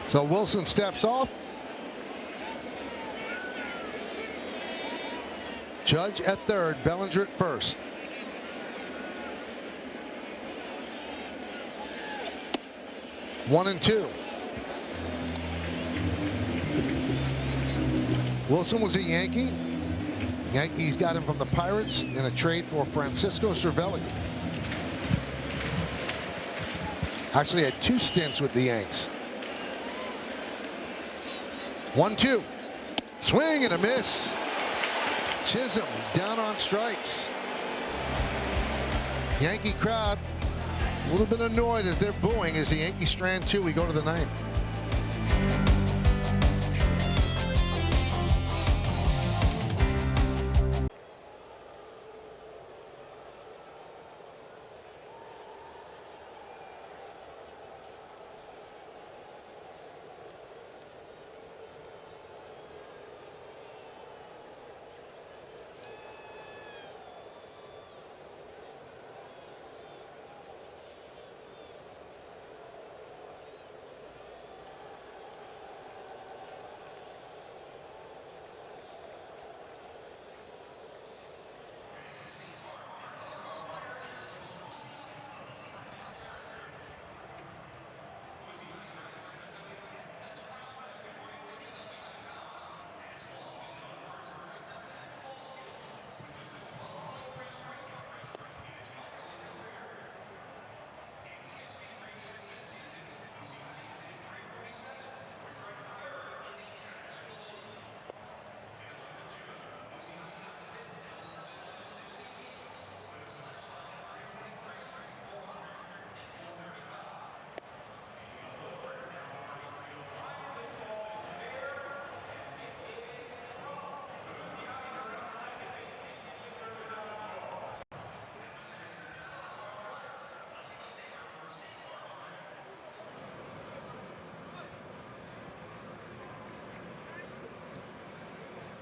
So Wilson steps off. Judge at 3rd, Bellinger at 1st. One and 2. Wilson was a Yankee. Yankees got him from the Pirates in a trade for Francisco Cervelli. Actually had 2 stints with the Yanks. 1-2. Swing and a miss. Chisholm down on strikes. Yankee crowd a little bit annoyed as they're booing as the Yankees strand 2. We go to the 9th.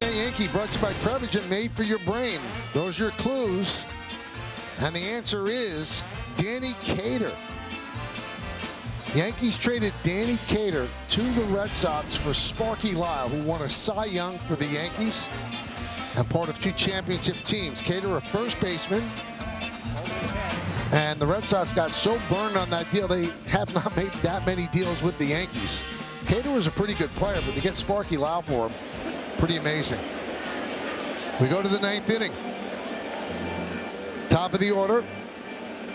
Yankee brought to you by Prevagen, made for your brain. Those are your clues. And the answer is Danny Cater. Yankees traded Danny Cater to the Red Sox for Sparky Lyle, who won a Cy Young for the Yankees and part of 2 championship teams. Cater, a first baseman. And the Red Sox got so burned on that deal, they have not made that many deals with the Yankees. Cater was a pretty good player, but to get Sparky Lyle for him, pretty amazing. We go to the 9th inning. Top of the order.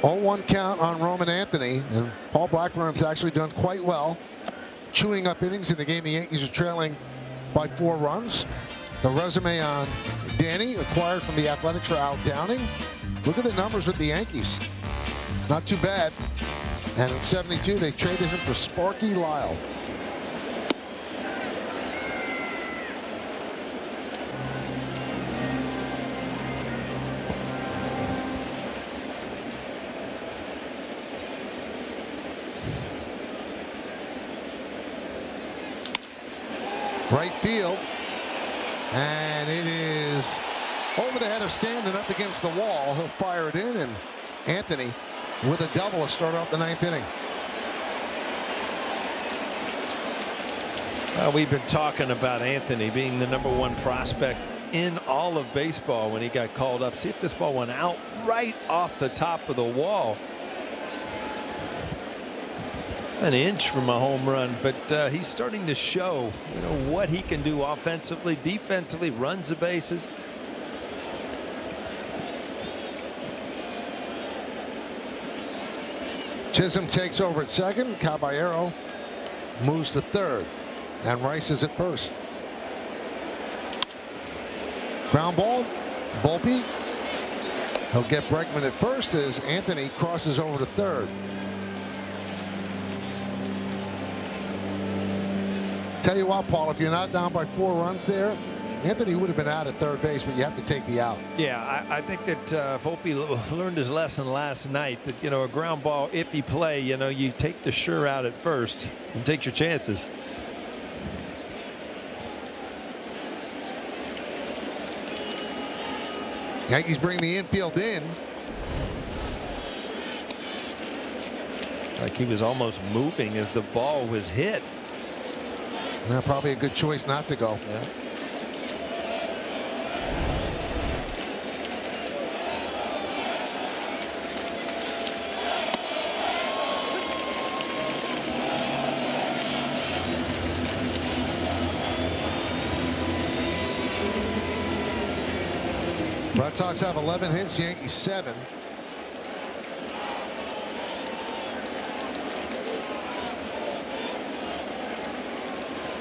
0-1 count on Roman Anthony. And Paul Blackburn's actually done quite well, chewing up innings in the game. The Yankees are trailing by 4 runs. The resume on Danny, acquired from the Athletics for Al Downing. Look at the numbers with the Yankees. Not too bad. And at 72, they traded him for Sparky Lyle. Right field, and it is over the head of Stanton up against the wall. He'll fire it in, and Anthony with a double to start off the 9th inning. We've been talking about Anthony being the #1 prospect in all of baseball when he got called up. See if this ball went out right off the top of the wall. An inch from a home run, but he's starting to show, what he can do offensively, defensively, runs the bases. Chisholm takes over at second. Caballero moves to third, and Rice is at first. Ground ball, Volpe. He'll get Bregman at first as Anthony crosses over to third. Tell you what, Paul, if you're not down by 4 runs there, Anthony would have been out at third base, but you have to take the out. Yeah, I think that Volpe learned his lesson last night that, a ground ball, iffy play, you take the sure out at first and take your chances. Yankees bring the infield in. Like he was almost moving as the ball was hit. Probably a good choice not to go. Yeah. Red Sox have 11 hits, Yankees 7.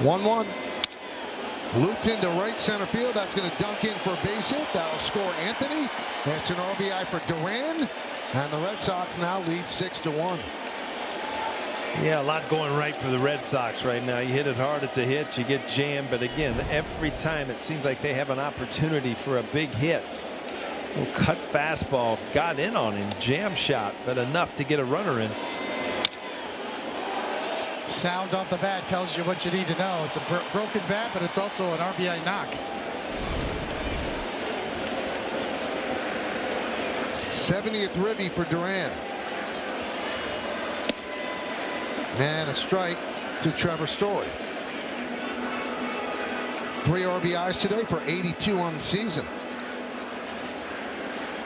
One. Looped into right center field. That's going to dunk in for a base hit. That'll score Anthony. It's an RBI for Duran. And the Red Sox now lead 6-1. Yeah, a lot going right for the Red Sox right now. You hit it hard, it's a hit. You get jammed. But again, every time it seems like they have an opportunity for a big hit. Little cut fastball got in on him. Jam shot, but enough to get a runner in. Sound off the bat tells you what you need to know. It's a broken bat, but it's also an RBI knock. 70th ribby for Duran. And a strike to Trevor Story. 3 RBIs today for 82 on the season.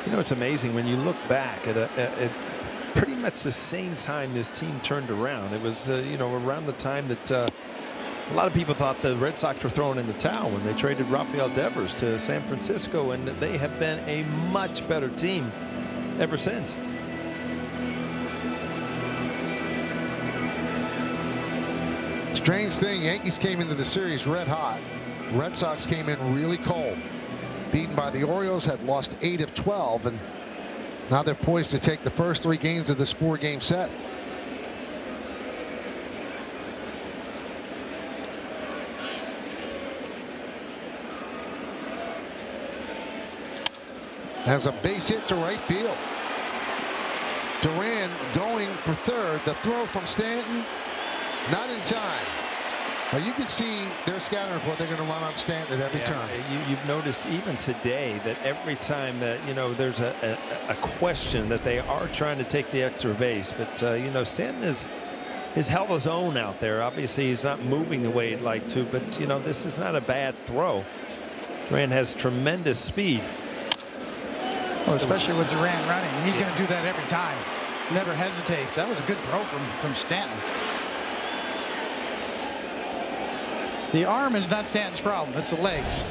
You know, it's amazing when you look back at pretty much the same time this team turned around. It was, you know, around the time that a lot of people thought the Red Sox were throwing in the towel when they traded Rafael Devers to San Francisco, and they have been a much better team ever since. Strange thing, Yankees came into the series red hot. Red Sox came in really cold. Beaten by the Orioles, had lost 8 of 12, and now they're poised to take the first 3 games of this 4-game set. Has a base hit to right field. Duran going for third. The throw from Stanton, not in time. Well, you can see their scouting report. They're going to run on Stanton at every turn. You've noticed even today that every time that, you know, there's a question that they are trying to take the extra base, but you know, Stanton is held his own out there. Obviously, he's not moving the way he'd like to, but you know, this is not a bad throw. Duran has tremendous speed. Well, especially with Duran running, he's going to do that every time. Never hesitates. That was a good throw from Stanton. The arm is not Stanton's problem. It's the legs.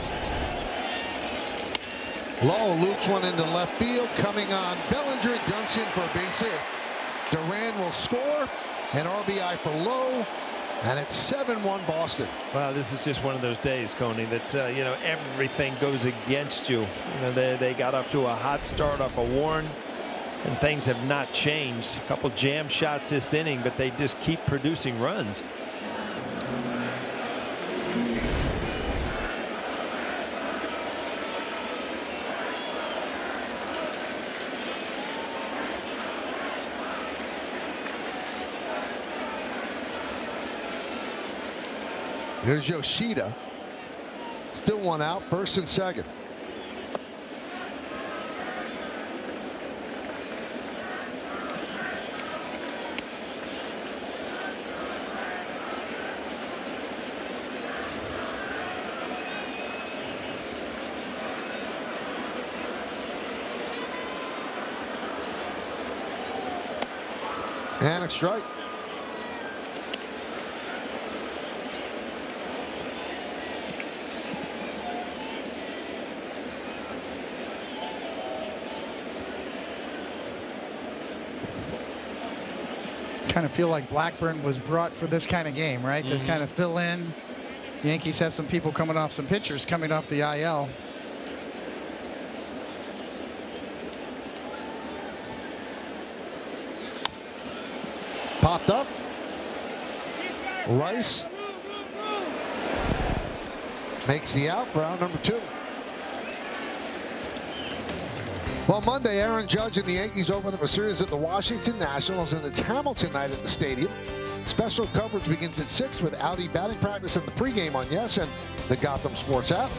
Lowe loops one into left field. Coming on, Bellinger dunks in for a base hit. Duran will score. An RBI for Lowe. And it's 7-1 Boston. Wow, this is just one of those days, Coney, that you know, everything goes against you. You know, they got off to a hot start off a Warren, and things have not changed. A couple jam shots this inning, but they just keep producing runs. Here's Yoshida. Still one out, first and second. And a strike. Kind of feel like Blackburn was brought for this kind of game, right? To kind of fill in. The Yankees have some people coming off, some pitchers coming off the IL. Popped up. Rice makes the out for out number 2. Well, Monday, Aaron Judge and the Yankees open up a series at the Washington Nationals, and it's Hamilton night at the stadium. Special coverage begins at 6 with Audi batting practice and the pregame on Yes and the Gotham Sports app.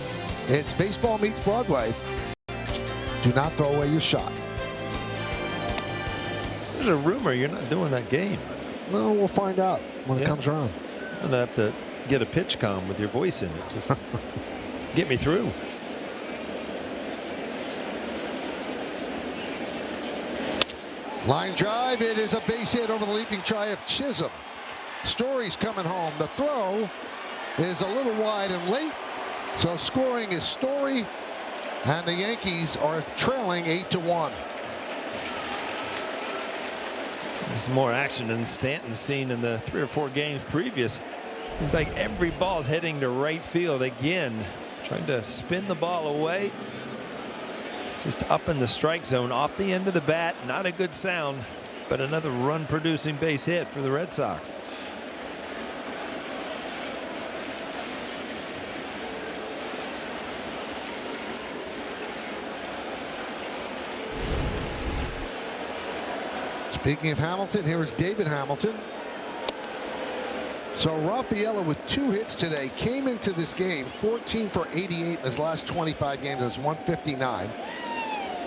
It's baseball meets Broadway. Do not throw away your shot. There's a rumor you're not doing that game. Well, we'll find out when it comes around. I'm gonna have to get a pitch comm with your voice in it. Just get me through. Line drive. It is a base hit over the leaping try of Chisholm. Story's coming home. The throw is a little wide and late. So scoring is Story. And the Yankees are trailing 8-1. This is more action than Stanton's seen in the 3 or 4 games previous. Seems like every ball's heading to right field again, trying to spin the ball away. Just up in the strike zone, off the end of the bat. Not a good sound, but another run-producing base hit for the Red Sox. Speaking of Hamilton, here is David Hamilton. So Rafaela with 2 hits today came into this game 14 for 88 in his last 25 games. That's 159.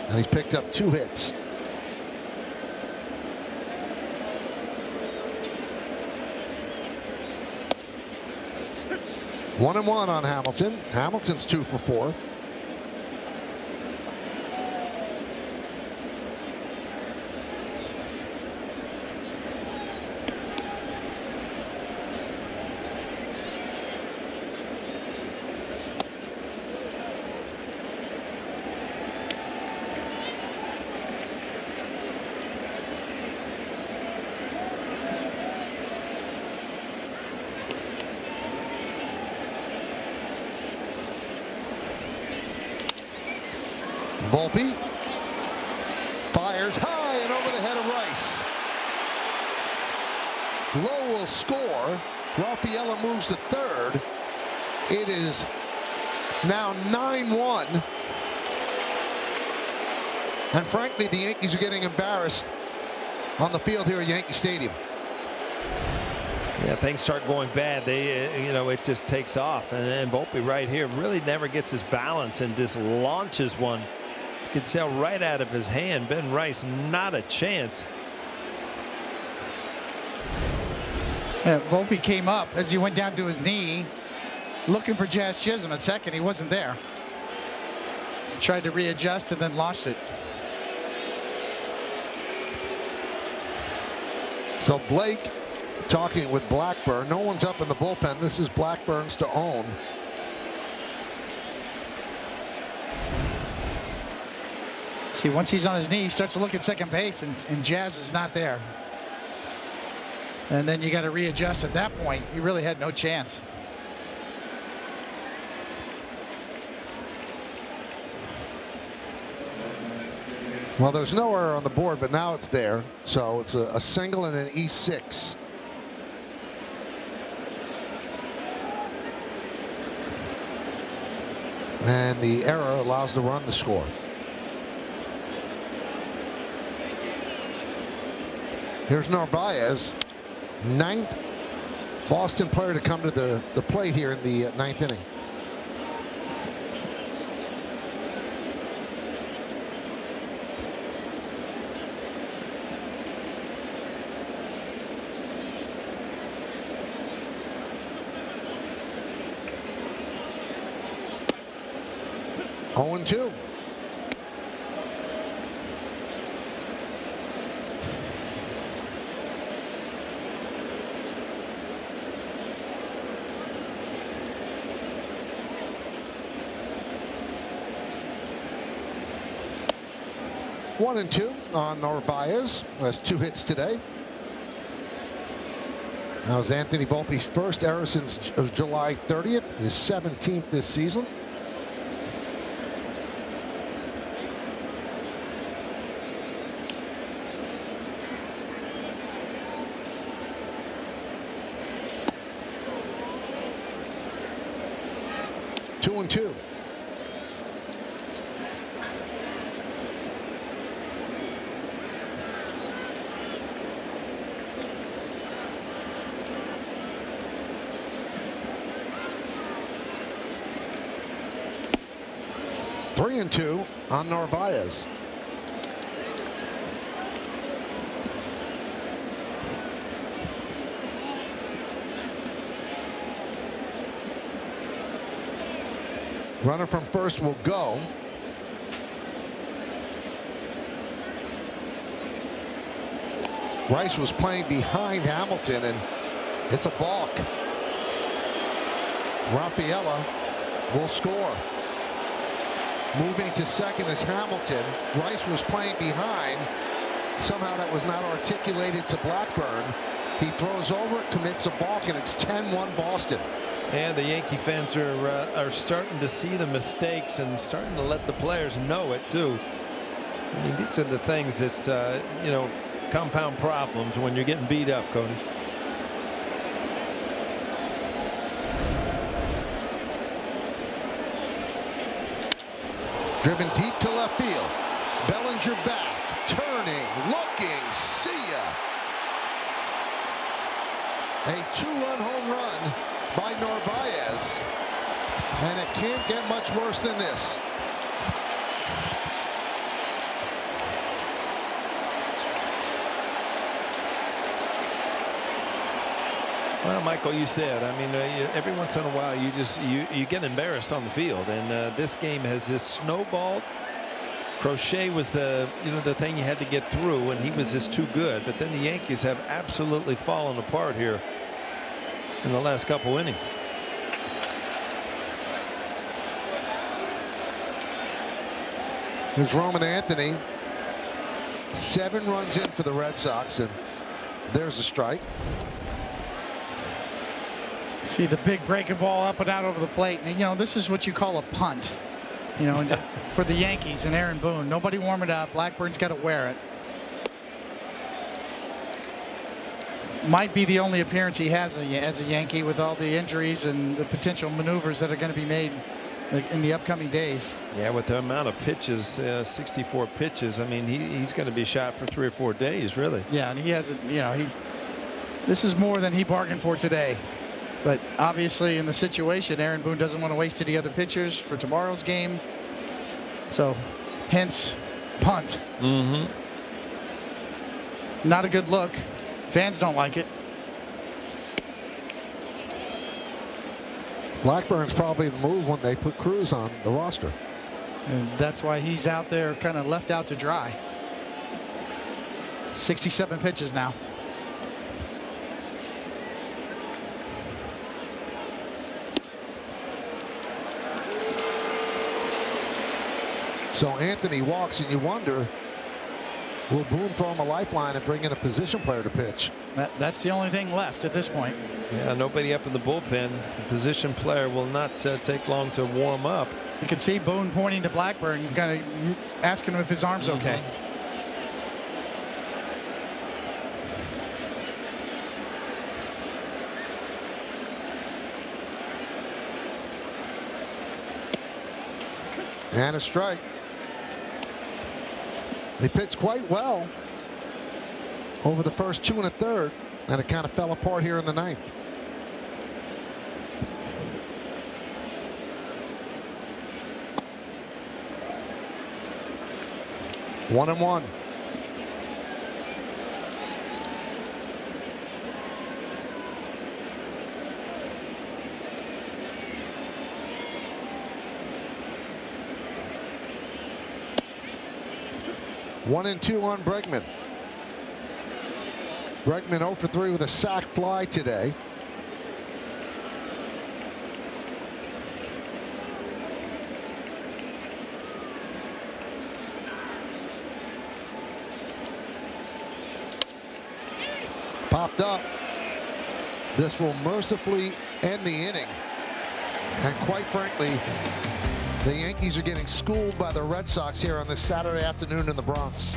And he's picked up 2 hits. One and one on Hamilton. Hamilton's 2 for 4. Volpe fires high and over the head of Rice. Lowe will score. Rafaela moves to third. It is now 9-1. And frankly, the Yankees are getting embarrassed on the field here at Yankee Stadium. Yeah, things start going bad. It just takes off. And Volpe right here really never gets his balance and just launches one. You can tell right out of his hand. Ben Rice, not a chance. Yeah, Volpe came up as he went down to his knee, looking for Jazz Chisholm at second. He wasn't there. Tried to readjust and then lost it. So Blake talking with Blackburn. No one's up in the bullpen. This is Blackburn's to own. See, once he's on his knee, he starts to look at second base, and Jazz is not there. And then you got to readjust at that point. He really had no chance. Well, there's no error on the board, but now it's there. So it's a single and an E6. And the error allows the run to score. Here's Narvaez, 9th Boston player to come to the plate here in the 9th inning. Oh, 0-2. One and 2 on Narvaez. Has 2 hits today. That was Anthony Volpe's first error since July 30th, his 17th this season. Two and 2. Three and 2 on Narvaez. Runner from first will go. Rice was playing behind Hamilton, and it's a balk. Rafaela will score. Moving to second is Hamilton. Rice was playing behind. Somehow that was not articulated to Blackburn. He throws over, commits a balk, and it's 10-1 Boston. And the Yankee fans are starting to see the mistakes and starting to let the players know it too. I mean, these are the things that you know, compound problems when you're getting beat up, Cody. Driven deep to left field. Bellinger back, turning, looking, see ya. A 2-run home run by Narvaez, and it can't get much worse than this. Well, Michael, you said, I mean, every once in a while you get embarrassed on the field, and this game has just snowballed. Crochet was the thing you had to get through, and he was just too good. But then the Yankees have absolutely fallen apart here in the last couple innings. There's Roman Anthony. 7 runs in for the Red Sox, and there's a strike. See the big breaking ball up and out over the plate. And, you know, this is what you call a punt. You know, for the Yankees and Aaron Boone. Nobody warm it up. Blackburn's got to wear it. Might be the only appearance he has as a Yankee with all the injuries and the potential maneuvers that are going to be made in the upcoming days. Yeah, with the amount of pitches, 64 pitches, I mean, he's going to be shot for 3 or 4 days, really. Yeah, and he hasn't, you know, this is more than he bargained for today. But obviously in the situation, Aaron Boone doesn't want to waste any other pitchers for tomorrow's game. So hence punt. Not a good look. Fans don't like it. Blackburn's probably the move when they put Cruz on the roster. And that's why he's out there kind of left out to dry. 67 pitches now. So Anthony walks, and you wonder, will Boone throw him a lifeline and bring in a position player to pitch? That's the only thing left at this point. Yeah, nobody up in the bullpen. The position player will not take long to warm up. You can see Boone pointing to Blackburn, kind of asking him if his arm's okay. And a strike. He pitched quite well over the first 2 1/3, and it kind of fell apart here in the ninth. One and one. One and two on Bregman. Bregman 0 for 3 with a sac fly today. Popped up. This will mercifully end the inning. And quite frankly, the Yankees are getting schooled by the Red Sox here on this Saturday afternoon in the Bronx.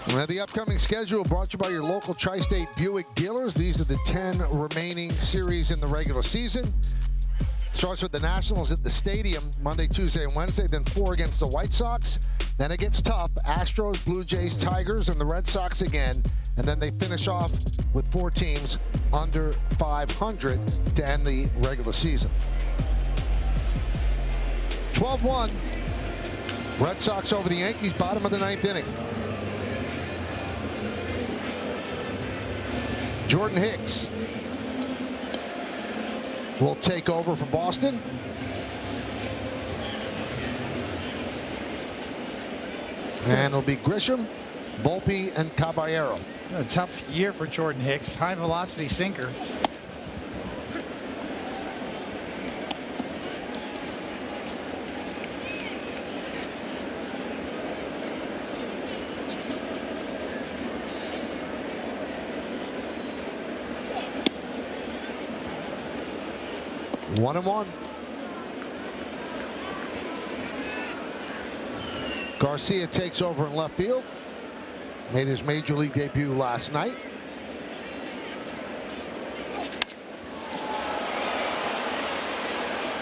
Now, the upcoming schedule brought to you by your local Tri-State Buick dealers. These are the 10 remaining series in the regular season. Starts with the Nationals at the Stadium Monday, Tuesday, and Wednesday, then 4 against the White Sox. Then it gets tough. Astros, Blue Jays, Tigers, and the Red Sox again. And then they finish off with 4 teams under 500 to end the regular season. 12-1. Red Sox over the Yankees, bottom of the 9th inning. Jordan Hicks will take over for Boston. And it'll be Grisham, Volpe, and Caballero. A tough year for Jordan Hicks. High velocity sinker. One and one. Garcia takes over in left field. Made his major league debut last night.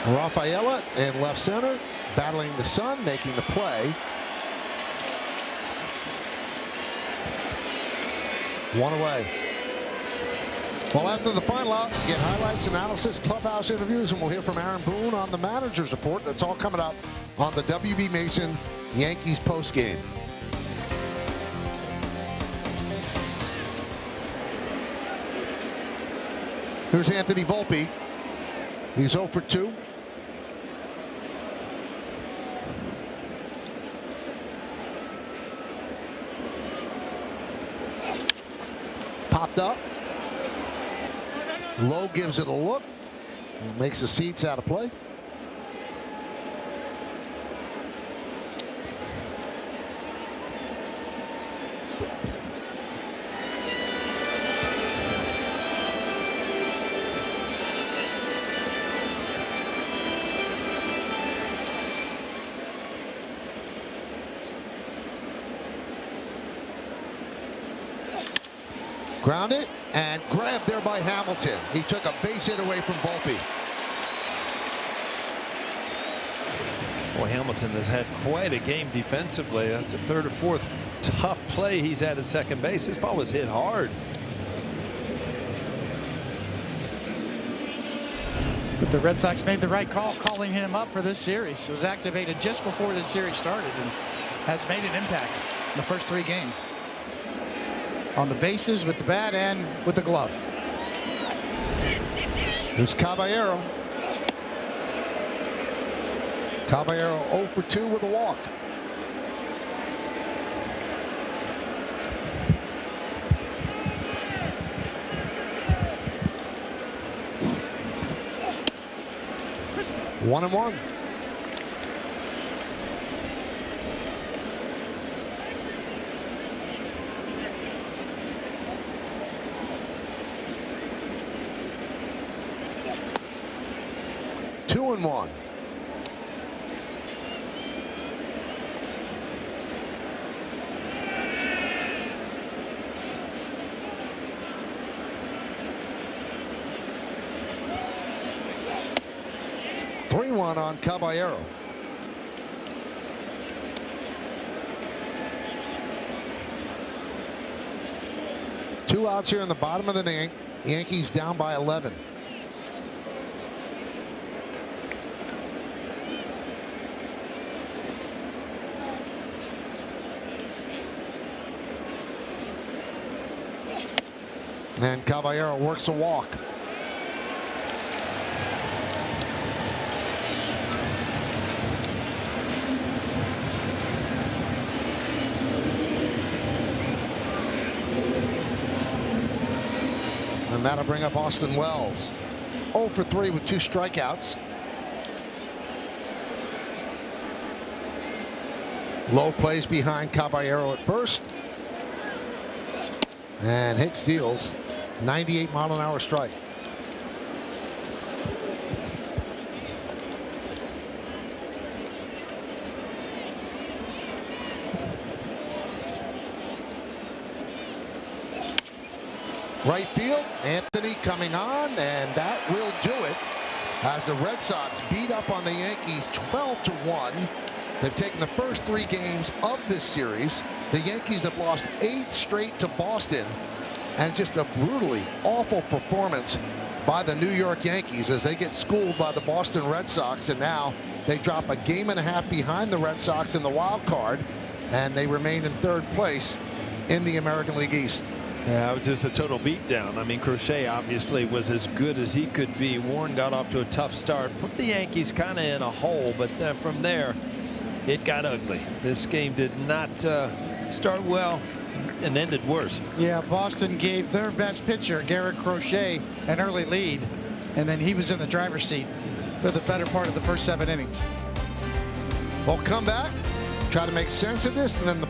Rafaela in left center, battling the sun, making the play. One away. Well, after the final out, get highlights, analysis, clubhouse interviews, and we'll hear from Aaron Boone on the manager's report. That's all coming up on the W.B. Mason Yankees postgame. Here's Anthony Volpe. He's 0 for 2. Popped up. Lowe gives it a look. Makes the seats out of play. Grounded and grabbed there by Hamilton. He took a base hit away from Volpe. Boy, Hamilton has had quite a game defensively. That's a 3rd or 4th tough play he's had at second base. This ball was hit hard. But the Red Sox made the right call calling him up for this series. It was activated just before this series started and has made an impact in the first 3 games. On the bases, with the bat, and with the glove. Here's Caballero. Caballero 0 for 2 with a walk. One and one. Two and one. Three one on Caballero. Two outs here in the bottom of the ninth. Yankees down by 11. And Caballero works a walk. And that'll bring up Austin Wells. 0 for 3 with 2 strikeouts. Lowe plays behind Caballero at first. And Hicks deals 98-mile-an-hour strike. Right field, Anthony coming on, and that will do it as the Red Sox beat up on the Yankees 12-1. They've taken the first 3 games of this series. The Yankees have lost 8 straight to Boston, and just a brutally awful performance by the New York Yankees as they get schooled by the Boston Red Sox, and now they drop a game and a half behind the Red Sox in the wild card, and they remain in 3rd place in the American League East. Yeah, it was just a total beatdown. I mean, Crochet obviously was as good as he could be. Warren got off to a tough start, put the Yankees kind of in a hole, but then from there it got ugly. This game did not start well and ended worse. Yeah, Boston gave their best pitcher, Garrett Crochet, an early lead, and then he was in the driver's seat for the better part of the first 7 innings. We'll come back, try to make sense of this, and then the